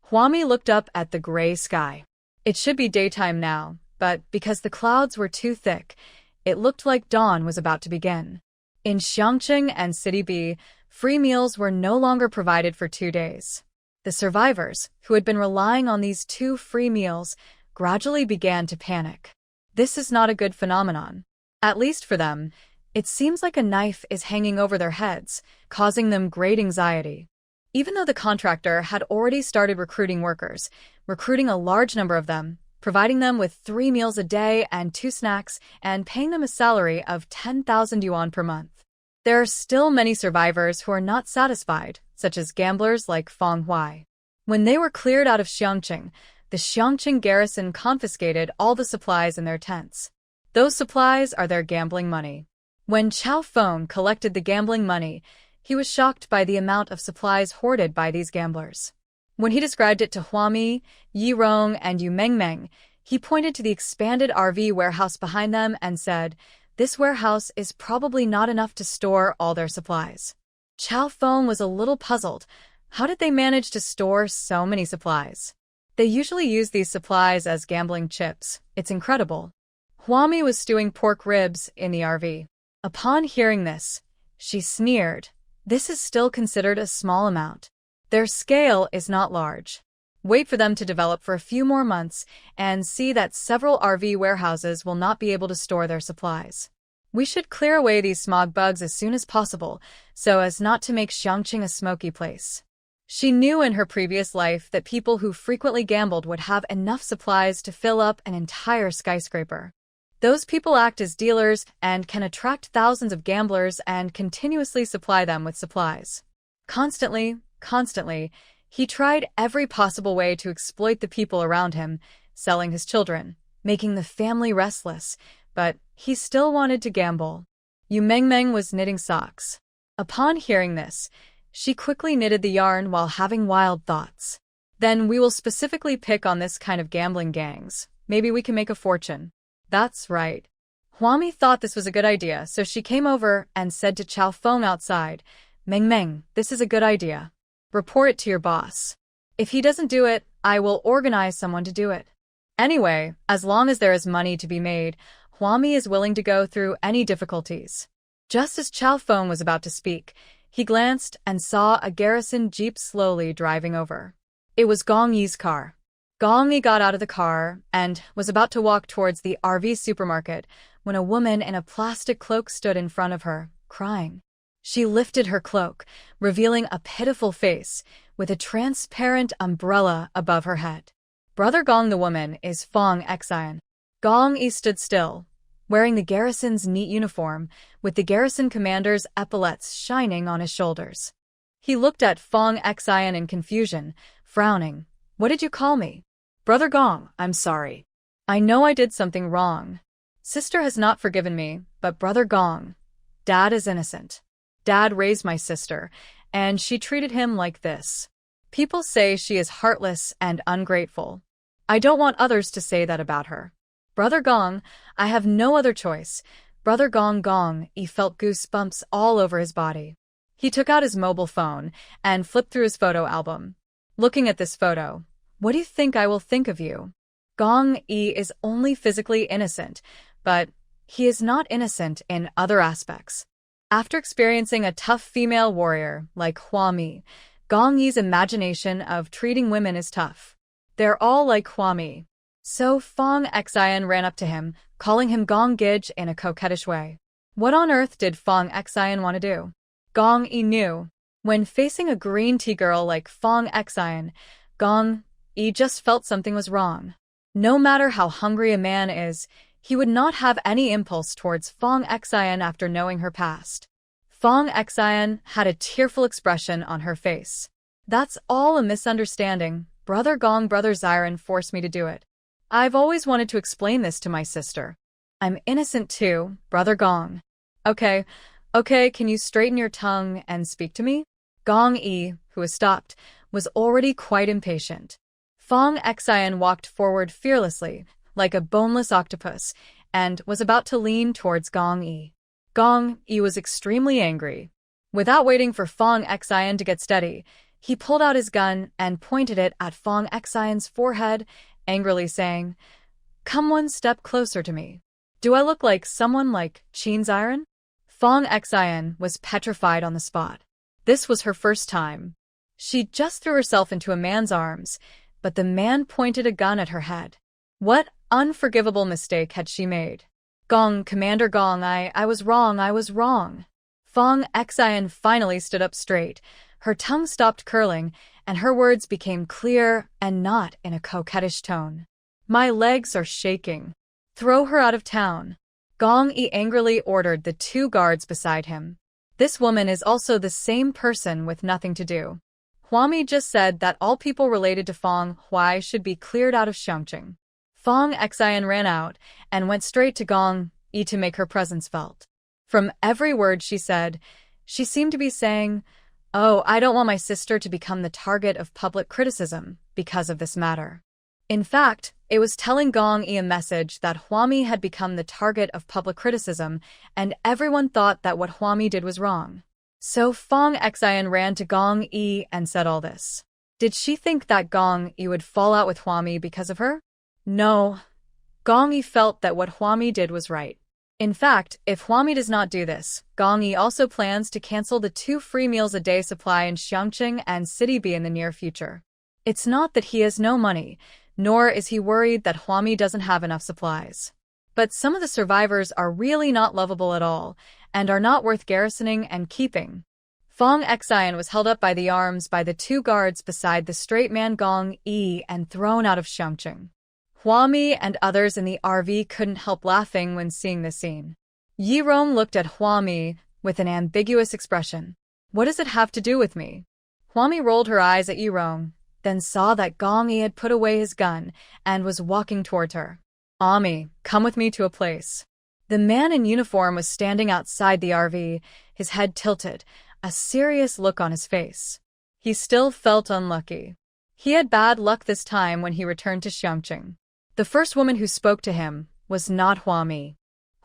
Huami looked up at the gray sky. It should be daytime now, but because the clouds were too thick, it looked like dawn was about to begin. In Xiangqing and City B, free meals were no longer provided for 2 days. The survivors, who had been relying on these 2 free meals, gradually began to panic. This is not a good phenomenon. At least for them, it seems like a knife is hanging over their heads, causing them great anxiety. Even though the contractor had already started recruiting workers, recruiting a large number of them, providing them with 3 meals a day and 2 snacks, and paying them a salary of 10,000 yuan per month. There are still many survivors who are not satisfied, such as gamblers like Feng Huai. When they were cleared out of Xiangqing, the Xiangqing garrison confiscated all the supplies in their tents. Those supplies are their gambling money. When Chao Feng collected the gambling money, he was shocked by the amount of supplies hoarded by these gamblers. When he described it to Huami, Yi Rong, and Yu Mengmeng, he pointed to the expanded RV warehouse behind them and said, "This warehouse is probably not enough to store all their supplies." Chao Feng was a little puzzled. How did they manage to store so many supplies? They usually use these supplies as gambling chips. It's incredible. Huami was stewing pork ribs in the RV. Upon hearing this, she sneered. This is still considered a small amount. Their scale is not large. Wait for them to develop for a few more months and see that several RV warehouses will not be able to store their supplies. We should clear away these smog bugs as soon as possible so as not to make Xiangqing a smoky place. She knew in her previous life that people who frequently gambled would have enough supplies to fill up an entire skyscraper. Those people act as dealers and can attract thousands of gamblers and continuously supply them with supplies. Constantly, he tried every possible way to exploit the people around him, selling his children, making the family restless, but he still wanted to gamble. Yu Mengmeng was knitting socks. Upon hearing this, she quickly knitted the yarn while having wild thoughts. Then we will specifically pick on this kind of gambling gangs. Maybe we can make a fortune. That's right. Huami thought this was a good idea, so she came over and said to Chao Feng outside, "Mengmeng, this is a good idea. Report it to your boss. If he doesn't do it, I will organize someone to do it. Anyway, as long as there is money to be made, Huami is willing to go through any difficulties." Just as Chao Feng was about to speak, he glanced and saw a garrison jeep slowly driving over. It was Gong Yi's car. Gong Yi got out of the car and was about to walk towards the RV supermarket when a woman in a plastic cloak stood in front of her, crying. She lifted her cloak, revealing a pitiful face with a transparent umbrella above her head. Brother Gong, the woman, is Fong Xian. Gong Yi stood still, wearing the garrison's neat uniform, with the garrison commander's epaulets shining on his shoulders. He looked at Fong Xian in confusion, frowning. "What did you call me?" "Brother Gong, I'm sorry. I know I did something wrong. Sister has not forgiven me, but Brother Gong, Dad is innocent. Dad raised my sister, and she treated him like this. People say she is heartless and ungrateful. I don't want others to say that about her. Brother Gong, I have no other choice." Brother Gong, he felt goosebumps all over his body. He took out his mobile phone and flipped through his photo album. Looking at this photo, "What do you think I will think of you?" Gong Yi is only physically innocent, but he is not innocent in other aspects. After experiencing a tough female warrior like Huami, Gong Yi's imagination of treating women is tough. They're all like Huami. So Fong Xian ran up to him, calling him Gong Gij in a coquettish way. What on earth did Fong Xian want to do? Gong Yi knew. When facing a green tea girl like Fong Xian, Gong Yi just felt something was wrong. No matter how hungry a man is, he would not have any impulse towards Fong Xian after knowing her past. Fong Xian had a tearful expression on her face. "That's all a misunderstanding. Brother Gong, Brother Xiren forced me to do it. I've always wanted to explain this to my sister. I'm innocent too, Brother Gong." Okay, can you straighten your tongue and speak to me?" Gong Yi, who was stopped, was already quite impatient. Fong Xian walked forward fearlessly, like a boneless octopus, and was about to lean towards Gong Yi. Gong Yi was extremely angry. Without waiting for Fong Xian to get steady, he pulled out his gun and pointed it at Fong Xian's forehead, angrily saying, "Come one step closer to me. Do I look like someone like Qin Xiren?" Fong Xian was petrified on the spot. This was her first time. She just threw herself into a man's arms, but the man pointed a gun at her head. What unforgivable mistake had she made? "Gong, Commander Gong, I was wrong. Fong Xian finally stood up straight. Her tongue stopped curling, and her words became clear and not in a coquettish tone. "My legs are shaking. Throw her out of town." Gong Yi angrily ordered the two guards beside him. This woman is also the same person with nothing to do. Huami just said that all people related to Fong Hui should be cleared out of Xiangqing. Fong Xian ran out and went straight to Gong Yi to make her presence felt. From every word she said, she seemed to be saying, "Oh, I don't want my sister to become the target of public criticism because of this matter." In fact, it was telling Gong Yi a message that Huami had become the target of public criticism, and everyone thought that what Huami did was wrong. So Fong Xian ran to Gong Yi and said all this. Did she think that Gong Yi would fall out with Huami because of her? No. Gong Yi felt that what Huami did was right. In fact, if Huami does not do this, Gong Yi also plans to cancel the 2 free meals a day supply in Xiangqing and City B in the near future. It's not that he has no money, nor is he worried that Huami doesn't have enough supplies. But some of the survivors are really not lovable at all, and are not worth garrisoning and keeping. Fong Xian was held up by the arms by the 2 guards beside the straight man Gong Yi and thrown out of Xiangqing. Huami and others in the RV couldn't help laughing when seeing this scene. Yi Rong looked at Huami with an ambiguous expression. What does it have to do with me? Huami rolled her eyes at Yi Rong, then saw that Gong Yi had put away his gun and was walking towards her. Ami, come with me to a place. The man in uniform was standing outside the RV, his head tilted, a serious look on his face. He still felt unlucky. He had bad luck this time when he returned to Xiangqing. The first woman who spoke to him was not Huami.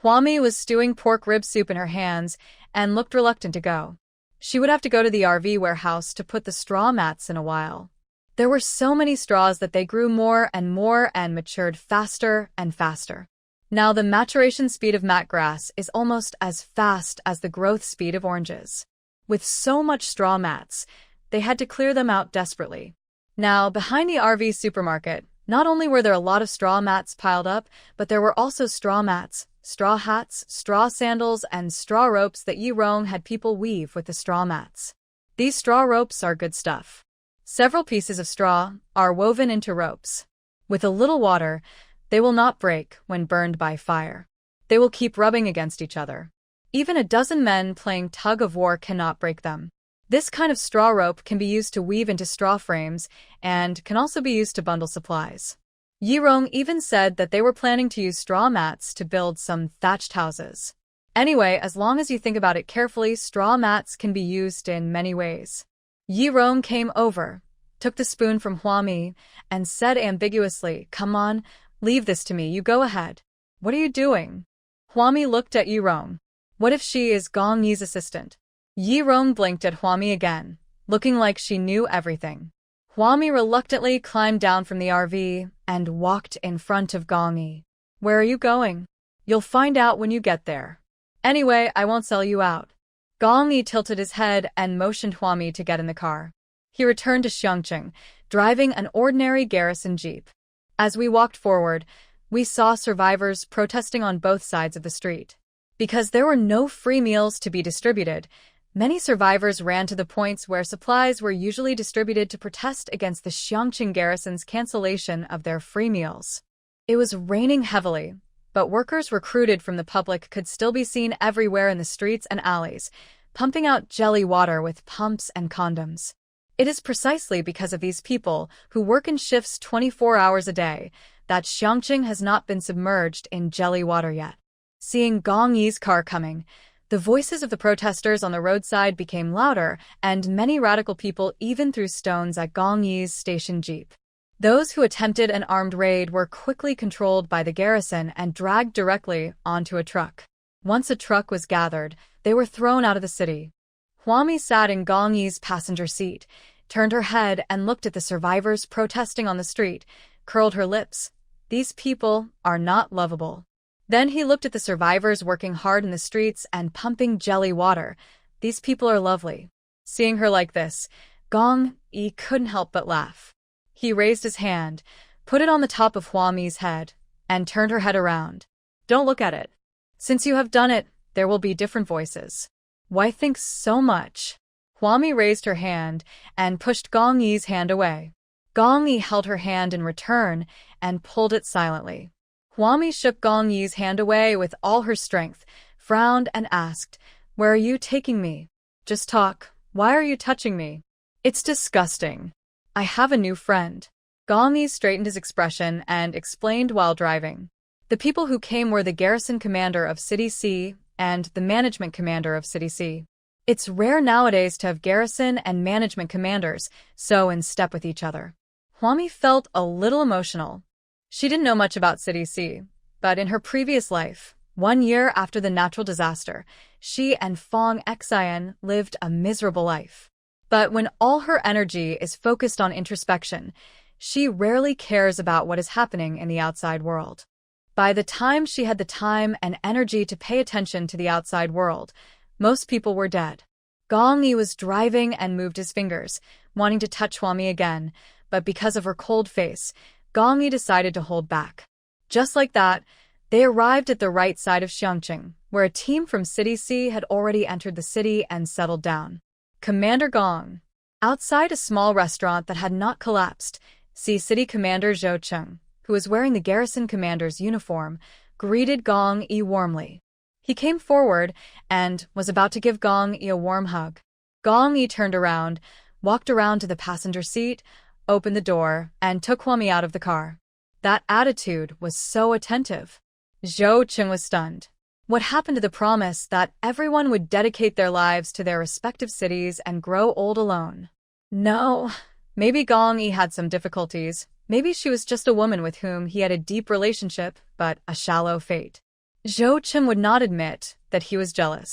Huami was stewing pork rib soup in her hands and looked reluctant to go. She would have to go to the RV warehouse to put the straw mats in a while. There were so many straws that they grew more and matured faster and faster. Now the maturation speed of mat grass is almost as fast as the growth speed of oranges. With so much straw mats, they had to clear them out desperately. Now, behind the RV supermarket, not only were there a lot of straw mats piled up, but there were also straw mats, straw hats, straw sandals, and straw ropes that Yi Rong had people weave with the straw mats. These straw ropes are good stuff. Several pieces of straw are woven into ropes. With a little water, they will not break when burned by fire. They will keep rubbing against each other. Even a dozen men playing tug-of-war cannot break them. This kind of straw rope can be used to weave into straw frames and can also be used to bundle supplies. Yi Rong even said that they were planning to use straw mats to build some thatched houses. Anyway, as long as you think about it carefully, straw mats can be used in many ways. Yi Rong came over, took the spoon from Huami, and said ambiguously, "Come on, leave this to me, you go ahead." "What are you doing?" Huami looked at Yi Rong. What if she is Gong Yi's assistant? Yi Rong blinked at Huami again, looking like she knew everything. Huami reluctantly climbed down from the RV and walked in front of Gong Yi. "Where are you going?" "You'll find out when you get there. Anyway, I won't sell you out." Gong Yi tilted his head and motioned Huami to get in the car. He returned to Xiangqing, driving an ordinary garrison jeep. As we walked forward, we saw survivors protesting on both sides of the street. Because there were no free meals to be distributed, many survivors ran to the points where supplies were usually distributed to protest against the Xiangqing garrison's cancellation of their free meals. It was raining heavily, but workers recruited from the public could still be seen everywhere in the streets and alleys, pumping out jelly water with pumps and condoms. It is precisely because of these people, who work in shifts 24 hours a day, that Xiangqing has not been submerged in jelly water yet. Seeing Gong Yi's car coming, the voices of the protesters on the roadside became louder, and many radical people even threw stones at Gong Yi's station jeep. Those who attempted an armed raid were quickly controlled by the garrison and dragged directly onto a truck. Once a truck was gathered, they were thrown out of the city. Huami sat in Gong Yi's passenger seat, turned her head and looked at the survivors protesting on the street, curled her lips. These people are not lovable. Then he looked at the survivors working hard in the streets and pumping jelly water. These people are lovely. Seeing her like this, Gong Yi couldn't help but laugh. He raised his hand, put it on the top of Huami's head, and turned her head around. "Don't look at it. Since you have done it, there will be different voices." "Why think so much?" Huami raised her hand and pushed Gong Yi's hand away. Gong Yi held her hand in return and pulled it silently. Huami shook Gong Yi's hand away with all her strength, frowned and asked, "Where are you taking me?" "Just talk. Why are you touching me?" It's disgusting. I have a new friend. Gong Yi straightened his expression and explained while driving. The people who came were the garrison commander of City C and the management commander of City C. It's rare nowadays to have garrison and management commanders so in step with each other. Huami felt a little emotional. She didn't know much about City C, but in her previous life, 1 year after the natural disaster, she and Fong Xian lived a miserable life. But when all her energy is focused on introspection, she rarely cares about what is happening in the outside world. By the time she had the time and energy to pay attention to the outside world, most people were dead. Gong Yi was driving and moved his fingers, wanting to touch Huami again, but because of her cold face, Gong Yi decided to hold back. Just like that, they arrived at the right side of Xiangqing, where a team from City C had already entered the city and settled down. Commander Gong. Outside a small restaurant that had not collapsed, City Commander Zhou Cheng, who was wearing the garrison commander's uniform, greeted Gong Yi warmly. He came forward and was about to give Gong Yi a warm hug. Gong Yi turned around, walked around to the passenger seat, opened the door, and took Huami out of the car. That attitude was so attentive. Zhou Cheng was stunned. What happened to the promise that everyone would dedicate their lives to their respective cities and grow old alone? No. Maybe Gong Yi had some difficulties. Maybe she was just a woman with whom he had a deep relationship, but a shallow fate. Zhou Cheng would not admit that he was jealous.